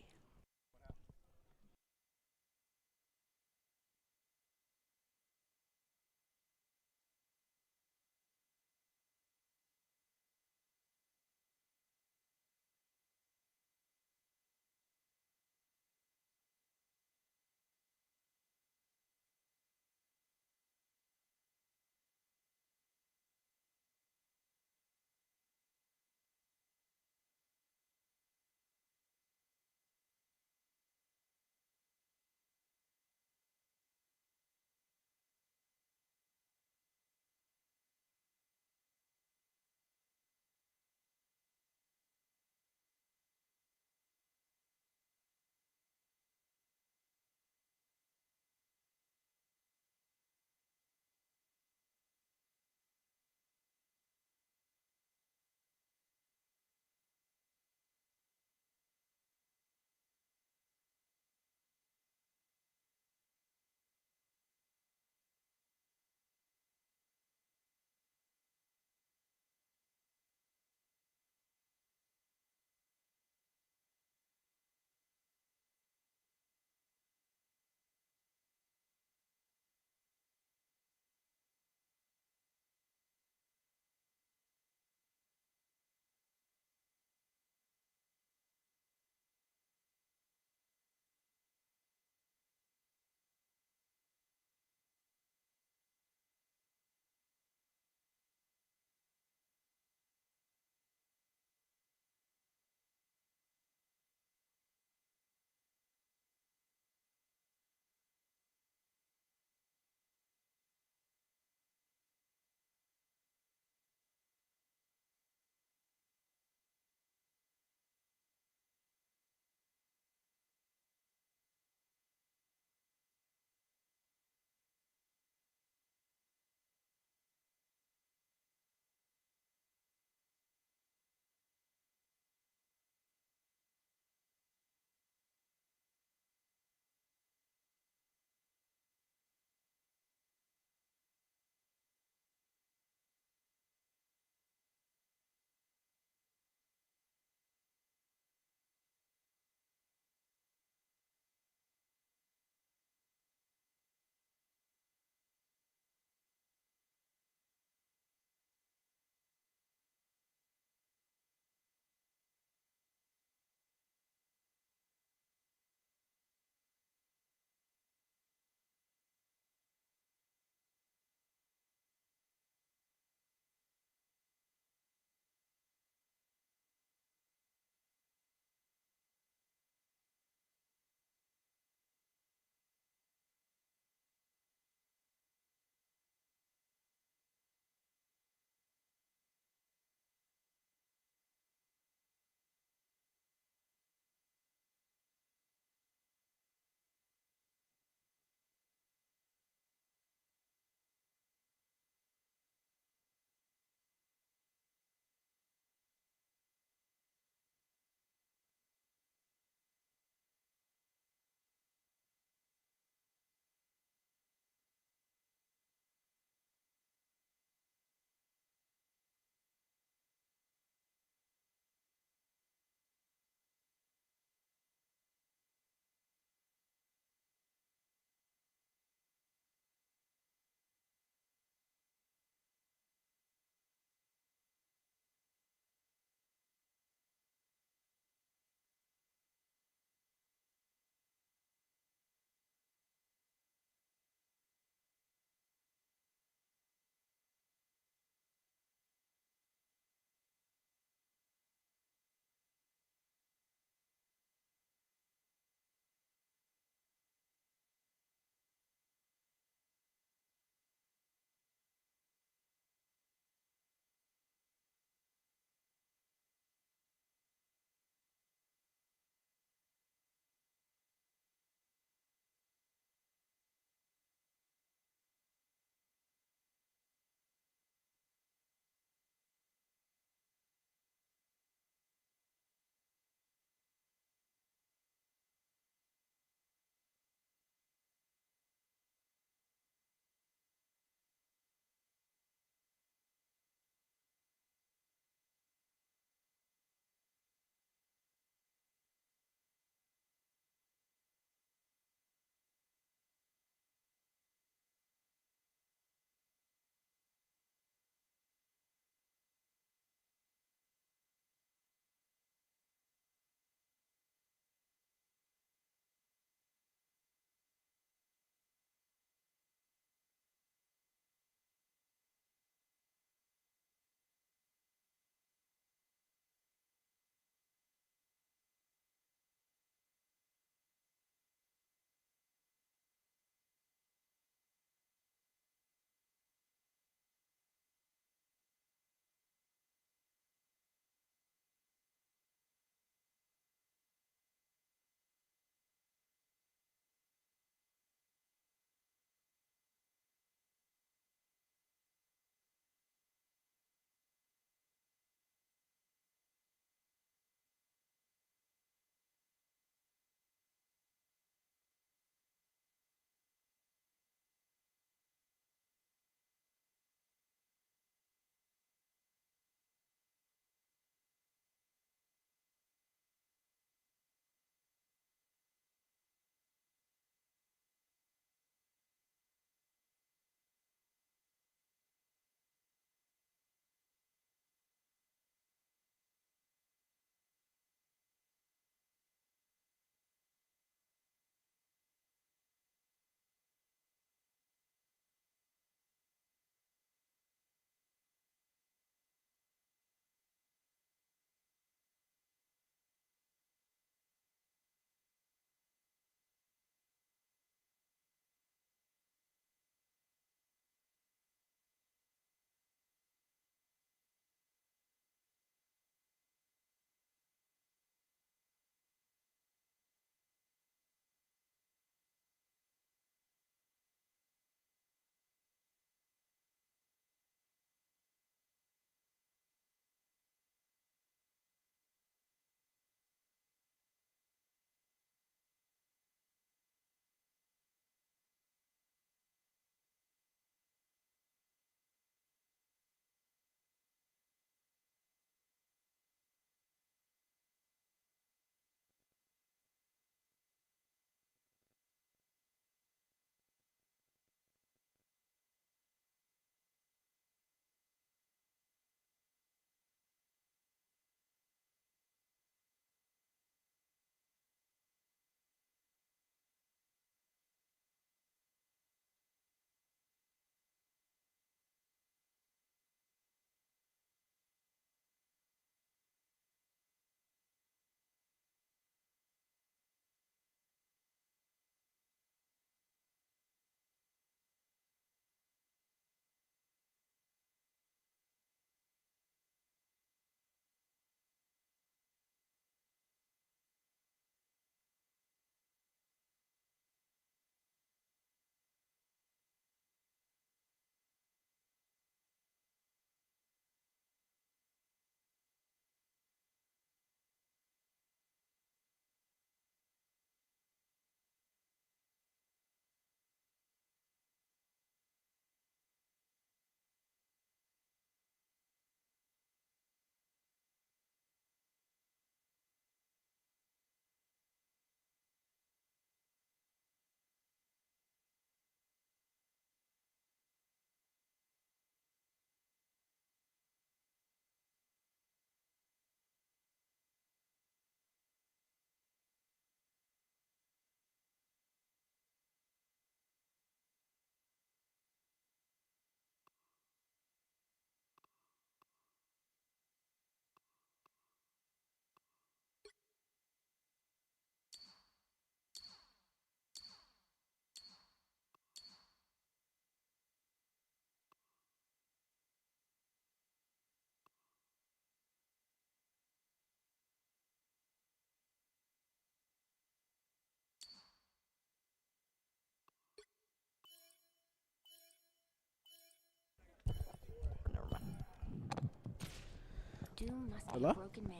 S6: Doom must be
S3: Hello?
S6: a broken man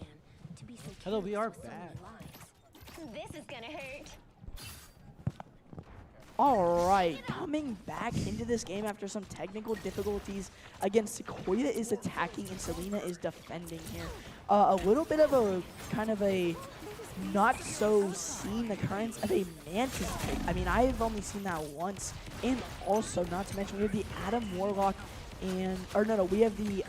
S6: to be so
S3: Hello, we are
S6: careless with so many
S3: back.
S6: lives. This is gonna hurt.
S5: All right, coming back into this game after some technical difficulties. Again, Sequoyah is attacking and Salina is defending here. A little bit of a kind of a not so seen occurrence of a Mantis pick. I mean, I've only seen that once. And also, not to mention, we have the Adam Warlock and, or no, we have the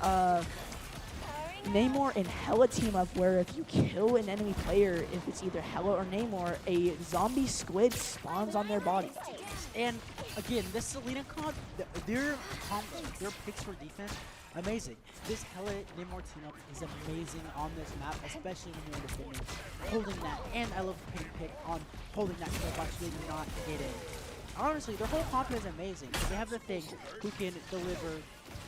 S5: Namor and Hella team up where if you kill an enemy player, if it's either Hella or Namor, a zombie squid spawns on their body.
S3: And again, this Salina comp, their picks for defense, amazing. This Hella Namor team up is amazing on this map, especially when you're defending, holding that. And I love the pick on holding that kill box so they do not get in. Honestly, their whole comp is amazing. They have the thing who can deliver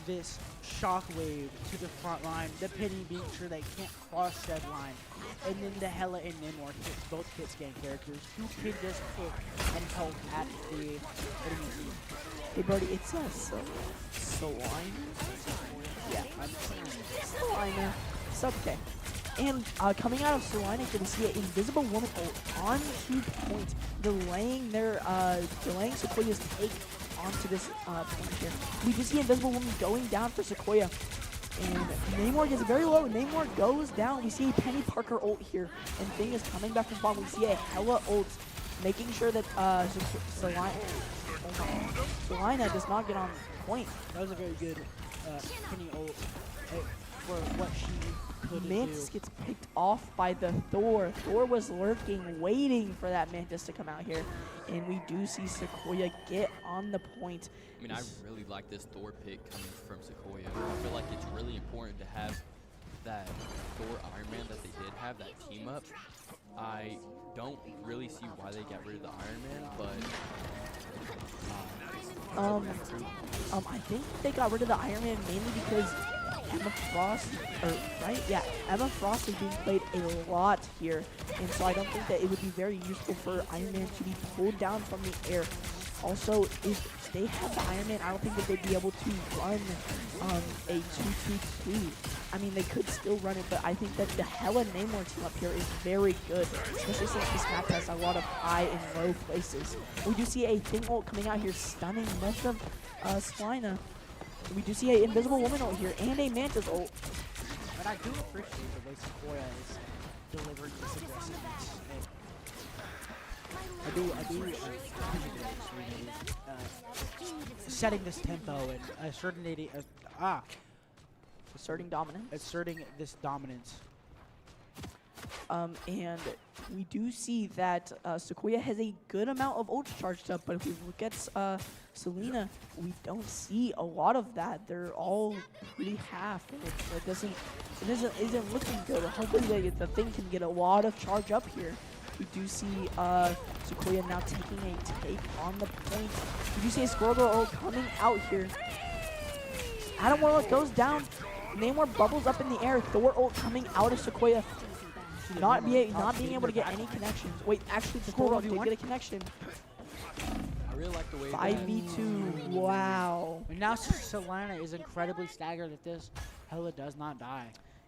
S3: this shockwave to the front line, the Penny being sure they can't cross said line, and then the Hella and Namor, both hit scan characters, who can just hit and help at the enemy team.
S5: Hey, Brody, it's Salina. Yeah, Salina. It's okay. And coming out of Salina, you can see an Invisible Woman on 2 points, delaying Sequoiah's take onto this point here. We just see Invisible Woman going down for Sequoyah. And Namor gets very low. Namor goes down. We see a Penny Parker ult here. And Thing is coming back from spawn. We see a Hella ult, making sure that Salina does not get on point.
S3: That was a very good Penny ult for what she could
S5: Mantis
S3: do.
S5: gets picked off by the Thor. Thor was lurking, waiting for that Mantis to come out here. And we do see Sequoyah get on the point.
S8: I mean, I really like this Thor pick coming from Sequoyah. I feel like it's really important to have that Thor Iron Man that they did have, that team up. I don't really see why they got rid of the Iron Man, but
S5: I think they got rid of the Iron Man mainly because Emma Frost, Emma Frost is being played a lot here, and so I don't think that it would be very useful for Iron Man to be pulled down from the air. Also, if they have the Iron Man, I don't think that they'd be able to run a 2-2-2. I mean, they could still run it, but I think that the Hella Namor team up here is very good, especially since this map has a lot of high and low places. We do see a Thing ult coming out here, stunning most of Salina. We do see an Invisible Woman ult here and a Mantis ult.
S3: But I do appreciate the way Sequoyah is delivering this aggressiveness. I do appreciate setting this tempo and asserting
S5: Dominance.
S3: asserting this dominance.
S5: And we do see that Sequoyah has a good amount of ults charged up, but if we look at Salina, we don't see a lot of that. They're all pretty half, and it isn't looking good. Hopefully the Thing can get a lot of charge up here. We do see Sequoyah now taking a take on the point. We do see a Squirrel Girl ult coming out here. Adam Warlock goes down. Namor bubbles up in the air. Thor ult coming out of Sequoyah. Not being able to get any connections. Wait, actually, the Thor ult did get a connection.
S8: I really like the way
S5: 5v2. Wow.
S3: And now Salina is incredibly staggered if this Hella does not die.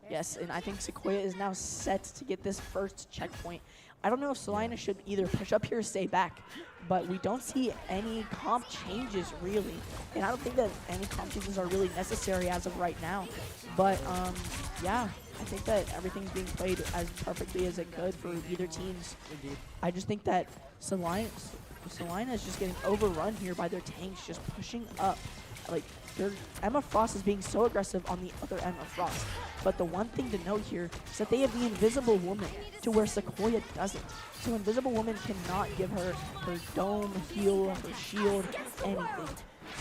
S5: Yes, and I think Sequoyah is now set to get this first checkpoint. I don't know if Salina should either push up here or stay back, but we don't see any comp changes really. And I don't think that any comp changes are really necessary as of right now. But yeah, I think that everything's being played as perfectly as it could for either teams.
S3: Indeed.
S5: I just think that Salina is just getting overrun here by their tanks just pushing up. Like, Emma Frost is being so aggressive on the other Emma Frost. But the one thing to note here is that they have the Invisible Woman to where Sequoyah doesn't. So Invisible Woman cannot give her dome, heal, her shield, anything.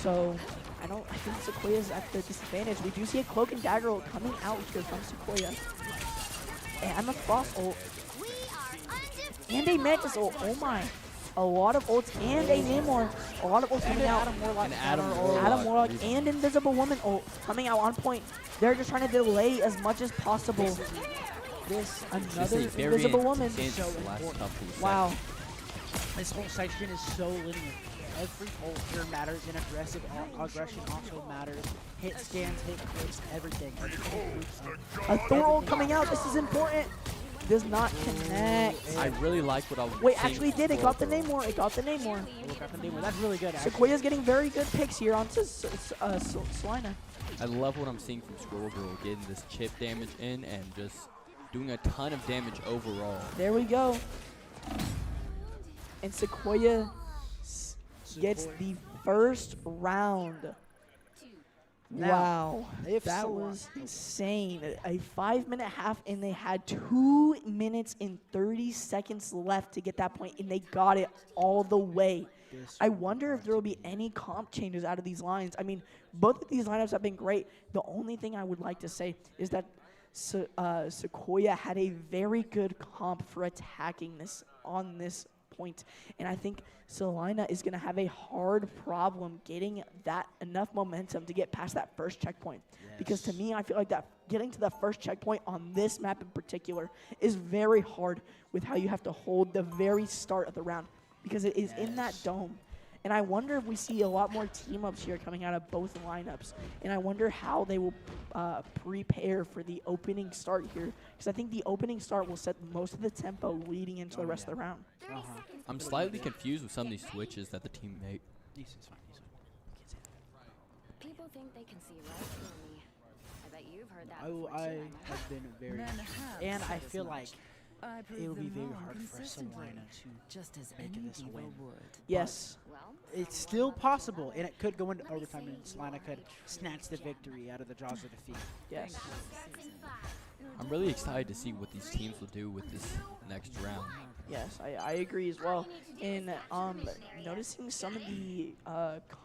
S5: So I think Sequoyah's at the disadvantage. We do see a Cloak and Dagger ult coming out here from Sequoyah. And Emma Frost ult. And a Mantis ult. Oh my. A lot of ults and a Namor. A lot of ults coming out. Adam Warlock and Invisible Woman ult coming out on point. They're just trying to delay as much as possible. Another Invisible Woman.
S3: So important.
S5: Wow.
S3: This whole section is so linear. Every ult here matters, and aggression also matters. Hit scans, hit clicks, everything.
S5: A Thor ult coming out. This is important. Does not connect.
S8: I really like what I'm
S5: Wait,
S8: seeing
S5: actually
S8: from
S5: did. It got the
S8: Squirrel
S5: name more. It got the name more.
S3: That's really good, actually.
S5: Sequoiah's getting very good picks here onto Salina.
S8: I love what I'm seeing from Squirrel Girl, getting this chip damage in and just doing a ton of damage overall.
S5: There we go. And Sequoyah gets the first round.
S3: Now,
S5: Wow,
S3: if
S5: that
S3: so-
S5: was insane. A 5-minute half, and they had 2 minutes and 30 seconds left to get that point, and they got it all the way. I wonder if there will be any comp changes out of these lines. I mean, both of these lineups have been great. The only thing I would like to say is that Sequoyah had a very good comp for attacking this on this point. And I think Salina is going to have a hard problem getting that enough momentum to get past that first checkpoint. Because to me, I feel like that getting to the first checkpoint on this map in particular is very hard with how you have to hold the very start of the round. Because it is in that dome. And I wonder if we see a lot more team-ups here coming out of both lineups. And I wonder how they will prepare for the opening start here. Because I think the opening start will set most of the tempo leading into the rest of the round.
S8: I'm slightly confused with some of these switches that the team made.
S6: People think they can see right through me. I bet you've heard that
S3: I
S6: before, too,
S3: I
S6: Emma.
S3: have been very, and I feel like it'll be very hard for Salina to make this a win.
S5: Yes.
S6: Well,
S3: It's still possible, and it could go into overtime, and Salina could snatch the victory out of the jaws of defeat.
S5: Yes.
S8: I'm really excited to see what these teams will do with this next round.
S5: Yes, I agree as well. And noticing some of the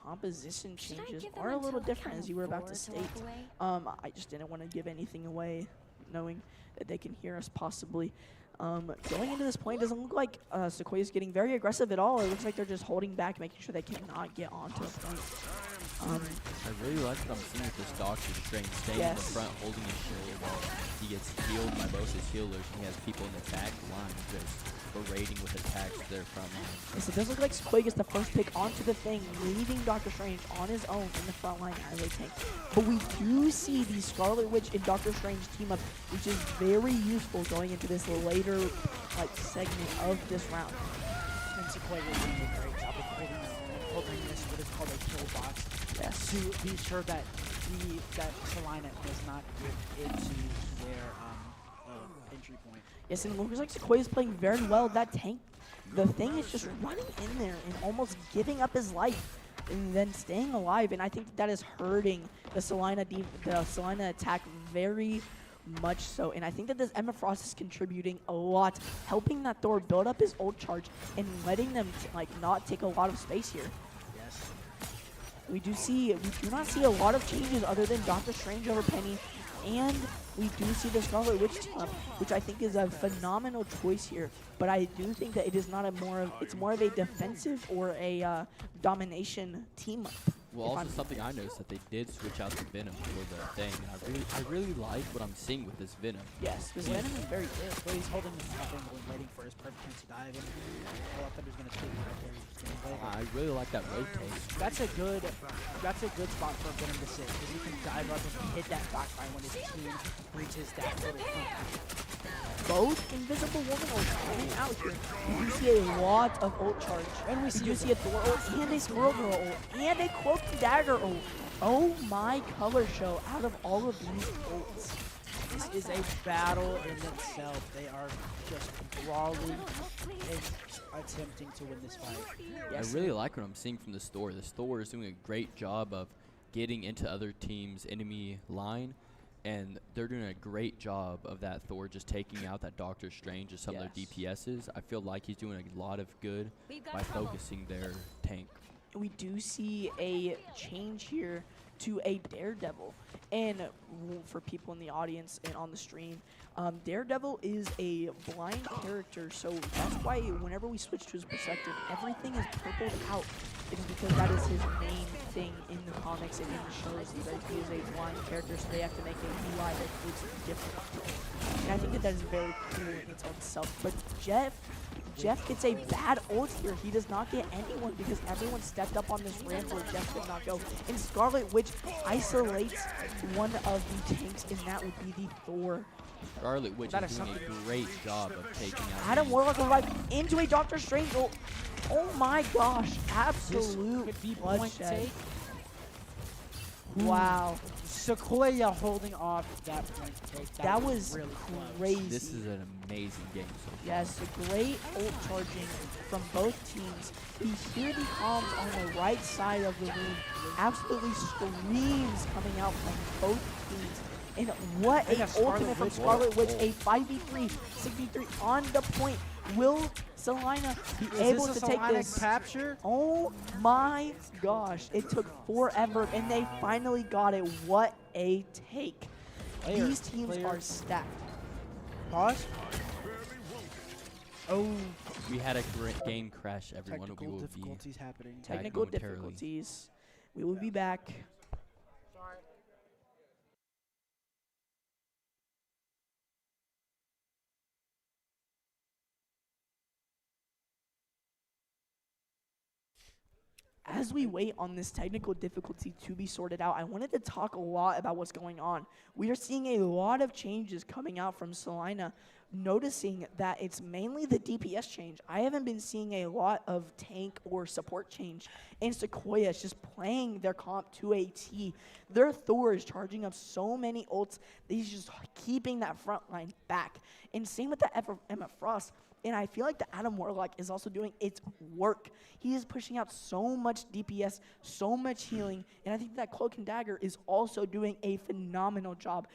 S5: composition changes are a little different, as you were about to state. I just didn't want to give anything away, knowing that they can hear us possibly. Going into this point, doesn't look like Sequoiah's getting very aggressive at all. It looks like they're just holding back, making sure they cannot get onto the point.
S8: I really like what I'm seeing with this Doctor Strange staying in the front, holding his shield while he gets healed by both his healers, and he has people in the back line just berating with attacks there from him.
S5: Yes, it does look like Sequoyah gets the first pick onto the thing, leaving Doctor Strange on his own in the front line as a tank. But we do see the Scarlet Witch and Doctor Strange team up, which is very useful going into this later segment of this round.
S3: And Sequoia is doing a great job of holding this, what is called a kill box,
S5: Yes.
S3: to be sure that that Salina does not get into their entry point.
S5: Yes, and it looks like Sequoiah's playing very well. That tank, the thing is just running in there and almost giving up his life and then staying alive. And I think that is hurting the Salina attack very much so. And I think that this Emma Frost is contributing a lot, helping that Thor build up his ult charge and letting them not take a lot of space here.
S3: Yes.
S5: We do not see a lot of changes other than Doctor Strange over Penny, and we do see the Scarlet Witch team up, which I think is a phenomenal choice here. But I do think that it is not it's more of a defensive or a domination team up.
S8: Well, also something I noticed that they did switch out the Venom for the thing, and I really like what I'm seeing with this Venom.
S5: Yes, this Venom is very good.
S3: But he's holding his weapon and waiting for his perfect chance to dive. And I thought he was going to take right there. He's gonna play it.
S8: I really like that rotate.
S3: That's a good spot for Venom to sit, because he can dive up and hit that backfire when his team reaches that little front.
S5: Both Invisible Woman ults coming out here. We do see a lot of ult charge. And we do see a Thor ult and a Squirrel Girl ult and a Cloak and Dagger ult. Oh my color show out of all of these ults.
S3: This is a battle in itself. They are just brawling and attempting to win this fight.
S8: I really like what I'm seeing from this Thor. This Thor is doing a great job of getting into other teams' enemy line, and they're doing a great job of that Thor just taking out that Doctor Strange and some of their DPSs. I feel like he's doing a lot of good by focusing their tank.
S5: We do see a change here to a Daredevil. And for people in the audience and on the stream, Daredevil is a blind character, so that's why whenever we switch to his perspective, everything is purpled out. It is because that is his main thing in the comics and in the shows, that he is a blind character, so they have to make a UI that looks different. And I think that is very cool in its own self. But Jeff gets a bad ult here. He does not get anyone because everyone stepped up on this ramp where Jeff could not go. And Scarlet Witch isolates one of the tanks, and that would be the Thor.
S8: Scarlet Witch is doing a great job of taking out
S5: Adam
S8: the-
S5: Warlock arrived into a Doctor Strange ult. Oh my gosh, absolute
S3: could be point
S5: bloodshed.
S3: take.
S5: Wow,
S3: Sequoyah holding off that point take.
S5: that was
S3: really close.
S5: crazy.
S8: This is an amazing game so far.
S5: Yes, a great ult charging from both teams. We hear the comms on the right side of the room. Absolutely screams coming out from both teams. And what
S3: They
S5: a
S3: got Scarlet
S5: ultimate from
S3: Witch.
S5: Scarlet Witch, a 5v3, 6v3 on the point. Will Salina be able to take this?
S3: Capture?
S5: Oh my gosh, it took forever and they finally got it. What a take. These teams are stacked.
S3: Pause. Oh,
S8: We had a great game crash, everyone. We
S3: technical
S8: will be
S3: difficulties happening.
S8: Back
S5: Technical
S8: momentarily.
S5: difficulties. We will be back. As we wait on this technical difficulty to be sorted out, I wanted to talk a lot about what's going on. We are seeing a lot of changes coming out from Salina, noticing that it's mainly the DPS change. I haven't been seeing a lot of tank or support change, and Sequoyah is just playing their comp to a T. Their Thor is charging up so many ults that he's just keeping that front line back. And same with the Emma Frost. And I feel like the Adam Warlock is also doing its work. He is pushing out so much DPS, so much healing, and I think that Cloak and Dagger is also doing a phenomenal job.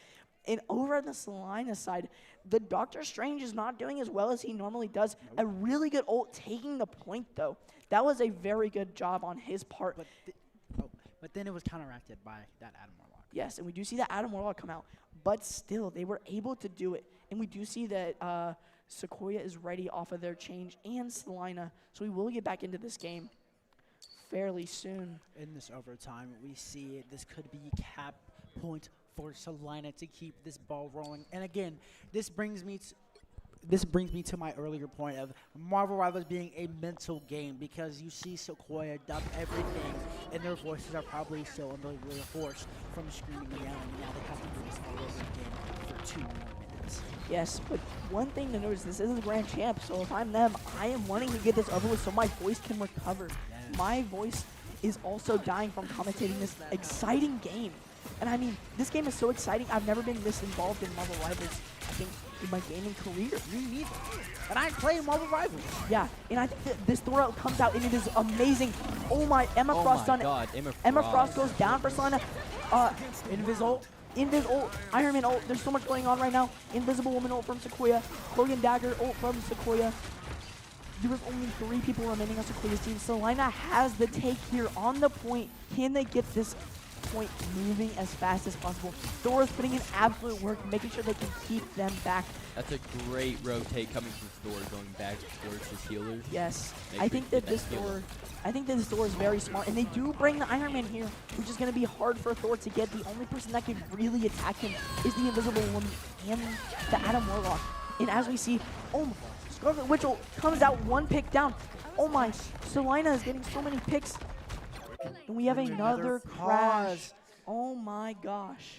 S5: And over on the Salina side, the Doctor Strange is not doing as well as he normally does. A really good ult taking the point, though. That was a very good job on his part.
S3: But then it was counteracted by that Adam Warlock.
S5: Yes, and we do see that Adam Warlock come out, but still, they were able to do it. And we do see that Sequoyah is ready off of their change and Salina, so we will get back into this game fairly soon.
S3: In this overtime, we see this could be cap point for Salina to keep this ball rolling. And again, this brings me to my earlier point of Marvel Rivals being a mental game, because you see Sequoyah dump everything, and their voices are probably still unbelievably hoarse from screaming and yelling. Now they have to do this all over again for 2 more minutes.
S5: Yes, but one thing to notice, this is the Grand Champ, so if I'm them, I am wanting to get this over with so my voice can recover.
S3: Yes.
S5: My voice is also dying from commentating this exciting game. And I mean, this game is so exciting. I've never been this involved in Marvel Rivals, I think, in my gaming career.
S3: Me neither. And I play Marvel Rivals.
S5: Yeah, and I think that this Thor out comes out, and it is amazing. Oh my, Emma
S8: Oh
S5: Frost
S8: my
S5: on
S8: God,
S5: Emma Frost goes down for Salina.
S3: Invis ult.
S5: Invis ult, Iron Man ult, there's so much going on right now. Invisible Woman ult from Sequoyah, Cloak Dagger ult from Sequoyah. There was only 3 people remaining on Sequoyah's team. Salina has the take here on the point. Can they get this point moving as fast as possible? Thor is putting in absolute work, making sure they can keep them back.
S8: That's a great rotate coming from Thor, going back towards his healers.
S5: Yes,
S8: Make
S5: I
S8: sure
S5: think
S8: you
S5: that
S8: get
S5: this
S8: that healer.
S5: Thor is very smart, and they do bring the Iron Man here, which is going to be hard for Thor to get. The only person that can really attack him is the Invisible Woman and the Adam Warlock. And as we see, oh, Scarlet Witch comes out 1 pick down. Oh my, Salina is getting so many picks. And we have another crash. Oh my gosh.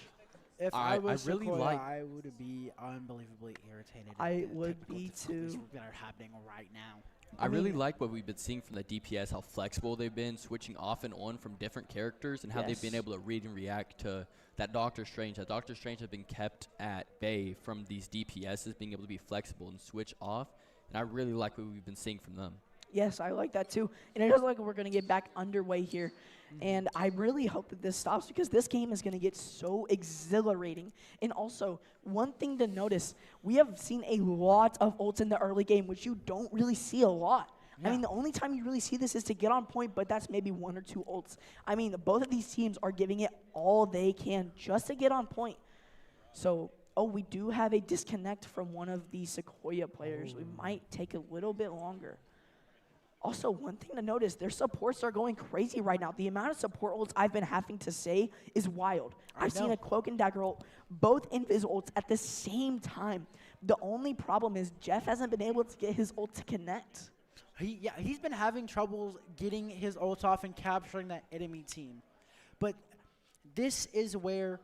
S3: If
S8: I
S3: I was
S8: really
S3: Sequoyah,
S8: like-
S3: I would be unbelievably irritated. at
S5: I
S3: the
S5: would
S3: technical
S5: be
S3: difficulties
S5: too.
S3: that are happening right now.
S8: I really
S5: mean-
S8: like what we've been seeing from the DPS, how flexible they've been, switching off and on from different characters, and how they've been
S5: Yes.
S8: able to read and react to that Doctor Strange. That Doctor Strange has been kept at bay from these DPSs, being able to be flexible and switch off, and I really like what we've been seeing from them.
S5: Yes, I like that too. And it looks like we're going to get back underway here. And I really hope that this stops, because this game is going to get so exhilarating. And also, one thing to notice, we have seen a lot of ults in the early game, which you don't really see a lot. I mean, the only time you really see this is to get on point, but that's maybe 1 or 2 ults. I mean, both of these teams are giving it all they can just to get on point. So, we do have a disconnect from one of the Sequoyah players. We might take a little bit longer. Also, one thing to notice, their supports are going crazy right now. The amount of support ults I've been having to say is wild. I've seen
S3: know.
S5: a Cloak and Dagger ult, both Invis ults at the same time. The only problem is Jeff hasn't been able to get his ult to connect.
S3: He's been having troubles getting his ult off and capturing that enemy team. But this is where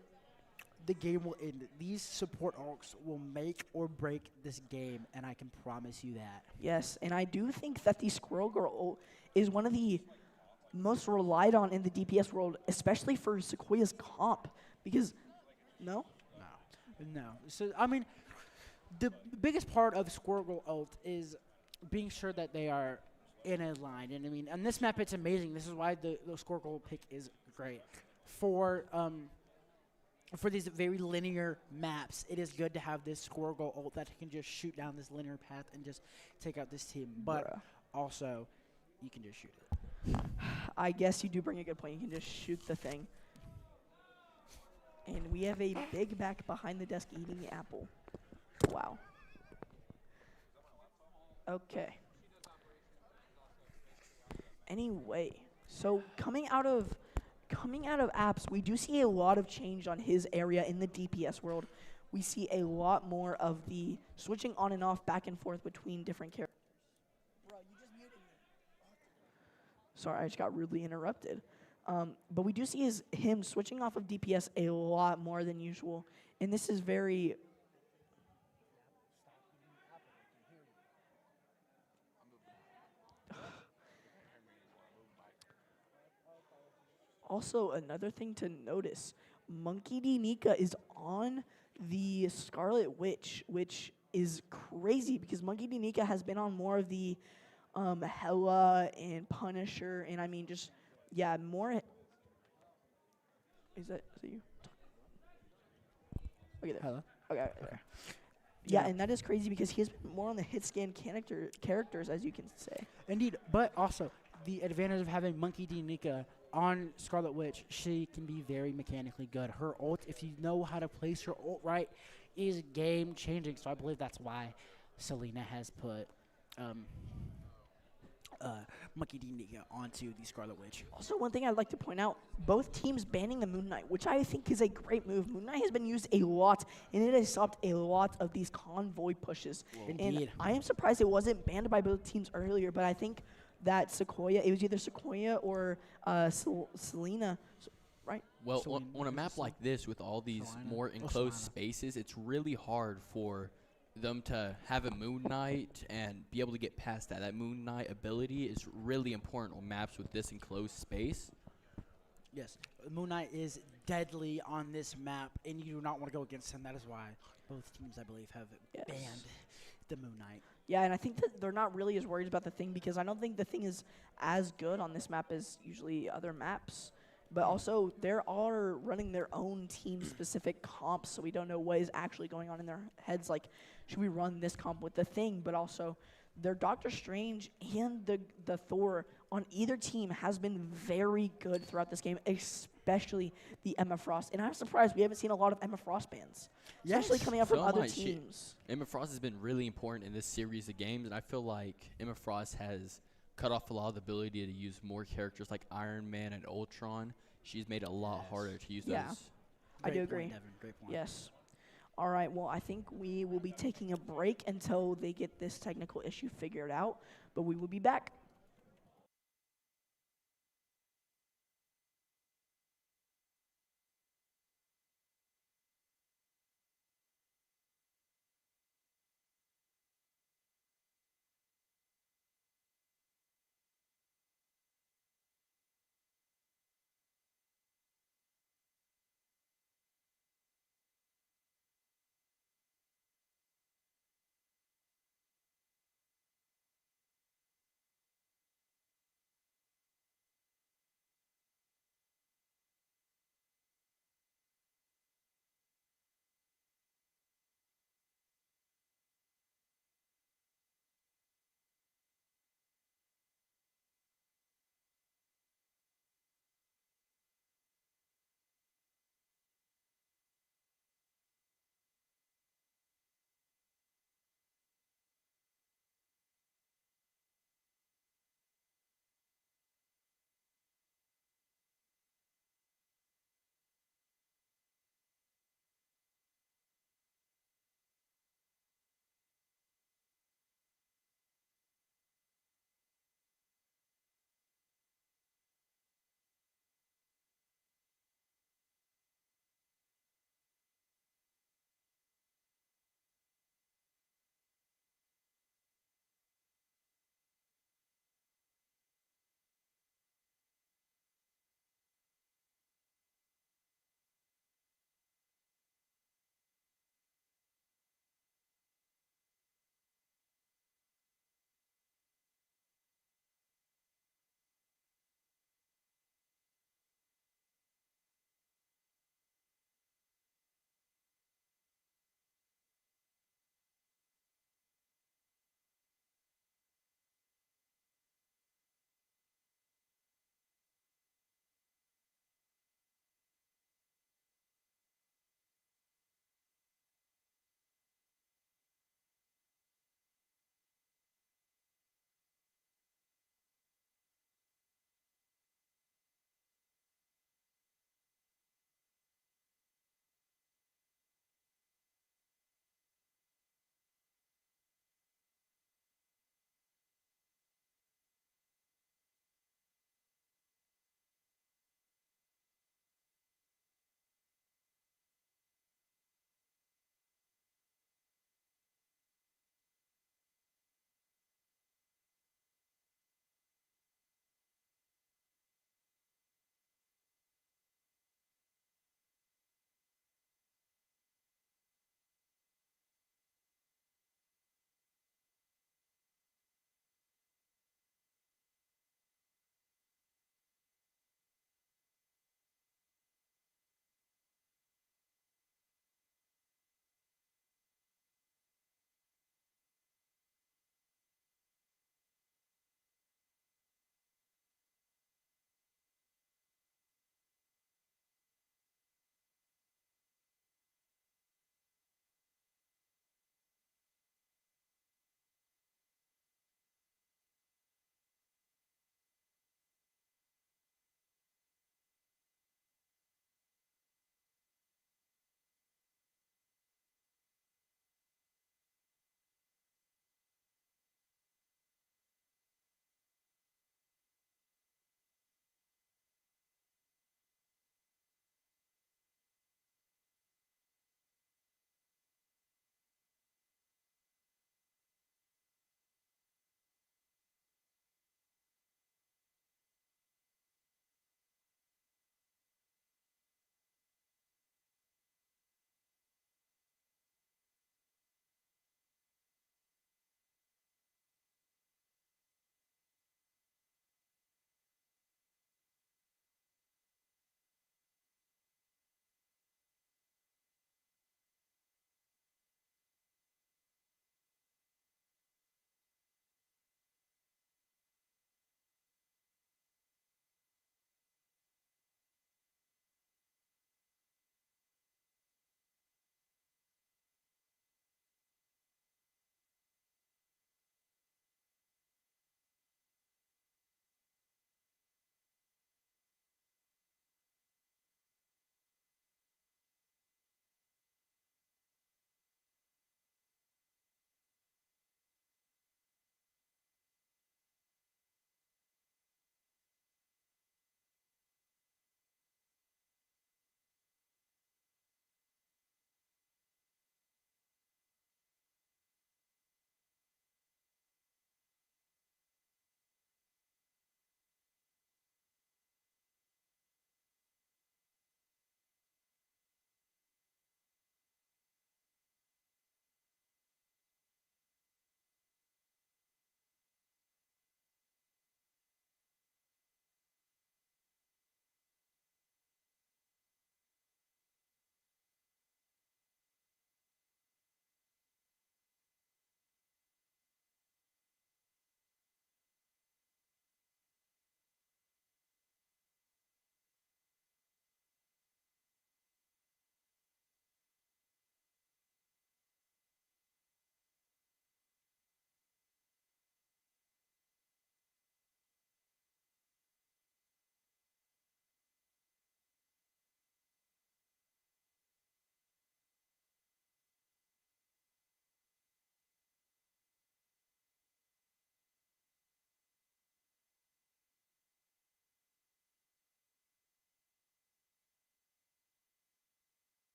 S3: the game will end. These support ults will make or break this game, and I can promise you that.
S5: Yes, and I do think that the Squirrel Girl ult is one of the most relied on in the DPS world, especially for Sequoiah's comp, because, no?
S3: No. So, I mean, the biggest part of Squirrel Girl ult is being sure that they are in a line. And I mean, on this map, it's amazing. This is why the Squirrel Girl pick is great. For these very linear maps, it is good to have this Squirrel Girl ult that can just shoot down this linear path and just take out this team. But
S5: Bruh.
S3: also, you can just shoot it.
S5: I guess you do bring a good point. You can just shoot the thing. And we have a big back behind the desk eating the apple. Wow. Okay. Anyway, so coming out of apps, we do see a lot of change on his area in the DPS world. We see a lot more of the switching on and off, back and forth between different characters. Bro, you just muted me. Sorry, I just got rudely interrupted. But we do see him switching off of DPS a lot more than usual, and this is very. Also, another thing to notice, Monkey D. Nika is on the Scarlet Witch, which is crazy because Monkey D. Nika has been on more of the Hella and Punisher, and I mean just, yeah, more. Is that you? Okay, there.
S3: Hello?
S5: Okay.
S3: Okay.
S5: Yeah,
S3: Yeah.
S5: and that is crazy because he has been more on the hit scan characters, as you can say.
S3: Indeed, but also the advantage of having Monkey D. Nika on Scarlet Witch, she can be very mechanically good. Her ult, if you know how to place your ult right, is game changing. So I believe that's why Salina has put Monkey D. Nika onto the Scarlet Witch.
S5: Also, one thing I'd like to point out, both teams banning the Moon Knight, which I think is a great move. Moon Knight has been used a lot, and it has stopped a lot of these convoy pushes. And
S3: Indeed.
S5: I am surprised it wasn't banned by both teams earlier, but I think that Sequoyah, it was either Sequoyah or Salina, right?
S8: Well,
S3: Salina,
S8: on a map
S3: Salina.
S8: like this with all these
S3: Salina.
S8: more
S3: Oh,
S8: enclosed
S3: Salina.
S8: spaces, it's really hard for them to have a Moon Knight and be able to get past that. That Moon Knight ability is really important on maps with this enclosed space.
S3: Yes, Moon Knight is deadly on this map, and you do not want to go against him. That is why both teams, I believe, have
S5: Yes.
S3: banned the Moon Knight.
S5: Yeah, and I think that they're not really as worried about the thing because I don't think the thing is as good on this map as usually other maps. But also, they are running their own team-specific comps, so we don't know what is actually going on in their heads. Like, should we run this comp with the thing? But also, their Doctor Strange and the Thor on either team has been very good throughout this game, especially the Emma Frost. And I'm surprised we haven't seen a lot of Emma Frost bans, especially
S3: Yes.
S5: coming up from
S8: So am
S5: other
S8: I.
S5: teams.
S8: Emma Frost has been really important in this series of games, and I feel like Emma Frost has cut off a lot of the ability to use more characters like Iron Man and Ultron. She's made it a lot
S3: Yes.
S8: harder to use
S5: Yeah.
S8: those.
S5: I do
S3: Great
S5: agree.
S3: point, Devin. Great point.
S5: Yes. All right, well, I think we will be taking a break until they get this technical issue figured out, but we will be back.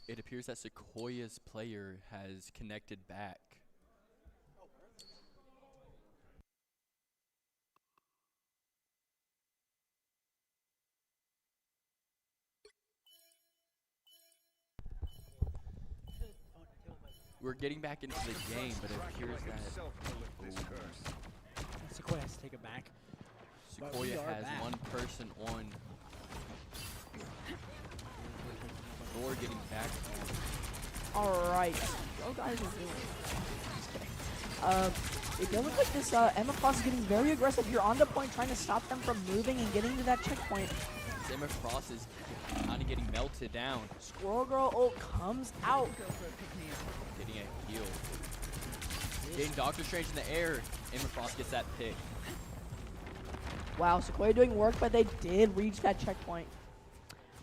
S8: it appears that Sequoiah's player has connected back. We're getting back into the game, but it appears that
S3: Sequoyah has to take it back. But we
S8: Sequoyah
S3: are
S8: has
S3: back.
S8: one person on. Thor getting back.
S5: All right. What guys are doing? It does look like this Emma Frost is getting very aggressive here on the point, trying to stop them from moving and getting to that checkpoint.
S8: Emma Frost is kind of getting melted down.
S5: Squirrel Girl ult comes out.
S8: Getting a heal. Getting Doctor Strange in the air. Emma Frost gets that pick.
S5: Wow, Sequoyah doing work, but they did reach that checkpoint.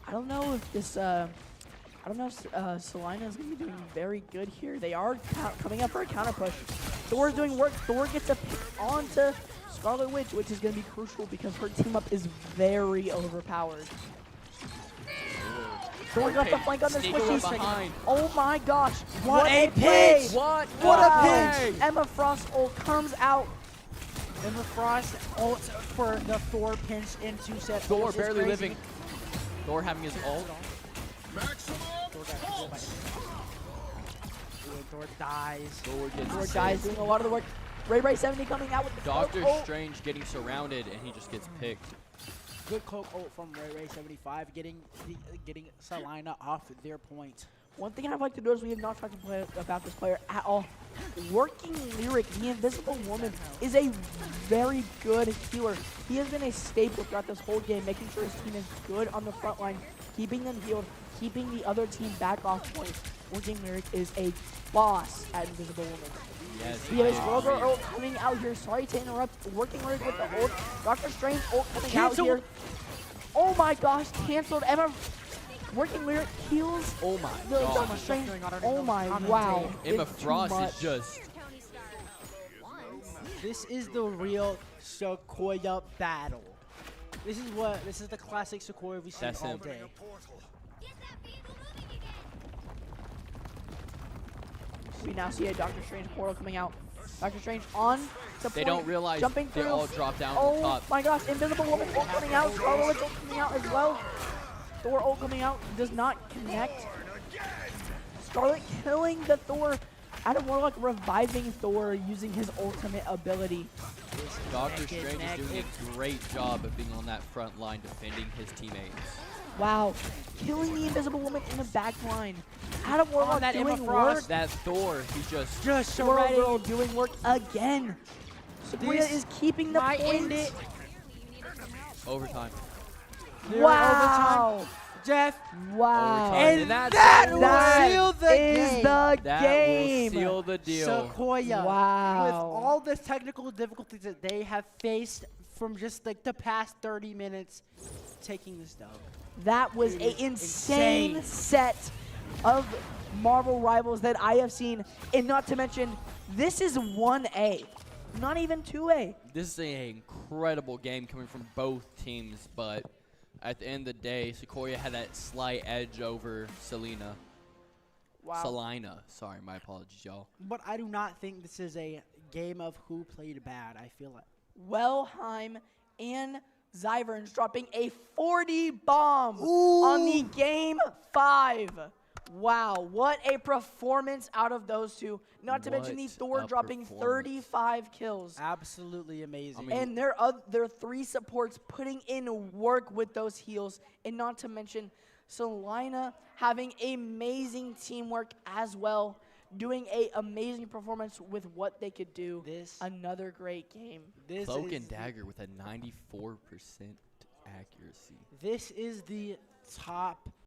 S5: I don't know if this, Salina is going to be doing very good here. They are coming up for a counter push. Thor's doing work. Thor gets a pick onto Scarlet Witch, which is going to be crucial because her team up is very overpowered. Thor got the flank on this
S8: Sneak
S5: squishy.
S8: behind.
S5: Oh my gosh.
S3: What a
S5: play.
S3: pitch!
S8: What?
S3: What a
S5: Wow.
S3: pitch!
S5: Emma Frost ult comes out.
S3: Emma Frost ult for the Thor pinch into set.
S8: Thor
S3: This is
S8: barely
S3: crazy.
S8: living. Thor having his ult.
S3: Thor got killed by- Thor dies.
S8: Thor gets
S5: Thor
S8: saved.
S5: dies doing a lot of the work. Ray 70 coming out with the
S8: Doctor
S5: cloak ult.
S8: Strange getting surrounded, and he just gets picked.
S3: Good cloak ult from Ray 75, getting Salina off their point.
S5: One thing I'd like to notice, we have not talked about this player at all. Working Lyric, the Invisible Woman, is a very good healer. He has been a staple throughout this whole game, making sure his team is good on the front line, keeping them healed, keeping the other team back off point. Working Lyric is a boss at Invisible Woman.
S8: Yes,
S5: We have a
S8: I
S5: Squirrel Girl
S8: agree.
S5: ult coming out here. Sorry to interrupt. Working Lyric with the ult. Doctor Strange ult coming
S3: Cancelled.
S5: out here. Oh my gosh, canceled. Emma Working Lyric heals.
S8: Oh my
S5: The
S8: god.
S5: Doctor Strange. Oh my wow.
S8: Emma
S5: It's too
S8: Frost
S5: much.
S8: is just.
S6: Tony Stark once.
S3: This is the real Sequoyah battle. This is the classic Sequoyah we see
S8: That's
S3: all
S8: him.
S3: day.
S6: Get that vehicle moving again.
S5: We now see a Doctor Strange portal coming out. Doctor Strange on to
S8: They
S5: point,
S8: don't realize
S5: jumping
S8: they
S5: through.
S8: all drop down
S5: Oh
S8: on top.
S5: my gosh, Invisible Woman ult coming out. Scarlet Witch ult coming out as well. Thor ult coming out, does not connect. Scarlet killing the Thor. Adam Warlock reviving Thor using his ultimate ability.
S8: Doctor Strange is doing a great job of being on that front line defending his teammates.
S5: Wow, killing the Invisible Woman in the back line. Adam Warlock
S3: that Emma
S5: doing
S3: Frost.
S5: work.
S8: That Thor, he's just.
S3: Just
S5: Squirrel
S3: shredding.
S5: Girl doing work again. Sequoyah
S3: This
S5: is keeping the
S3: might end
S5: points.
S3: it.
S8: Overtime.
S3: They're
S5: Wow.
S3: overtime. Jeff.
S5: Wow.
S8: Overtime.
S3: And
S8: that's
S3: that
S8: it.
S3: will
S5: That
S3: seal the
S5: is
S3: game.
S5: the
S8: That
S5: game.
S8: will seal the deal.
S3: Sequoyah.
S5: Wow.
S3: With all the technical difficulties that they have faced from just like the past 30 minutes, taking this dub.
S5: That was
S3: It
S5: an
S3: is
S5: insane
S3: insane.
S5: set of Marvel Rivals that I have seen. And not to mention, this is 1A, not even 2A.
S8: This is an incredible game coming from both teams, but at the end of the day, Sequoyah had that slight edge over Salina.
S5: Wow.
S8: Salina. Sorry, my apologies, y'all.
S3: But I do not think this is a game of who played bad. I feel like
S5: Wellheim and Zyverns dropping a 40 bomb on the game 5. Wow, what a performance out of those two. Not to mention the
S8: What
S5: Thor
S8: a
S5: dropping
S8: performance.
S5: 35 kills.
S3: absolutely amazing.
S8: I mean,
S5: And their 3 supports putting in work with those heals. And not to mention Salina having amazing teamwork as well. Doing a amazing performance with what they could do. Another great game.
S3: this
S8: Cloak
S3: is
S8: and Dagger with a 94% accuracy.
S3: This is the top